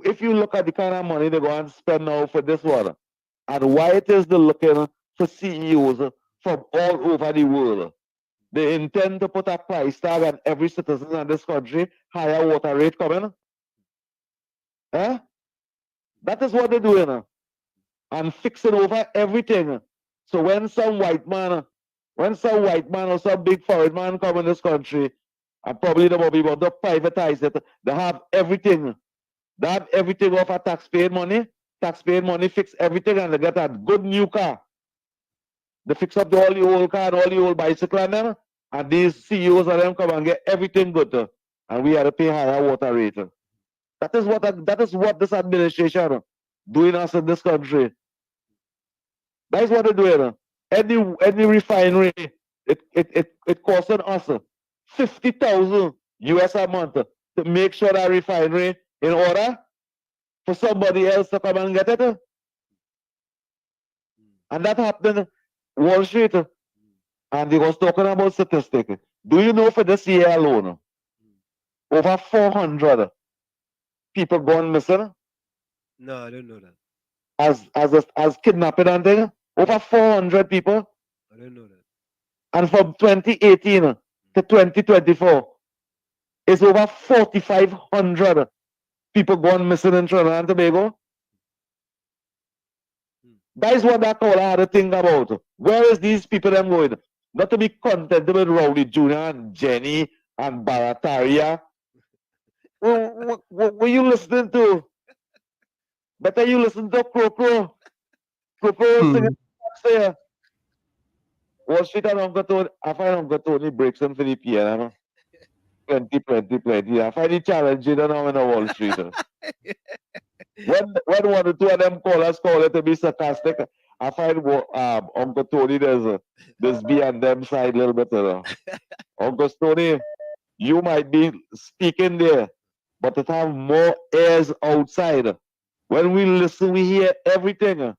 If you look at the kind of money they go and spend now for this one, and why it is they're looking for CEOs from all over the world, they intend to put a price tag on every citizen in this country, higher water rate coming. Eh? That is what they're doing. And fixing over everything. So when some white man or some big foreign man come in this country, and probably they will be able to privatize it, they have everything. They have everything off of taxpayer money. Taxpayer money fix everything, and they get a good new car. They fix up all the old car and all the old bicycle and them, and these CEOs of them come and get everything good. And we have to pay higher water rate. That is what this administration doing us in this country. That is what they're doing. Any refinery, it costing us 50,000 US a month to make sure that refinery in order for somebody else to come and get it. And that happened Wall Street. And they was talking about statistics. Do you know for this year alone, over 400 people gone missing? No, I don't know that. As kidnapping and thing? Over 400 people. I don't know that. And from 2018 to 2024, it's over 4,500 people gone missing in Trinidad and Tobago. That is what that caller had to think about. Where is these people them going? Not to be contented with Rowley Jr. and Jenny and Barataria. What were you listening to? Better you listen to Croco. Croco was singing there. Wall Street and Uncle Tony. I find Uncle Tony breaks in for the piano. Plenty. I find it challenging now in Wall Street. When one or two of them callers call it to be sarcastic, I find Uncle Tony there's be on them side a little bit. Uncle Tony, you might be speaking there, but it have more ears outside. When we listen, we hear everything.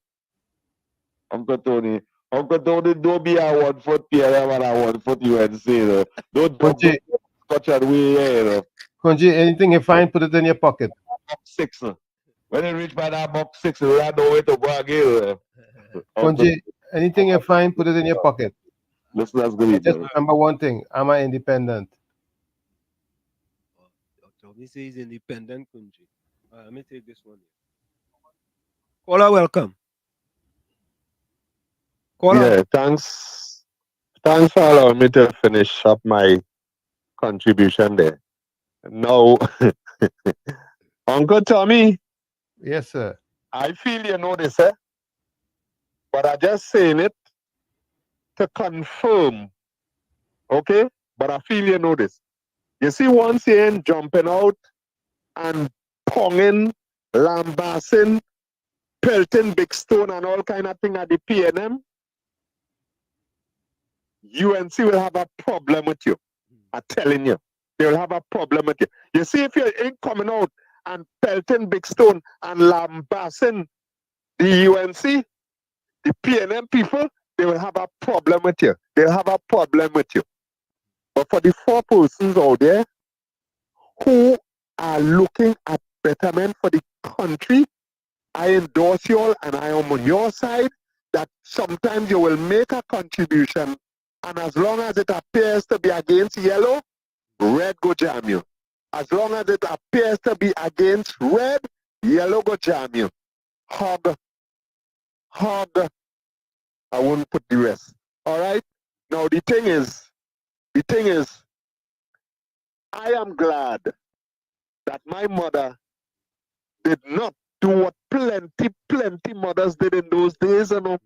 Uncle Tony, don't be a 1 foot PLM and a 1 foot UNC. Don't touch our way here. Kunji, anything you find, put it in your pocket. Box 6. When you reach by that box 6, you have no way to go again. Kunji, anything you find, put it in your pocket. Listen, that's good. Just remember one thing, I'm an independent. Tommy says he's independent, Kunji. Let me take this one. Caller, welcome. Yeah, thanks Thanks for allowing me to finish up my contribution there. Now, Uncle Tommy. Yes, sir. I feel you know this, eh? But I just saying it to confirm, okay? But I feel you know this. You see one saying jumping out and ponging, lambasting, pelting big stone and all kind of thing at the PNM, UNC will have a problem with you. I'm telling you. They will have a problem with you. You see, if you ain't coming out and pelting big stone and lambasting the UNC, the PNM people, they will have a problem with you. They'll have a problem with you. But for the 4 persons out there who are looking at betterment for the country, I endorse you all and I am on your side that sometimes you will make a contribution and as long as it appears to be against yellow, red go jam you. As long as it appears to be against red, yellow go jam you. Hug. I won't put the rest. All right? Now the thing is, I am glad that my mother did not do what plenty mothers did in those days, you know.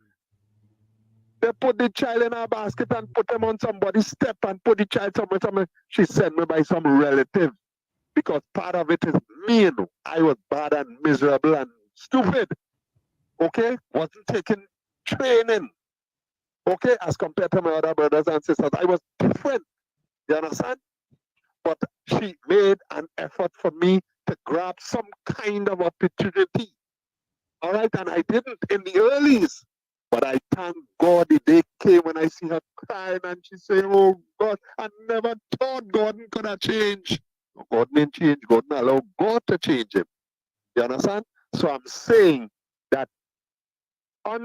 They put the child in a basket and put them on somebody's step and put the child somewhere. She sent me by some relative because part of it is me, you know. I was bad and miserable and stupid. Okay? Wasn't taking training. Okay? As compared to my other brothers and sisters. I was different. You understand? But she made an effort for me to grab some kind of opportunity. All right? And I didn't in the earlies. But I thank God the day came when I see her crying and she said, oh God, I never thought God could have changed. God didn't change. God didn't allow God to change him. You understand? So I'm saying that I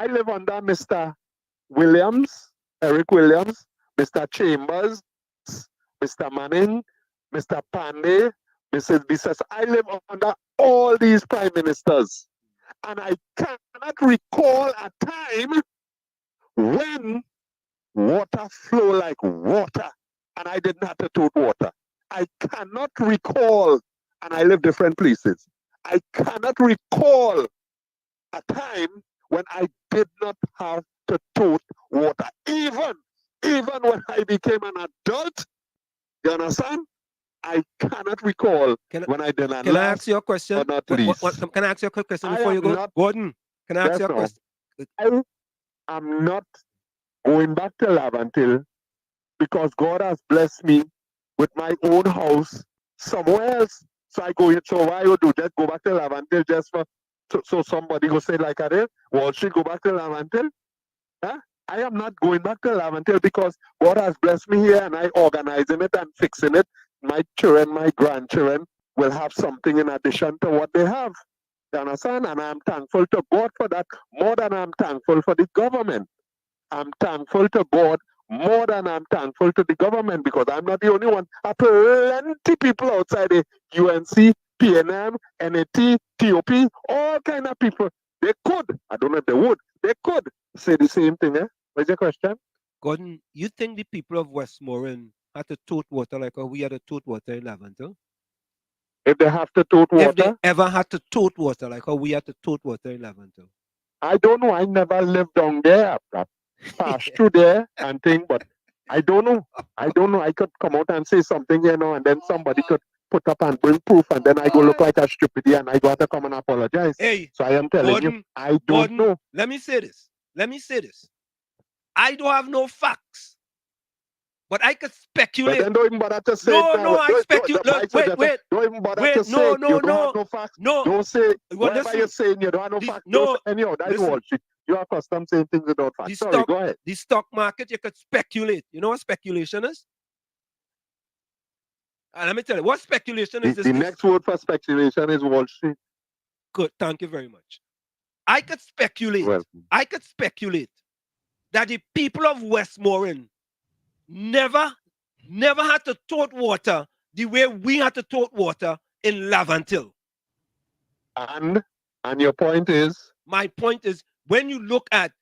live under Mr. Williams, Eric Williams, Mr. Chambers, Mr. Manning, Mr. Pandey, Mrs. Bisses. I live under all these prime ministers. And I cannot recall a time when water flow like water and I didn't have to tote water. I cannot recall, and I live different places. I cannot recall a time when I did not have to tote water. Even when I became an adult, you understand? I cannot recall when I did not. Can I ask you a question? Or not least. Can I ask you a quick question before you go? Gordon, can I ask you a question? I am not going back to Lavantil because God has blessed me with my own house somewhere else. So I go, so why you do just go back to Lavantil just for so somebody go say like that, Wall Street go back to Lavantil? Huh? I am not going back to Lavantil because God has blessed me here and I organizing it and fixing it. My children, my grandchildren will have something in addition to what they have. You understand? And I'm thankful to God for that more than I'm thankful for the government. I'm thankful to God more than I'm thankful to the government because I'm not the only one. Plenty people outside the UNC, PNM, NAT, TOP, all kind of people. They could, I don't know if they would, they could say the same thing. What's your question? Gordon, you think the people of Westmoreland had to tote water like how we had to tote water in Lavantil? If they have to tote water? If they ever had to tote water like how we had to tote water in Lavantil? I don't know. I never lived down there. I passed through there and thing, but I don't know. I could come out and say something, and then somebody could put up and bring proof, and then I go look like a stupid and I got to come and apologize. Hey, so I am telling Gordon, you, I don't know. Let me say this. I don't have no facts, but I could speculate. But then don't even bother to say I speculate. Wait. Don't even bother to say you don't have no facts. Don't say whatever you're saying you don't have no facts. Don't say anyhow. That's Wall Street. You're accustomed saying things without facts. Sorry, go ahead. The stock market, you could speculate. You know what speculation is? And let me tell you, what speculation is this? The next word for speculation is Wall Street. Good, thank you very much. I could speculate. That the people of Westmoreland never had to tote water the way we had to tote water in Lavantil. And your point is? My point is, when you look at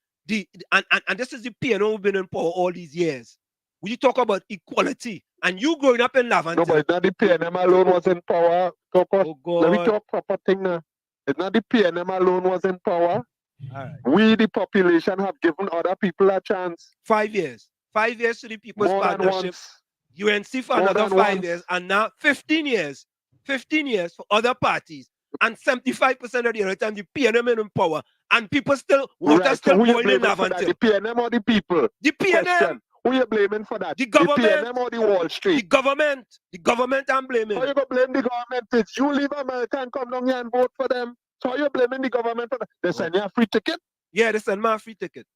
and this is the PNO who've been in power all these years. When you talk about equality, and you growing up in Lavender. No, but it's not the PNM alone was in power. Oh God. Let me talk proper thing now. It's not the PNM alone was in power. All right. We, the population, have given other people a chance. 5 years. 5 years to the People's More than Partnership. once. UNC for More another than 5 once. years. And now 15 years. 15 years for other parties. And 75% of the other time the PNM in power. And people still, water Right, still so who you boiling blaming for that? Lavender. The PNM or the people? The PNM. Question. Who you blaming for that? The government. The PNM or the Wall Street? The government. The government I'm blaming. How you going to blame the government? It's you leave America and come down here and vote for them. So how you blaming the government for that? They send you a free ticket? Yeah, they send me a free ticket.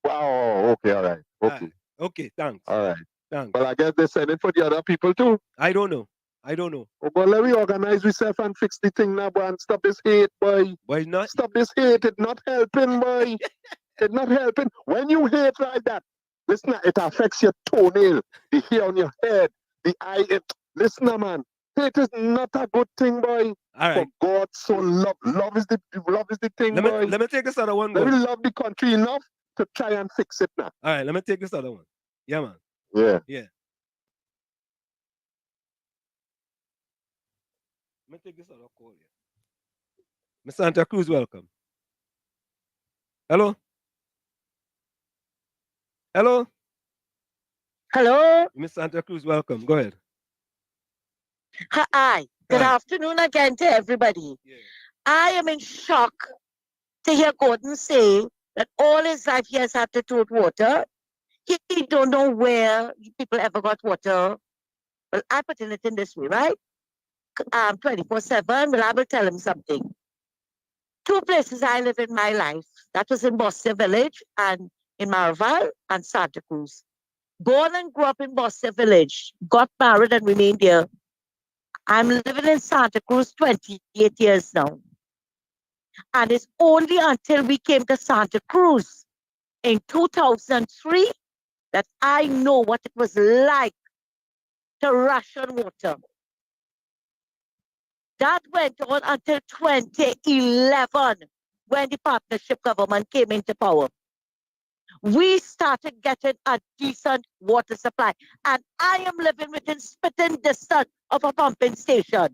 Wow, okay, all right. Okay. Okay, thanks. All right. Thanks. Well, I guess they send it for the other people too. I don't know. Oh, but let me organize ourselves and fix the thing now, boy, and stop this hate, boy. Why not? Stop this hate. It's not helping, boy. It's not helping. When you hate like that, listen, it affects your toenail, the hair on your head, the eye. Listen, man. Hate is not a good thing, boy. All right. For God so love is the thing, boy. Let me take this other one. Let me love the country enough to try and fix it now. All right, let me take this other one. Yeah, man. Yeah. Yeah. Let me take this other call here. Miss Santa Cruz, welcome. Hello? Hello? Hello? Miss Santa Cruz, welcome. Go ahead. Hi. Good afternoon again to everybody. I am in shock to hear Gordon say that all his life he has had to do with water. He don't know where people ever got water. Well, I put it in this way, right? 24/7, well, I will tell him something. 2 places I live in my life. That was in Boston Village and in Maraval and Santa Cruz. Born and grew up in Boston Village. Got married and remained here. I'm living in Santa Cruz 28 years now. And it's only until we came to Santa Cruz in 2003 that I know what it was like to ration water. That went on until 2011 when the partnership government came into power. We started getting a decent water supply. And I am living within spitting distance of a pumping station.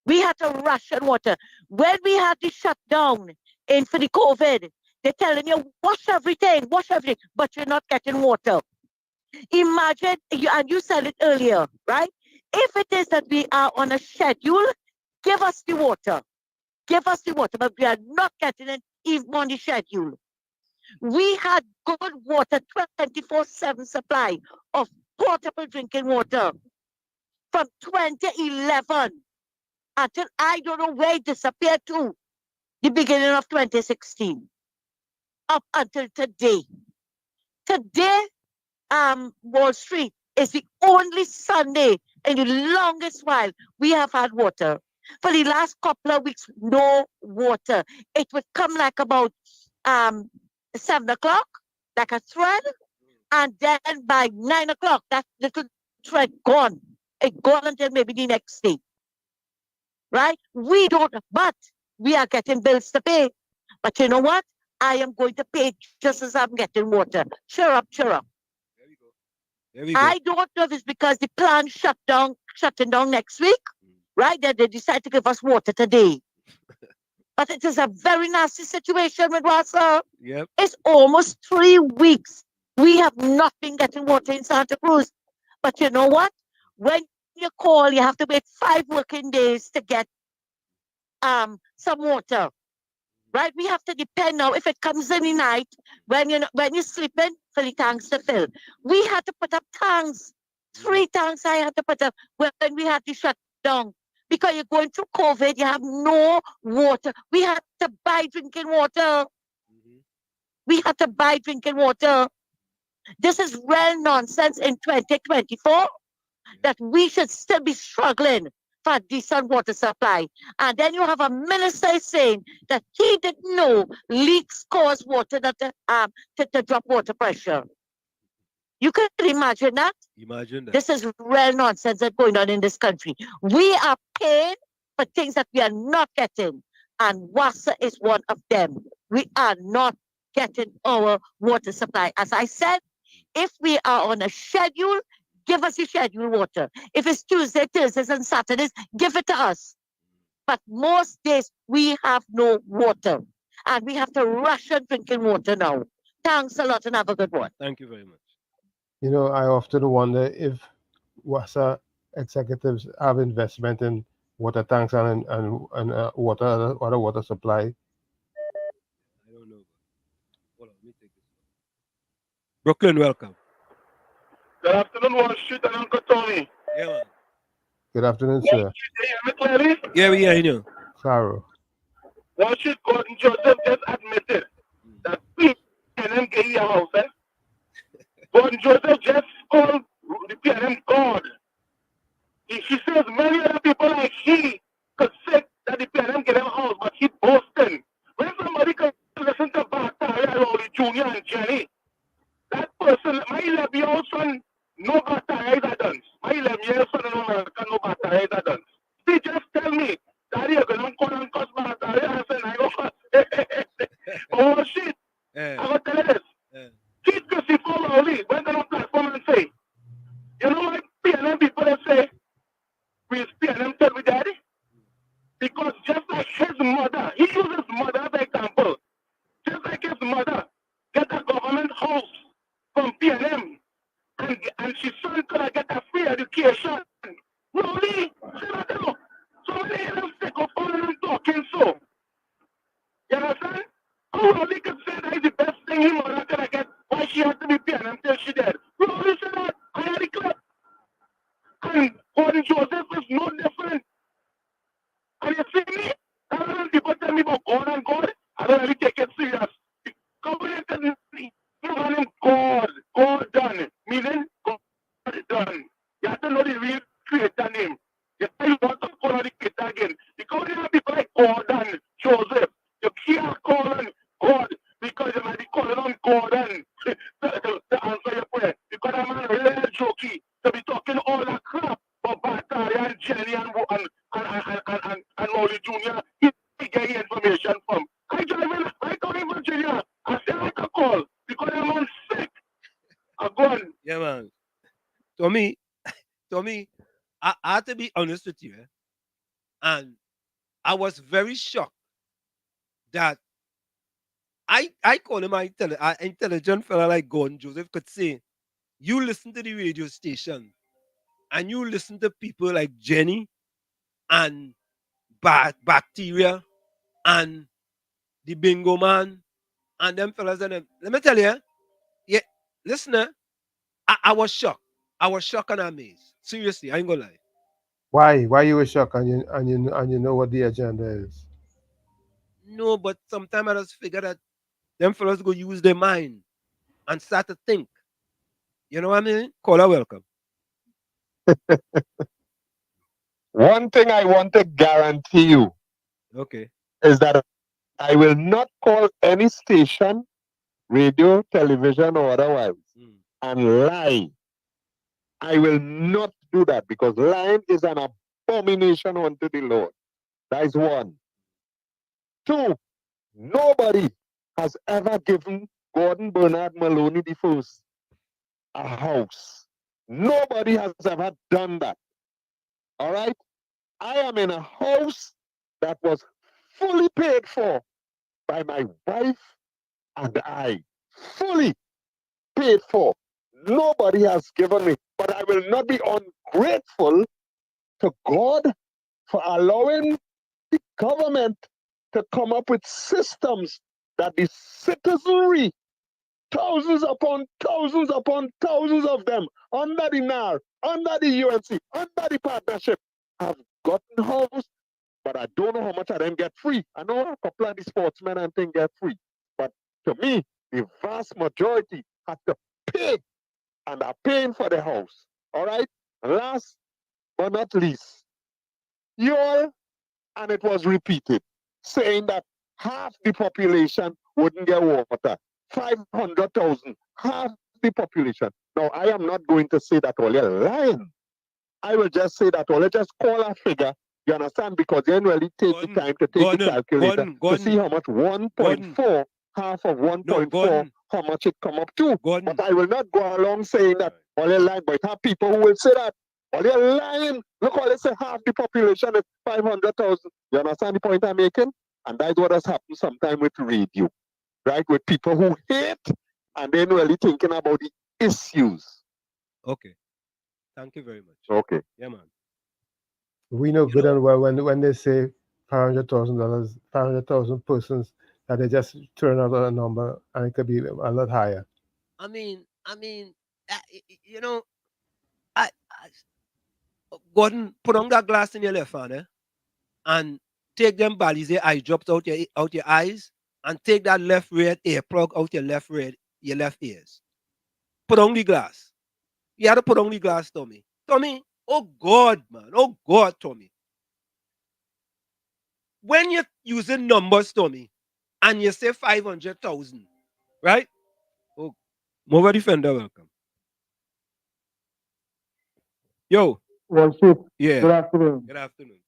We had to ration water. When we had the shutdown for the COVID, they're telling you, wash everything, but you're not getting water. Imagine, and you said it earlier, right? If it is that we are on a schedule, give us the water. Give us the water, but we are not getting it even on the schedule. We had good water, 24/7 supply of potable drinking water from 2011 until I don't know where it disappeared to the beginning of 2016 up until today. Today, Wall Street is the only Sunday in the longest while we have had water. For the last couple of weeks, no water. It would come like about 7 o'clock, like a thread, and then by 9 o'clock, that little thread gone. It gone until maybe the next day. Right? We don't, but we are getting bills to pay. But you know what? I am going to pay just as I'm getting water. Cheer up, cheer up. There we go. I don't know if it's because the plant shutting down next week, right? That they decide to give us water today. But it is a very nasty situation with water. Yep. It's almost 3 weeks. We have not been getting water in Santa Cruz. But you know what? When you call, you have to wait 5 working days to get some water. Right? We have to depend now. If it comes in the night, when you're sleeping, for the tanks to fill. We had to put up tanks. 3 tanks I had to put up when we had to shut down. Because you're going through COVID, you have no water. We had to buy drinking water. We had to buy drinking water. This is real nonsense in 2024 that we should still be struggling for a decent water supply. And then you have a minister saying that he didn't know leaks cause water to drop water pressure. You can imagine that? Imagine that. This is real nonsense that's going on in this country. We are paying for things that we are not getting. and Wassa is one of them. We are not getting our water supply. As I said, if we are on a schedule, give us your scheduled water. If it's Tuesday, Thursdays, and Saturdays, give it to us. But most days we have no water, and we have to ration drinking water now. Thanks a lot, and have a good one. Thank you very much. You know, I often wonder if WASA executives have investment in water tanks and water, other water supply. I don't know. Hold on, let me take this. Brooklyn, welcome. Good afternoon, Wall Street and Uncle Tony. Yeah, man. Good afternoon, sir. Clearly? Yeah, we hear you. Claro. Wall Street Gordon Joseph just admitted that PNM gave you a house, eh? Gordon Joseph just called the PNM God. She says many other people like he could say that the PNM gave him a house, but he boasting. When somebody could listen to Bataria, Rolly Jr. and Jenny, that person, my 11-year-old son, no Bataria is a dance. My 11-year-old son in America, no Bataria is a dance. He just tell me, Daddy, you're going to call and cost Bataria. I said, I go, oh shit. I'm going to tell you this. Keith Christopher Rowley went on a platform and say, you know what PNM people say, we PNM tell me daddy? Because just like his mother, he uses his mother as an example. Just like his mother get a government house from PNM and his son could get a free education. Rowley, say that no. So many of them sick of following and talking so. You understand? How Rowley could say that is the best thing his mother could get? Why she had to be PNM till she dead? Rowley said that. I had the clip. And Gordon Joseph is no different. And you see me? I don't know people tell me about God and God. I don't really take it serious. The government is God. God done. Meaning God done. You have to know the real creator name. You want to call the creator again. Because you have people like God and Joseph. You can't call on God because you might be calling on God and to answer your prayer. Because I'm a real jokey to be talking all that crap about Bataria and Jenny and Molly Jr. He get information from. I drive in, I come in Virginia. I say I can call because I'm on sick. I'm going. Yeah, man. Tommy, I have to be honest with you. And I was very shocked that I call him an intelligent fella like Gordon Joseph could say, you listen to the radio station and you listen to people like Jenny and Bacteria and the Bingo Man and them fellas and them. Let me tell you, yeah, listener, I was shocked. I was shocked and amazed. Seriously, I ain't gonna lie. Why you were shocked and you know what the agenda is? No, but sometimes I just figure that them fellas go use their mind and start to think. You know what I mean? Caller, welcome. One thing I want to guarantee you Okay. is that I will not call any station, radio, television, or otherwise, and lie. I will not do that because lying is an abomination unto the Lord. That is one. Two, nobody has ever given Gordon Bernard Maloney the first a house. Nobody has ever done that. All right? I am in a house that was fully paid for by my wife and I. Fully paid for. Nobody has given me. But I will not be ungrateful to God for allowing the government to come up with systems that the citizenry, thousands upon thousands of them, under the NAR, under the UNC, under the partnership, have gotten homes, but I don't know how much of them get free. I know a couple of the sportsmen and things get free. But to me, the vast majority have to pay and are paying for the house. All right? Last but not least, you're, and it was repeated, saying that half the population wouldn't get water. 500,000, half the population. Now, I am not going to say that all you're lying. I will just say that all. Let's just call a figure You understand? Because they didn't really take the time to take the calculator to see how much 1.4, half of 1.4, how much it come up to. But I will not go along saying that all you're lying, but have people who will say that. All you're lying. Look, all they say half the population is 500,000. You understand the point I'm making? And that's what has happened sometime with radio, right? With people who hate and then really thinking about the issues. Okay. Thank you very much. Okay. Yeah, man. We know good and well when they say $500,000, 500,000 persons, that they just turn out a number and it could be a lot higher. I mean, Gordon, put on that glass in your left hand, and take them ballies, the eye drops out your eyes, and take that left red ear plug out your left ears. Put on the glass. You have to put on the glass, Tommy. Tommy, oh God, man. Oh God, Tommy. When you're using numbers, Tommy, and you say 500,000, right? Oh, Mova Defender, welcome. Yo. Worship. Yeah. Good afternoon. Good afternoon.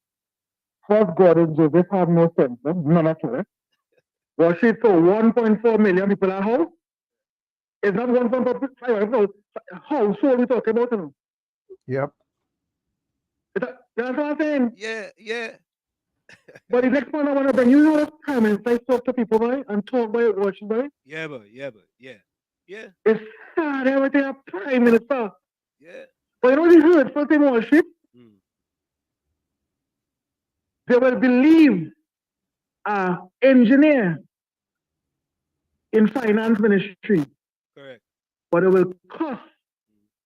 First, Gordon Joseph have no sense, none at all. Worship, so 1.4 million people at home. It's not 1.5 million household we're talking about. Yep. That's what I'm saying. Yeah. But the next one I want to bring, you know what time is I talk to people, right? And talk about it, watching, right? Yeah. It's sad everything a prime minister. Yeah. But you know the hurtful thing, worship? They will believe an engineer in finance ministry. Correct. But it will cost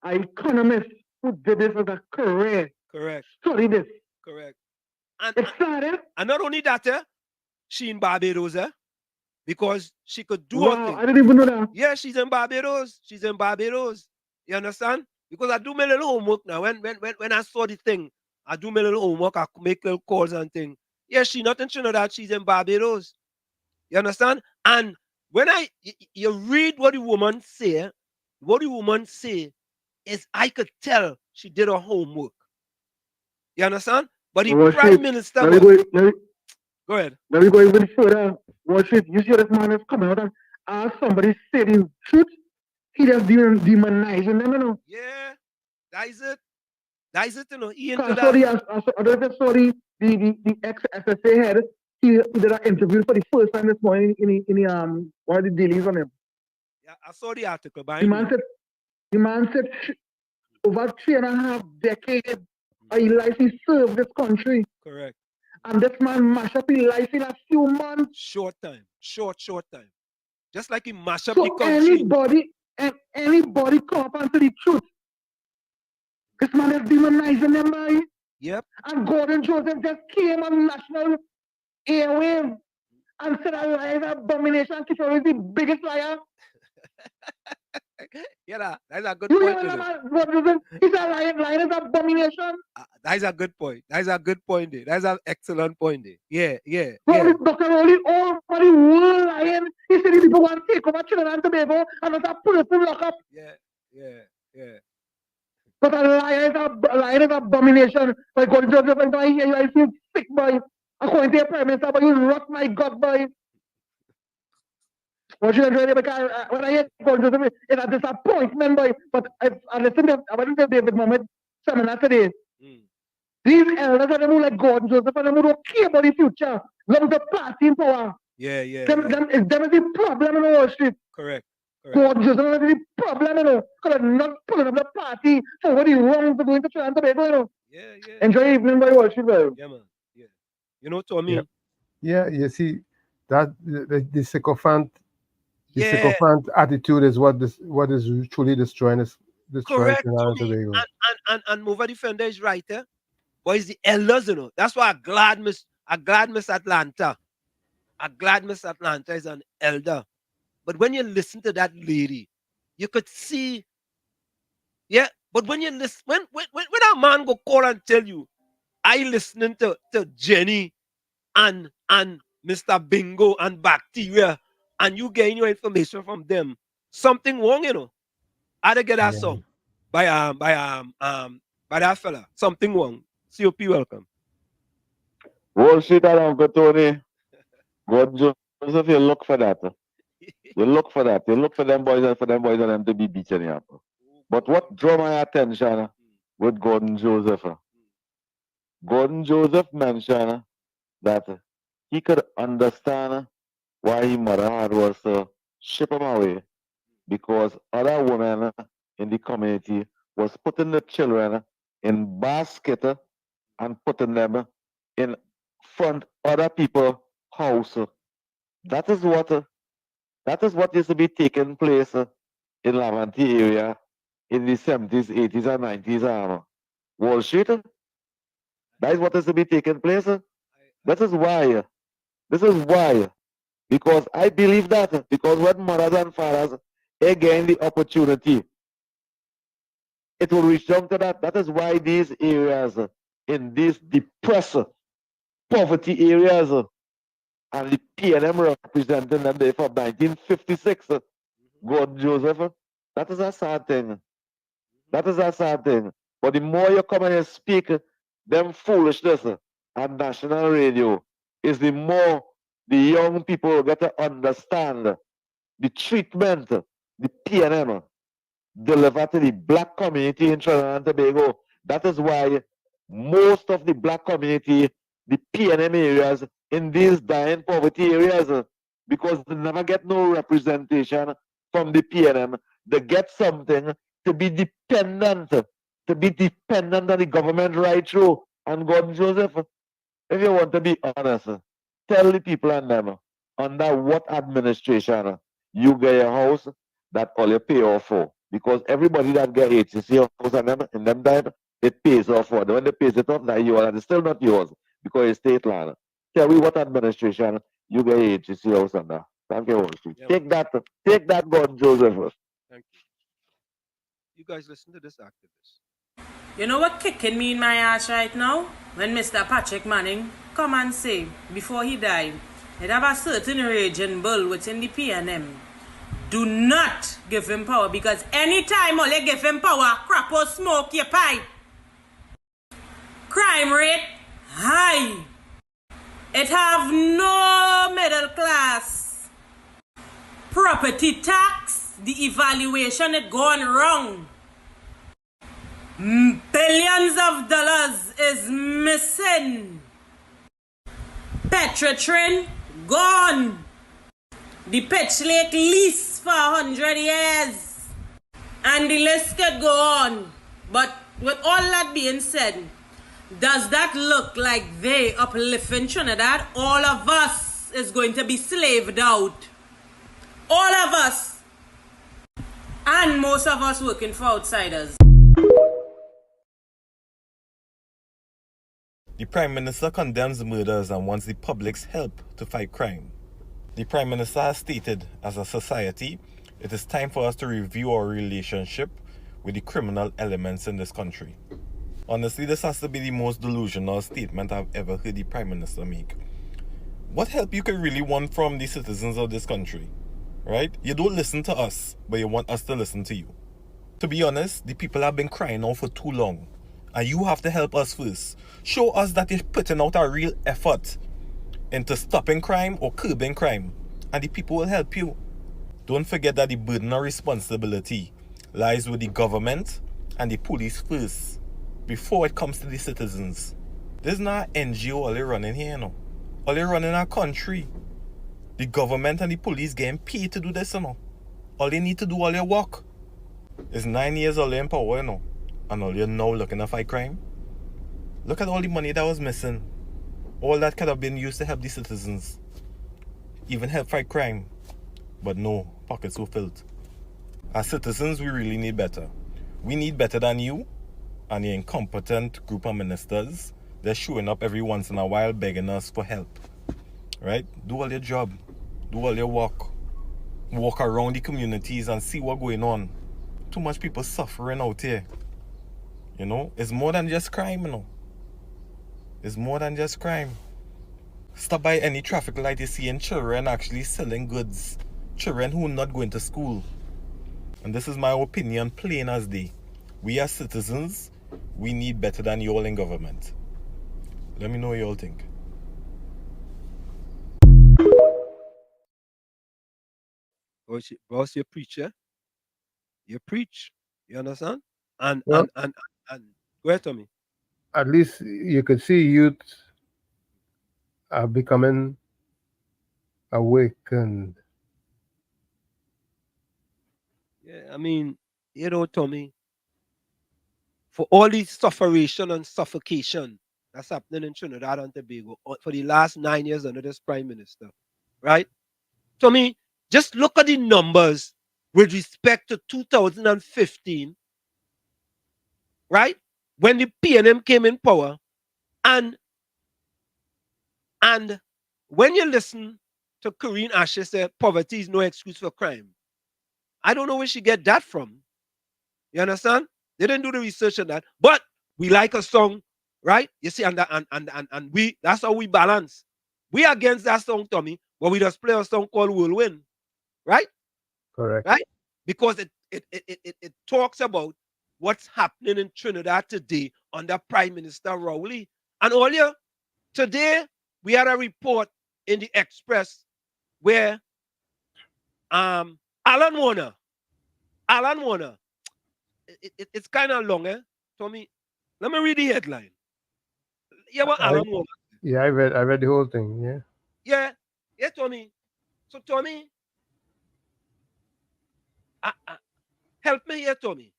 an economist who did this as a career. Correct. Study this. Correct. It's sad, eh? And not only that, she in Barbados, because she could do Wow, thing. I didn't even know that. Yeah, she's in Barbados. You understand? Because I do my little homework now. When I saw the thing, I do my little homework. I make little calls and things. Yeah, she's not in Trinidad. She's in Barbados. You understand? And when you read what the woman say is I could tell she did her homework. You understand? But the Prime Minister go ahead. Let me go even further. Watch it. You see this man is coming out and as somebody said the truth, he just demonizing them, you know. Yeah, that is it, you know. He into I saw the ex-SSA head. He did an interview for the first time this morning in one of the dailies on him. Yeah, I saw the article. The man said over 3.5 decades, he served this country. Correct. And this man mashed up his life in a few months. Short time. Just like he mashed up the country. Anybody come up and tell the truth. This man is demonizing them, right? Yep. And Gordon Joseph just came on national airwaves and said a lie is abomination. Kishore is the biggest liar. Yeah, that's a good point. He's a liar is abomination. That's a good point. That's an excellent point. Yeah. Dr. Rowley, all for the world lying. He said people want to take over Trinidad and Tobago and not a person lock up. Yeah. But a liar is abomination. By God, Joseph, and I hear you, I feel sick, boy. According to your Prime Minister, but you rot my gut, boy. What should I do? Because when I hear God, Joseph, it's a disappointment, boy. But I listened to David Mohammed seminar today. These elders are them who like God, Joseph, and them who don't care about the future. Love the party in power. Yeah. Them is the problem in Wall Street. Correct. God, Joseph is the problem, you know. Because they're not pulling up the party for what is wrong for going to Trinidad and Tobago, you know. Yeah. Enjoy your evening by Wall Street, boy. Yeah, man. Yeah. You know, Tommy. Yeah, you see, that the sycophant attitude is what is truly destroying Correct, Trinidad and Tobago. And Mova Defender is right, but it's the elders, you know. That's why I glad Miss Atlanta. I glad Miss Atlanta is an elder. But when you listen to that lady, you could see, yeah. But when you listen, when a man go call and tell you, I listening to Jenny and Mr. Bingo and Bacteria, and you getting your information from them, something wrong, you know. I had to get that song by that fella. Something wrong. COP, welcome. Wall Street and Uncle Tony. God Joseph, you look for that. You look for that. You look for them boys and them to be beaten up. But what drew my attention with Gordon Joseph? Gordon Joseph mentioned that he could understand why his mother had was to ship him away because other women in the community was putting the children in basket and putting them in front other people's house. That is what used to be taking place in Laventi area in the 70s, 80s, and 90s. Wall Street. That is what is to be taking place. This is why. Because I believe that. Because when mothers and fathers again the opportunity, it will reach down to that. That is why these areas, in these depressed poverty areas, and the PNM representing them there from 1956, God Joseph, that is a sad thing. That is a sad thing. But the more you come and speak them foolishness on national radio, is the more the young people get to understand the treatment the PNM deliver to the black community in Trinidad and Tobago. That is why most of the black community, the PNM areas, in these dying poverty areas, because they never get no representation from the PNM, they get something to be dependent on the government right through. And God Joseph, if you want to be honest, tell the people and them under what administration you get your house that all you pay off for. Because everybody that get HCC house and them in them time, it pays off for. When they pays it off, that yours, and it's still not yours because it's state land. Tell me what administration you get HCC house under. Thank you, Wall Street. Take that, God Joseph. Thank you. You guys listen to this activist. You know what kicking me in my ass right now? When Mr. Patrick Manning come and say, before he died, it have a certain raging bull within the PNM. Do not give him power, because anytime all you give him power, crap or smoke your pipe. Crime rate high. It have no middle class. Property tax, the evaluation it gone wrong. Billions of dollars is missing. Petrotrin gone. The Pitch Lake lease for 100 years. And the list could go on. But with all that being said, does that look like they uplifting Trinidad? All of us is going to be slaved out. All of us. And most of us working for outsiders. The Prime Minister condemns murders and wants the public's help to fight crime. The Prime Minister has stated, as a society, it is time for us to review our relationship with the criminal elements in this country. Honestly, this has to be the most delusional statement I've ever heard the Prime Minister make. What help you can really want from the citizens of this country, right? You don't listen to us, but you want us to listen to you. To be honest, the people have been crying out for too long. And you have to help us first. Show us that you're putting out a real effort into stopping crime or curbing crime. And the people will help you. Don't forget that the burden of responsibility lies with the government and the police first, before it comes to the citizens. There's not an NGO all they running here, no. All they running our country. The government and the police getting paid to do this, you know. All they need to do all their work. It's 9 years all in power, you know. And all you're now looking to fight crime? Look at all the money that was missing. All that could have been used to help the citizens. Even help fight crime. But no, pockets were filled. As citizens, we really need better. We need better than you and the incompetent group of ministers. They're showing up every once in a while begging us for help. Right? Do all your job. Do all your work. Walk around the communities and see what's going on. Too much people suffering out here. You know, it's more than just crime, you know. It's more than just crime. Stop by any traffic light, you see children actually selling goods. Children who are not going to school. And this is my opinion, plain as day. We as citizens, we need better than you all in government. Let me know what you all think. Boss, you preacher. You preach. You understand? And Well, go ahead, Tommy. at least you could see youth are becoming awakened. Yeah, I mean, Tommy, for all this sufferation and suffocation that's happening in Trinidad and Tobago for the last 9 years under this prime minister, right? Tommy, just look at the numbers with respect to 2015, right? When the PNM came in power, and when you listen to Corinne Asher say poverty is no excuse for crime, I don't know where she get that from. You understand? They didn't do the research on that. But we like a song, right? You see, and we that's how we balance. We against that song, Tommy, but we just play a song called Whirlwind, right? Correct. Right? Because it talks about what's happening in Trinidad today under Prime Minister Rowley. And earlier today, we had a report in the Express where Alan Warner, it's kind of long, Tommy. Let me read the headline. Yeah, what Alan Warner? Yeah, I read the whole thing. Yeah. Yeah, Tommy. So, Tommy, help me here, Tommy.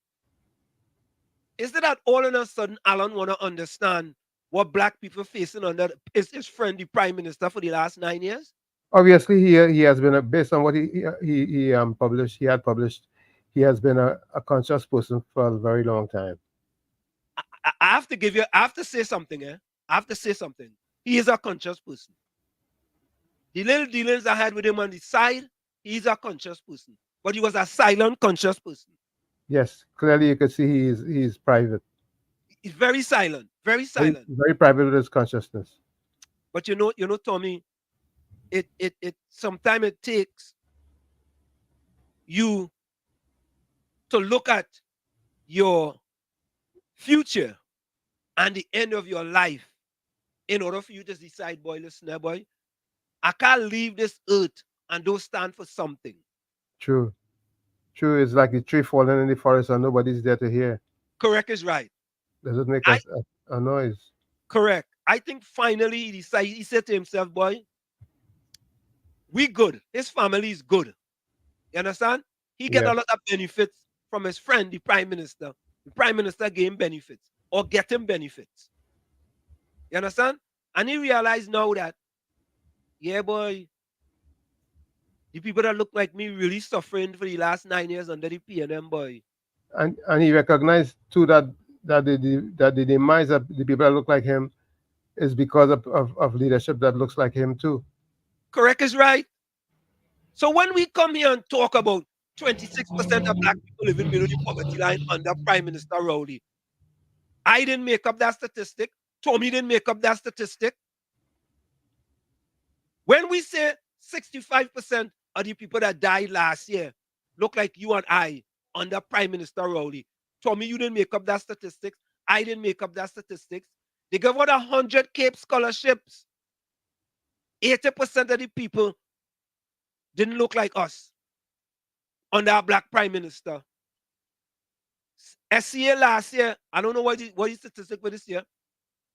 Is it that all of a sudden Alan Warner understand what black people facing under his friend, the prime minister, for the last 9 years? Obviously, he has been based on what he published. He had published. He has been a conscious person for a very long time. I have to say something, I have to say something. He is a conscious person. The little dealings I had with him on the side, he's a conscious person. But he was a silent, conscious person. Yes, clearly you could see he's private. He's very silent, very silent. Very private with his consciousness. But you know, Tommy, it sometimes it takes you to look at your future and the end of your life in order for you to decide, boy, listen, boy, I can't leave this earth and don't stand for something. True. It's like the tree falling in the forest and nobody's there to hear. Correct is right. Does it make a noise? Correct. I think finally he decided, he said to himself, boy, we good. His family is good. You understand? He get a lot of benefits from his friend, the prime minister. The prime minister gave him benefits or get him benefits. You understand? And he realized now that, yeah, boy, the people that look like me really suffering for the last 9 years under the PNM, boy. And he recognized too that the demise of the people that look like him is because of leadership that looks like him too. Correct is right. So when we come here and talk about 26% of black people living below the poverty line under Prime Minister Rowley, I didn't make up that statistic. Tommy didn't make up that statistic. When we say 65% of the people that died last year look like you and I under Prime Minister Rowley, Tommy, you didn't make up that statistics. I didn't make up that statistics. They gave out 100 CAPE scholarships. 80% of the people didn't look like us under our black prime minister. SCA last year, I don't know what the statistic for this year.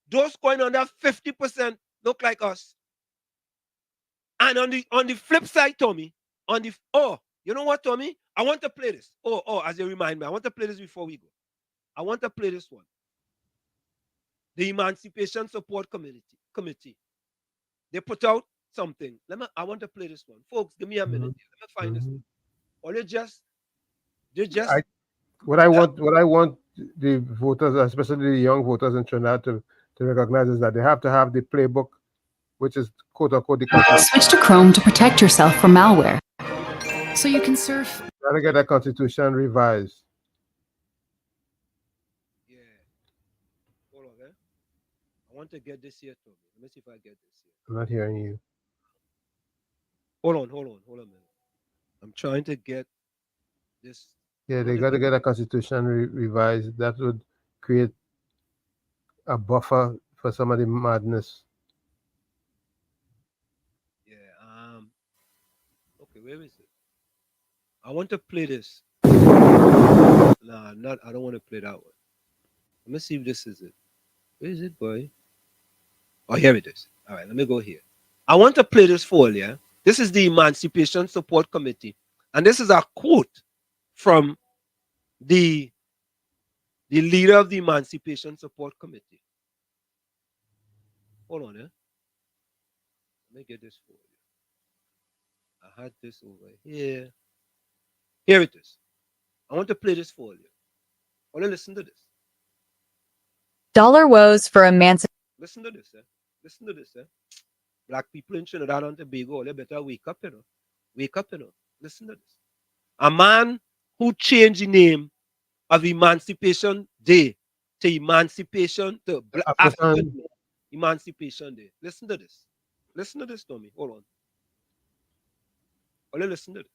Those going under 50% look like us. And on the flip side, Tommy, you know what, Tommy? I want to play this. As you remind me, I want to play this before we go. I want to play this one. The Emancipation Support Committee. They put out something. I want to play this one. Folks, give me a minute. Let me find this one. Or what I want the voters, especially the young voters in Trinidad, to recognize is that they have to have the playbook, which is quote unquote the Constitution. Switch to Chrome to protect yourself from malware, so you can surf. Gotta get that Constitution revised. Yeah. Hold on, I want to get this here, Tommy. Let me see if I get this here. I'm not hearing you. Hold on a minute. I'm trying to get this. Yeah, they got to get a Constitution revised. That would create a buffer for some of the madness. Yeah. Okay, where is it? I want to play this. Nah, not. I don't want to play that one. Let me see if this is it. Where is it, boy? Oh, here it is. All right, let me go here. I want to play this for you. Yeah? This is the Emancipation Support Committee, and this is a quote from the leader of the Emancipation Support Committee. Hold on, yeah. Let me get this for you. I had this over here. Here it is. I want to play this for you. I want to listen to this. Dollar woes for emancipation. Listen to this, eh? Listen to this, eh? Black people in Trinidad and Tobago, they better wake up, you know. Wake up, you know. Listen to this. A man who changed the name of Emancipation Day to Emancipation to African Emancipation Day. Listen to this. Listen to this, Tommy. Hold on. Only listen to this.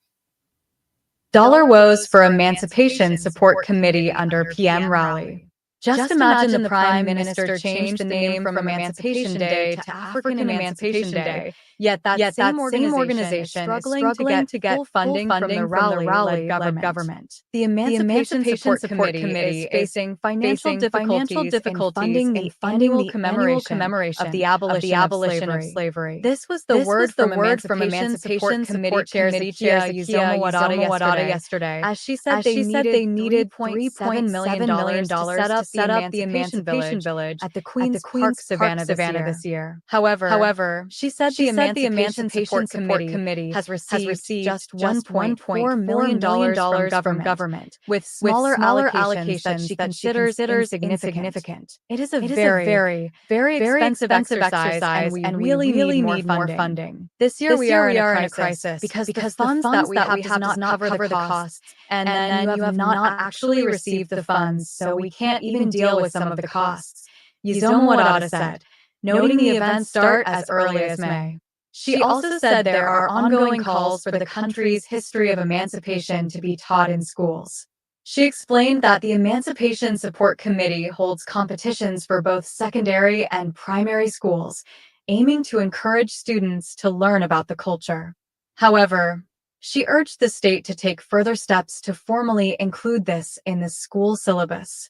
Dollar woes for Emancipation Support Committee under PM rally. Just imagine the Prime Minister changed the name from Emancipation Day to African Emancipation Day, yet that same organization is struggling to get full funding from the rally-led government. The Emancipation Support Committee is facing financial difficulties in funding the annual commemoration of the abolition of slavery. This was the word from Emancipation Support Committee Chair Yuzoma Wadada yesterday, as she said they needed $3.7 million to set up the Emancipation Village at the Queen's Park, Savannah this year. However, she said the Emancipation Support Committee has received just $1.4 million from government, with smaller allocations that she considers insignificant. It is a very expensive exercise, and we really need more funding. This year we are in a crisis because the funds that we have does not cover the costs, and then you have not actually received the funds, so we can't even deal with some of the costs, Yuzoma Wadada said, noting the events start as early as May. She also said there are ongoing calls for the country's history of emancipation to be taught in schools. She explained that the Emancipation Support Committee holds competitions for both secondary and primary schools, aiming to encourage students to learn about the culture. However, she urged the state to take further steps to formally include this in the school syllabus.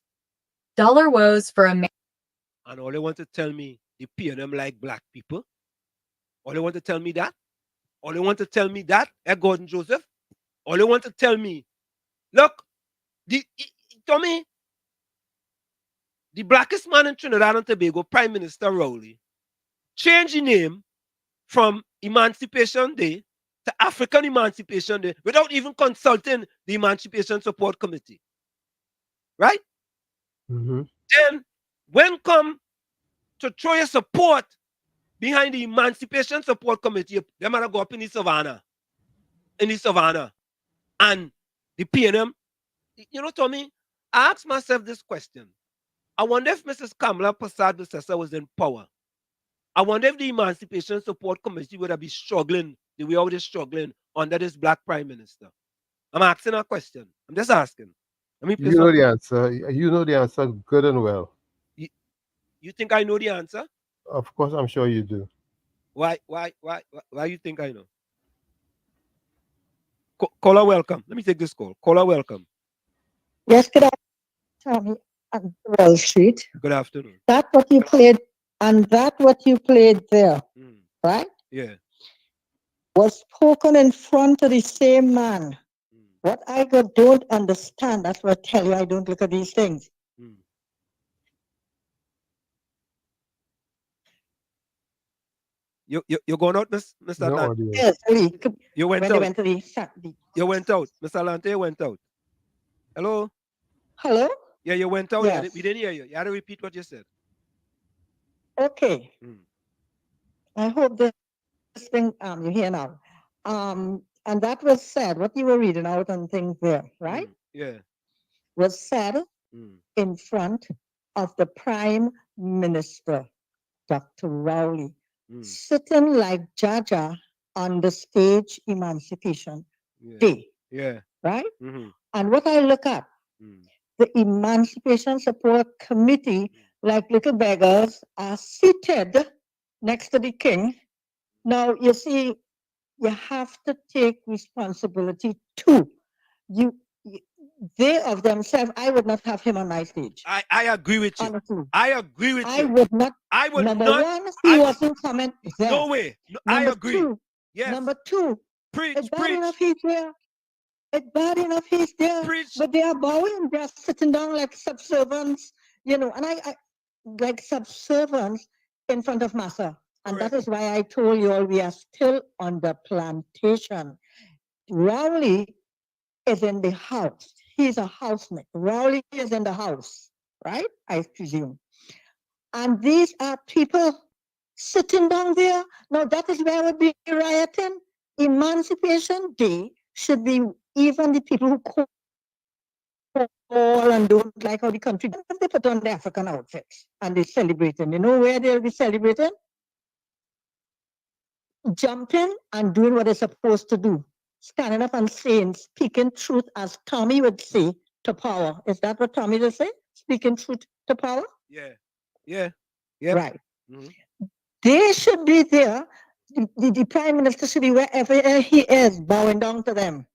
Dollar woes for a And all they want to tell me, the PNM like black people. All they want to tell me that. All they want to tell me that, Gordon Joseph. All they want to tell me, look, Tommy, the blackest man in Trinidad and Tobago, Prime Minister Rowley, changed the name from Emancipation Day to African Emancipation Day without even consulting the Emancipation Support Committee. Right? Mm-hmm. Then, when come to throw your support behind the Emancipation Support Committee, they might go up in the savannah. And the PNM, you know, Tommy, I asked myself this question. I wonder if Mrs. Kamala Persad-Bissessar was in power. I wonder if the Emancipation Support Committee would have been struggling the way they're struggling under this black prime minister. I'm asking a question. I'm just asking. You know the answer. You know the answer good and well. You think I know the answer? Of course, I'm sure you do. Why you think I know? Caller, welcome. Let me take this call. Caller, welcome. Yes, good afternoon, on Wall Street. Good afternoon. That what you played, and that what you played there, right? Yeah. Was spoken in front of the same man. What I don't understand, that's what I tell you, I don't look at these things. You're going out, Mr. Atlante? Yes, you went when out. They went to the You went out. Mr. Atlante, you went out. Hello? Hello? Yeah, you went out. Yes. We didn't hear you. You had to repeat what you said. Okay. I hope this thing you hear now. And that was said, what you were reading out on things there, right? Yeah. Was said in front of the Prime Minister, Dr. Rowley, sitting like Jaja on the stage Emancipation Day. Yeah. Right? And what I look at, the Emancipation Support Committee, like little beggars, are seated next to the king. Now, you see, you have to take responsibility too. they of themselves, I would not have him on my stage. I agree with you. Honestly. I agree with I you. would not. I would number not. one, he wasn't coming there. No way. No, I Number agree. two. Yes. Number two. Preach, it's bad preach. enough he's there. It's bad enough he's there. Preach. But they are bowing, they're sitting down like subservients, and I like subservients in front of massa. And that is why I told you all we are still on the plantation. Rowley is in the house. He's a housemate. Rowley is in the house, right? I presume. And these are people sitting down there. Now that is where I would be rioting. Emancipation Day should be even the people who call and don't like how the country, they put on the African outfits and they're celebrating. You know where they'll be celebrating? Jumping and doing what they're supposed to do. Standing up and saying, speaking truth as Tommy would say to power. Is that what Tommy would say? Speaking truth to power? Yeah. Yeah. Right. They should be there. The prime minister should be wherever he is, bowing down to them.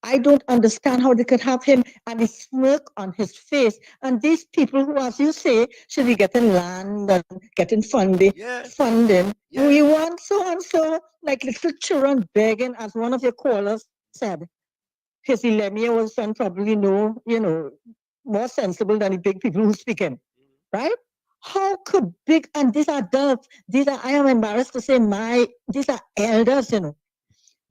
I don't understand how they could have him and the smirk on his face. And these people who, as you say, should be getting land and getting funding. We want so and so, like little children begging, as one of your callers said. His 11-year-old son probably more sensible than the big people who speaking, right? How could big, and these are adults, I am embarrassed to say these are elders,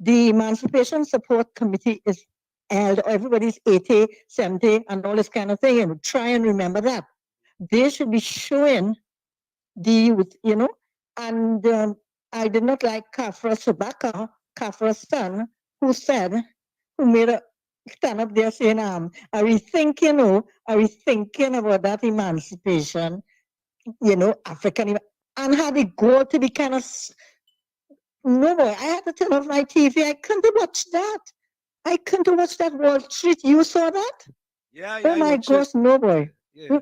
The Emancipation Support Committee is elder, everybody's 80, 70, and all this kind of thing, try and remember that. They should be showing the youth, and I did not like Kafra Sabaka, Kafra's son, who made a stand up there saying, are we thinking about that emancipation? African, and had the goal to be kind of, no boy, I had to turn off my TV. I couldn't watch that. I couldn't watch that Wall Street. You saw that? Yeah. Oh my gosh, no boy. Yeah.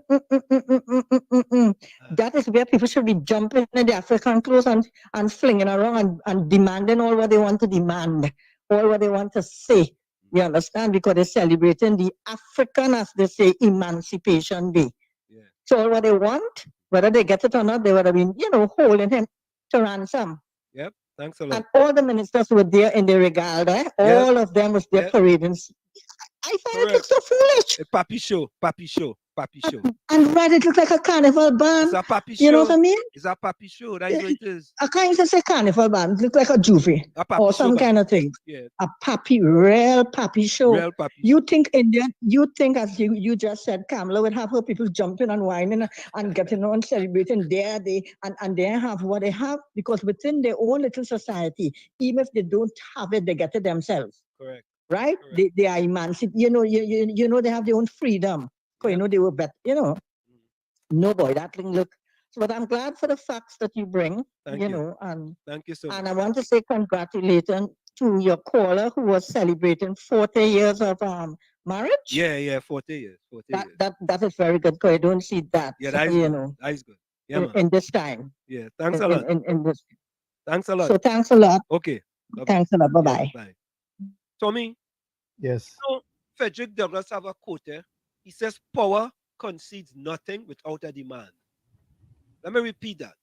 That is where people should be jumping in the African clothes and flinging around and demanding all what they want to demand, all what they want to say. You understand? Because they're celebrating the African, as they say, Emancipation Day. Yeah. So all what they want, whether they get it or not, they would have been, holding him to ransom. Yep. Thanks a lot. And all the ministers were there in the regalia. All of them was there parading. I find it looks so foolish. A papi show. And why it look like a carnival band? It's a papi show. You know what I mean? It's a papi show. That's what it is. I can't even say carnival band. It look like a juvie or some kind of thing. Yeah. A real papi show. Real papi. You think as you just said, Kamala would have her people jumping and whining and getting on, celebrating there, and they have what they have, because within their own little society, even if they don't have it, they get it themselves. Correct. Right? Correct. They are emancipated. They have their own freedom. Yeah. They were better, No boy, that thing look. So, but I'm glad for the facts that you bring, Thank you. And thank you so much. And I want to say congratulations to your caller who was celebrating 40 years of marriage. Yeah, 40 years. 40 years. That is very good, because I don't see that. Yeah, that is good. That is good. Yeah, in this time. Yeah, thanks a lot. In this. Thanks a lot. So thanks a lot. Okay. Thanks a lot. Bye-bye. Yeah, bye. Tommy? Yes. Frederick Douglass have a quote there. He says, power concedes nothing without a demand. Let me repeat that.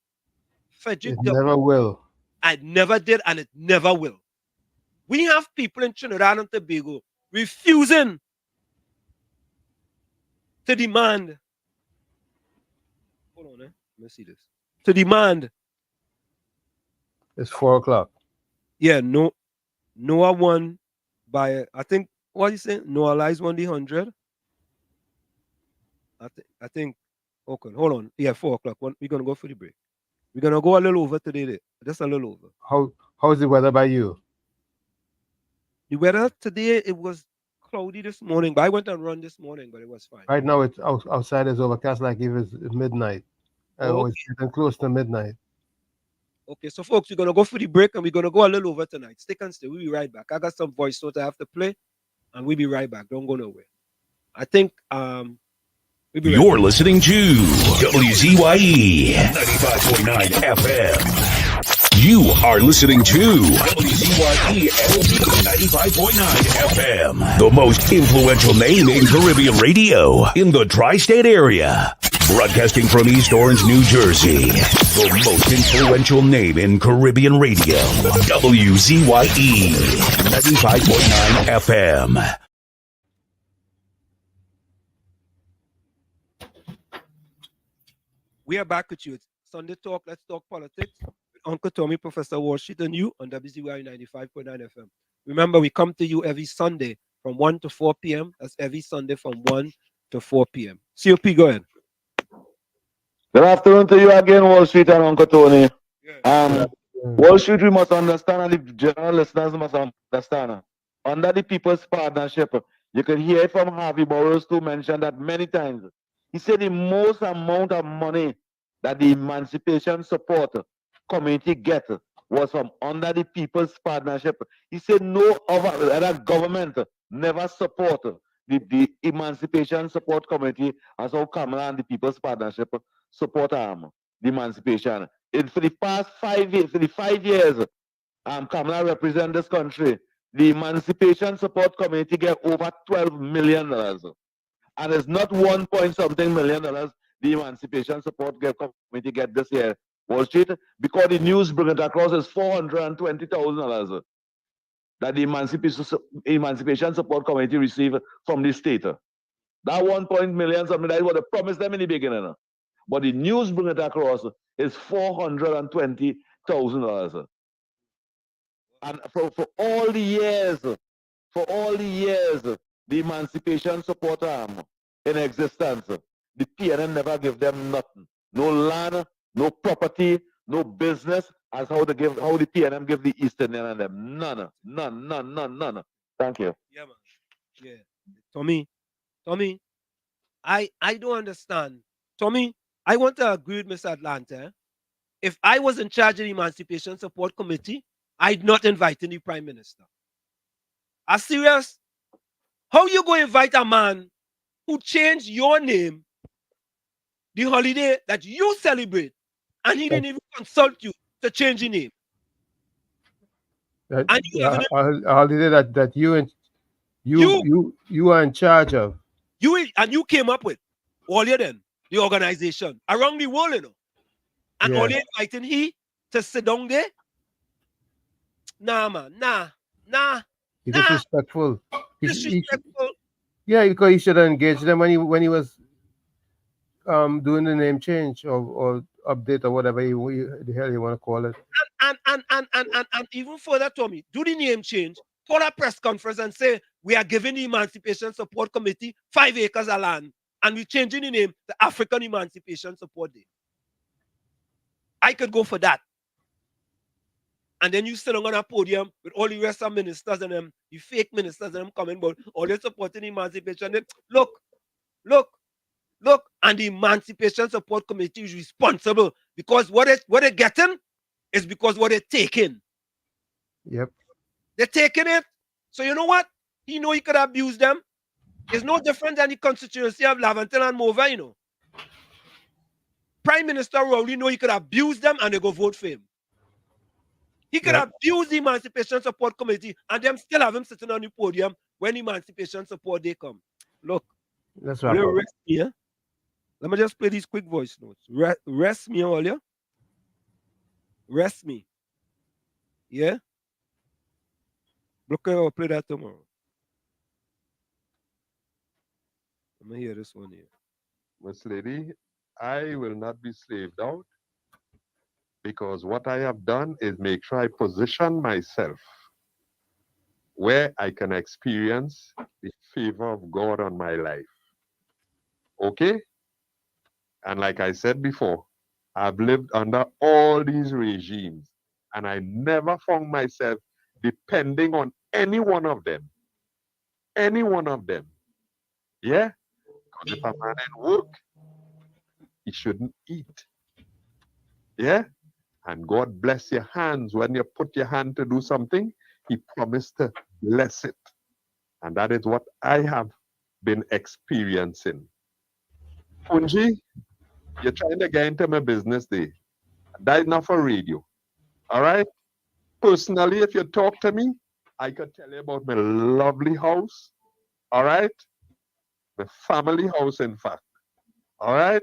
Frederick Douglass never will. It never did, and it never will. We have people in Trinidad and Tobago refusing to demand. Hold on, let me see this. To demand. It's 4 o'clock. Yeah, Noah won by, I think, what you saying? Noah Lies won the 100. I think, okay, hold on. Yeah, 4 o'clock. We're going to go for the break. We're going to go a little over today. Just a little over. How's the weather by you? The weather today, it was cloudy this morning, but I went and run this morning, but it was fine. Right now, it's outside is overcast like if it's midnight. It's getting close to midnight. Okay, so folks, we're going to go for the break, and we're going to go a little over tonight. Stick and stay. We'll be right back. I got some voice notes I have to play, and we'll be right back. Don't go nowhere. I think... You're listening to WZYE 95.9 FM. You are listening to WZYE LP 95.9 FM, the most influential name in Caribbean radio in the tri-state area. Broadcasting from East Orange, New Jersey, the most influential name in Caribbean radio, WZYE 95.9 FM. We are back with you. It's Sunday Talk. Let's talk politics. Uncle Tommy, Professor Wall Street, and you on WZYE 95.9 FM. Remember, we come to you every Sunday from 1 to 4 p.m. That's every Sunday from 1 to 4 p.m. COP, go ahead. Good afternoon to you again, Wall Street and Uncle Tony. Wall Street, we must understand, and the general listeners must understand. Under the People's Partnership, you can hear it from Harvey Burroughs to mention that many times. He said the most amount of money that the Emancipation Support Committee get was from under the People's Partnership. He said no other government never support the Emancipation Support Committee as how Kamala and the People's Partnership support the emancipation. For the past 5 years, for the 5 years Kamala represent this country, the Emancipation Support Committee get over $12 million. And it's not 1 point something million dollars the Emancipation Support Committee get this year, Wall Street, because the news bring it across is $420,000 that the Emancipation Support Committee receive from the state. That 1 point million something that is what they promised them in the beginning. But the news bring it across is $420,000. And for all the years, the Emancipation Support Arm in existence, the PNM never give them nothing. No land, no property, no business, as how the PNM give the Eastern and them. None. Thank you. Yeah, man. Yeah. Tommy, I don't understand. Tommy, I want to agree with Mr. Atlanta. If I was in charge of the Emancipation Support Committee, I'd not invite the Prime Minister. Are serious? How you going to invite a man who changed your name, the holiday that you celebrate, and he didn't even consult you to change the name? A holiday that you are in charge of. You came up with all you then, the organization around the world, you know. And all you inviting he to sit down there? Nah, man, nah. He's disrespectful. Disrespectful. Yeah, because he should have engaged them when he was doing the name change or update or whatever the hell you want to call it. And even further, Tommy, do the name change, call a press conference and say we are giving the Emancipation Support Committee 5 acres of land and we're changing the name to African Emancipation Support Day. I could go for that. And then you sit on a podium with all the rest of ministers and them, the fake ministers and them coming, but all they supporting emancipation. They, look. And the Emancipation Support Committee is responsible because what they're getting is because what they're taking. Yep. They're taking it. So you know what? He know he could abuse them. It's no different than the constituency of Laventon and Mova, you know. Prime Minister Rowley know he could abuse them and they go vote for him. He could abuse the Emancipation Support Committee and them still have him sitting on the podium when Emancipation Support Day come. Look, that's right. Rest me, eh? Let me just play these quick voice notes. Rest me, all ya. Rest me. Yeah? Look, I'll play that tomorrow. Let me hear this one here. Miss Lady, I will not be slaved out because what I have done is make sure I position myself where I can experience the favor of God on my life. Okay? And like I said before, I've lived under all these regimes and I never found myself depending on any one of them. Any one of them. Yeah? Because if a man ain't work, he shouldn't eat. Yeah? And God bless your hands. When you put your hand to do something, he promised to bless it. And that is what I have been experiencing. Punji, you're trying to get into my business there. That is not for radio. All right? Personally, if you talk to me, I could tell you about my lovely house. All right? My family house, in fact. All right?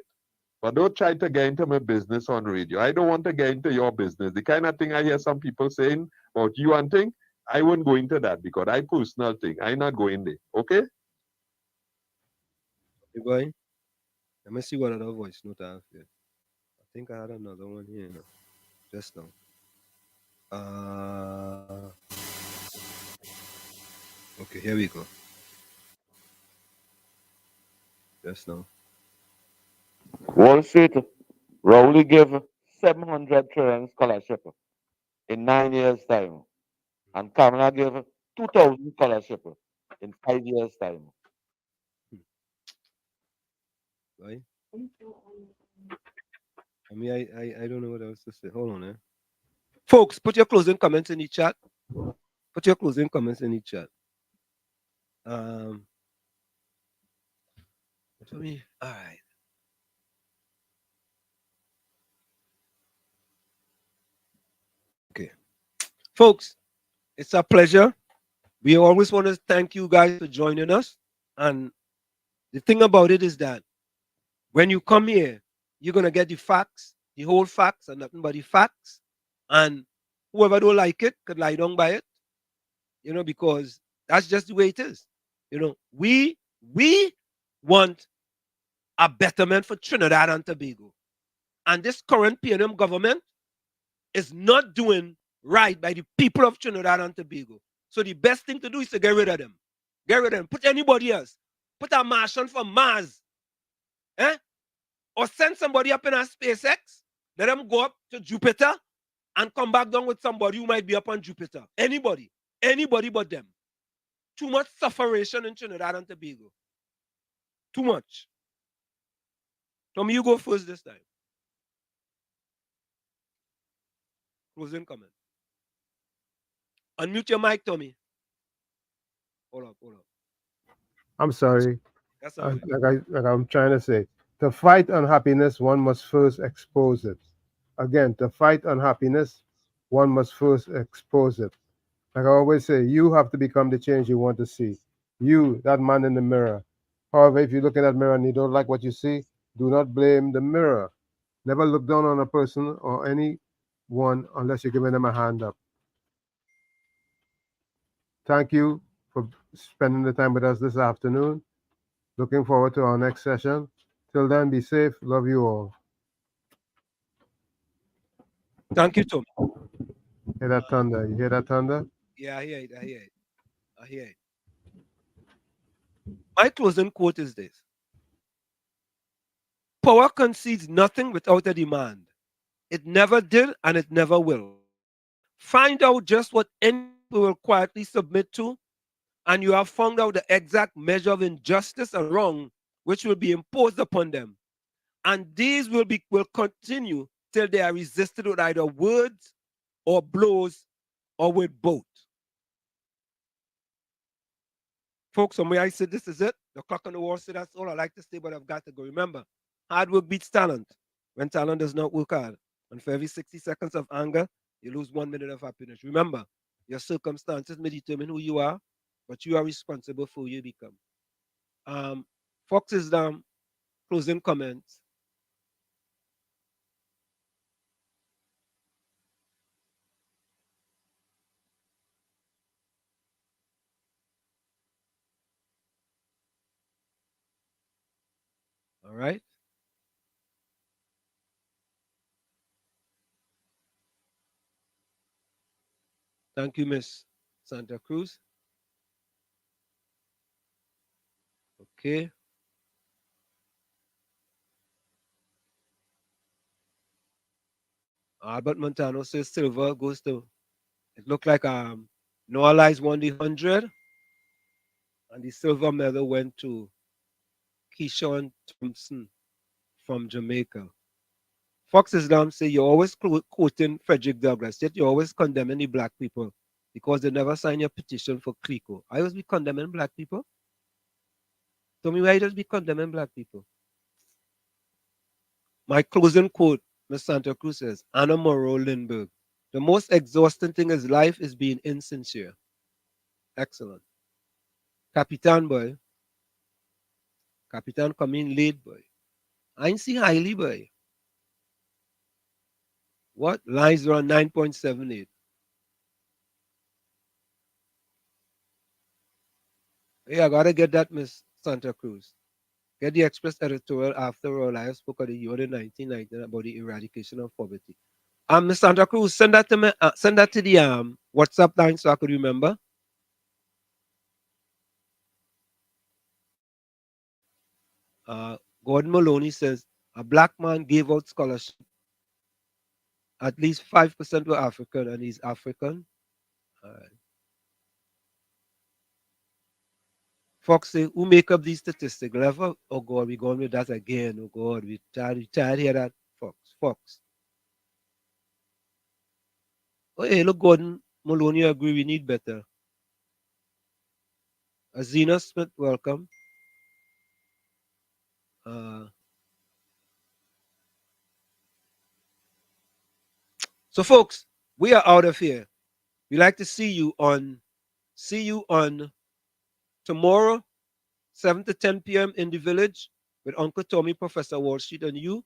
But don't try to get into my business on radio. I don't want to get into your business. The kind of thing I hear some people saying about you and thing, I won't go into that because I personal thing. I not going there. Okay? Hey boy, let me see what other voice note I have here. I think I had another one here now. Just now. Okay, here we go. Just now. Wall Street, Rowley gave 700 trillion scholarship in 9 years' time. And Kamala gave 2,000 scholarship in 5 years' time. Right? I mean, I don't know what else to say. Hold on, eh? Folks, put your closing comments in the chat. Put your closing comments in the chat. For me, all right. Okay. Folks, it's a pleasure. We always want to thank you guys for joining us. And the thing about it is that when you come here, you're going to get the facts, the whole facts, and nothing but the facts. And whoever don't like it could lie down by it, because that's just the way it is. We want a betterment for Trinidad and Tobago. And this current PNM government is not doing right by the people of Trinidad and Tobago. So the best thing to do is to get rid of them. Get rid of them. Put anybody else. Put a Martian from Mars. Or send somebody up in a SpaceX. Let them go up to Jupiter and come back down with somebody who might be up on Jupiter. Anybody. Anybody but them. Too much sufferation in Trinidad and Tobago. Too much. Tommy, you go first this time. Closing comment. Unmute your mic, Tommy. Hold up. I'm sorry. That's all right. Like I'm trying to say, to fight unhappiness, one must first expose it. Again, to fight unhappiness, one must first expose it. Like I always say, you have to become the change you want to see. You, that man in the mirror. However, if you look in that mirror and you don't like what you see, do not blame the mirror. Never look down on a person or anyone unless you're giving them a hand up. Thank you for spending the time with us this afternoon. Looking forward to our next session. Till then, be safe. Love you all. Thank you, Tom. Hear that thunder? You hear that thunder? Yeah, I hear it. My closing quote is this. Power concedes nothing without a demand. It never did and it never will. Find out just what any people will quietly submit to, and you have found out the exact measure of injustice and wrong which will be imposed upon them. And these will continue till they are resisted with either words or blows or with both. Folks, from where I said this is it. The clock on the wall said that's all I like to say, but I've got to go. Remember, hard work beats talent when talent does not work hard. And for every 60 seconds of anger, you lose 1 minute of happiness. Remember, your circumstances may determine who you are, but you are responsible for who you become. Fox's closing comments. All right. Thank you, Miss Santa Cruz. Okay. Albert Montano says silver goes to, it looked like Noah won the 100, and the silver medal went to Keyshawn Thompson from Jamaica. Fox Islam say you're always quoting Frederick Douglass, yet you're always condemning the black people because they never signed your petition for CLICO. I always be condemning black people. Tell me why you just be condemning black people. My closing quote, Ms. Santa Cruz says, Anna Morrow Lindbergh. The most exhausting thing in life is being insincere. Excellent. Capitan boy. Capitan come in late boy. I ain't see highly boy. What? Lines around 9.78. Hey, I gotta get that, Miss Santa Cruz. Get the Express editorial after all. I spoke of the year 1999 about the eradication of poverty. Miss Santa Cruz, send that to me. Send that to the WhatsApp line so I could remember. Gordon Maloney says a black man gave out scholarship. At least 5% were African, and he's African. All right. Fox say, who make up these statistics? Level? Oh God, we going with that again. Oh God, we tired to hear that. Fox. Oh hey, look, Gordon Maloney agree we need better. Azina Smith, welcome. So folks, we are out of here. We like to see you on tomorrow, 7 to 10 p.m. in the village with Uncle Tommy, Professor Wall Street, and you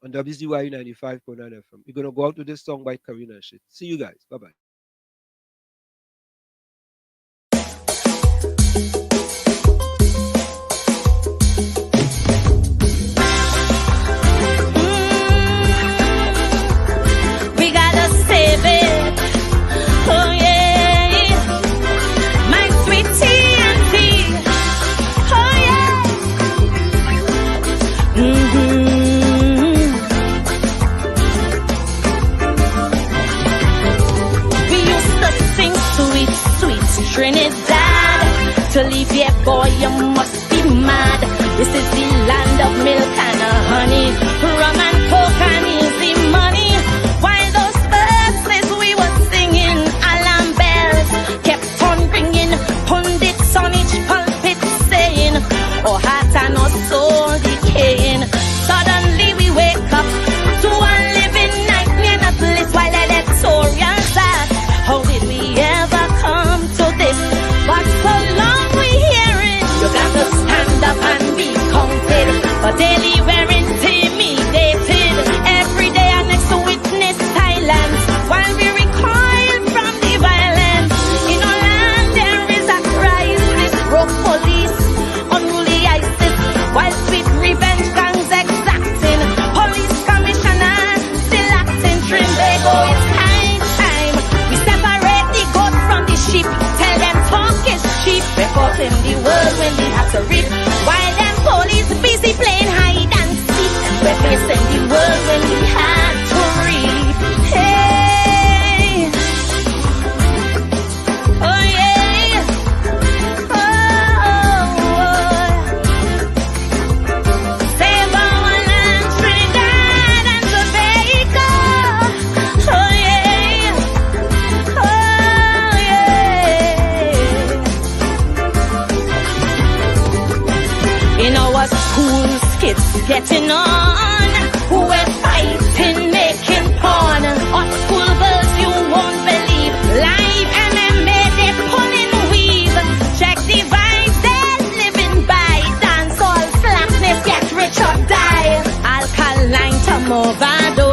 on WZYE 95.9 FM. We're going to go out with this song by Karina and shit. See you guys. Bye-bye. We gotta save it. Oh yeah, my sweet TNT. Oh yeah. We used to sing sweet, sweet Trinidad. To leave here, boy, you must be mad. This is the land of milk and honey, rum and coke and easy money. While those verses we were singing, alarm bells kept on ringing. Pundits on each pulpit saying, oh heart and our soul decaying. Suddenly we wake up to a living nightmare, not least while electorals ask, how did we ever come to this? But so long we hearing, you got to stand up and be counted. But daily we're intimidated. Every day our next to witness silence while we recoil from the violence. In our land there is a crisis. Broke police, unruly ISIS, while sweet revenge gangs exacting. Police commissioners still acting Trinbago. It's high time we separate the goat from the sheep. Tell them talk is cheap. We're caught in the world when we have to reap. While them police busy playing hide and seek. We're facing the world when we had to reap. Hey, oh yeah, save our land, Trinidad and Tobago. Oh yeah, in our schools, kids getting on. We're fighting, making porn. Our school girls, you won't believe. Live MMA, they're pulling weave. Check the vibes, they're living by. Dance all slackness, get rich or die. Alkaline Tomovado,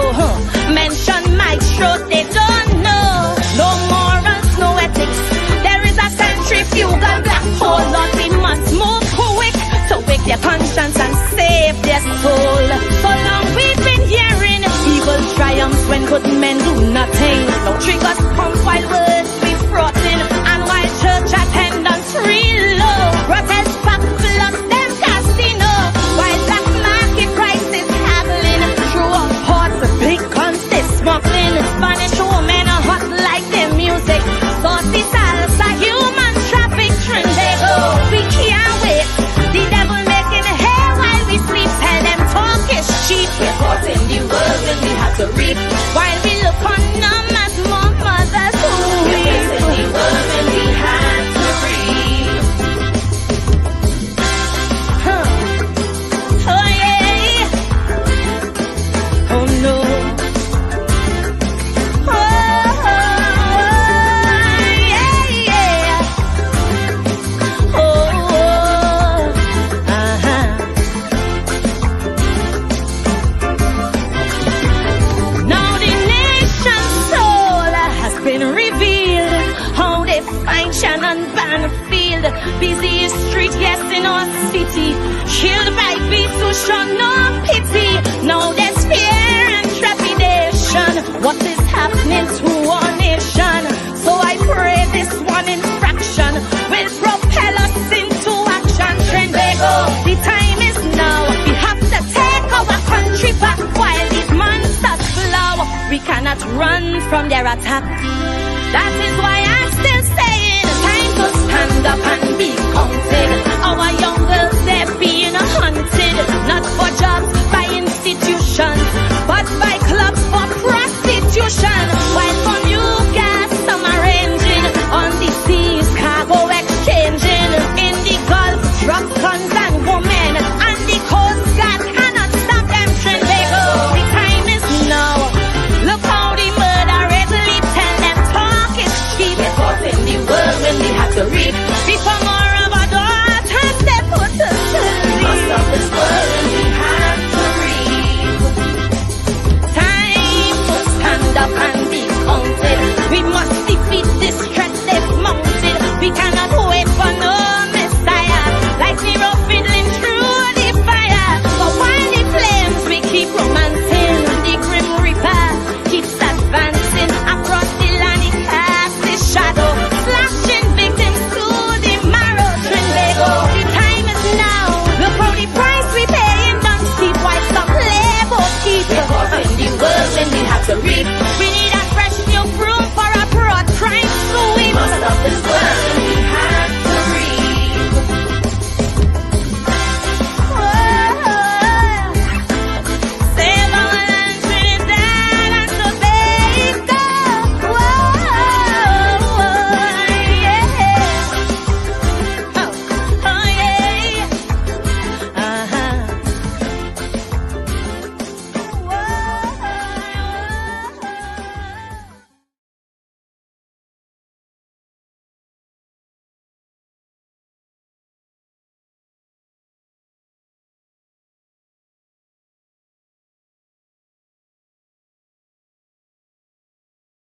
mention maestro, they don't know. No morals, no ethics. There is a centrifugal black hole. Lord, we must move quick to wake their conscience and save their soul. So long we've been hearing evil triumphs when good men do nothing. No triggers pump while words be frotting, and while church attendance real low. Protest pack plus them casino, while black market prices haggling. Through a port with big guns they smuggling. Spanish women are hot like their music. Saucy salsa, human traffic, Trinbago. We can't wait. The devil making hay while we sleep. Tell them talk is cheap. We're caught in the world when we have to reap. While we the field, busy street, yes, in our city. Killed by beasts who show no pity. Now there's fear and trepidation. What is happening to our nation? So I pray this one infraction will propel us into action. Trinbago, the time is now. We have to take our country back while these monsters flow. We cannot run from their attack. That is why I'm still saying, time to stand up and be counted. Our young girls, they're being hunted, not for jobs by institutions, but by clubs for prostitution.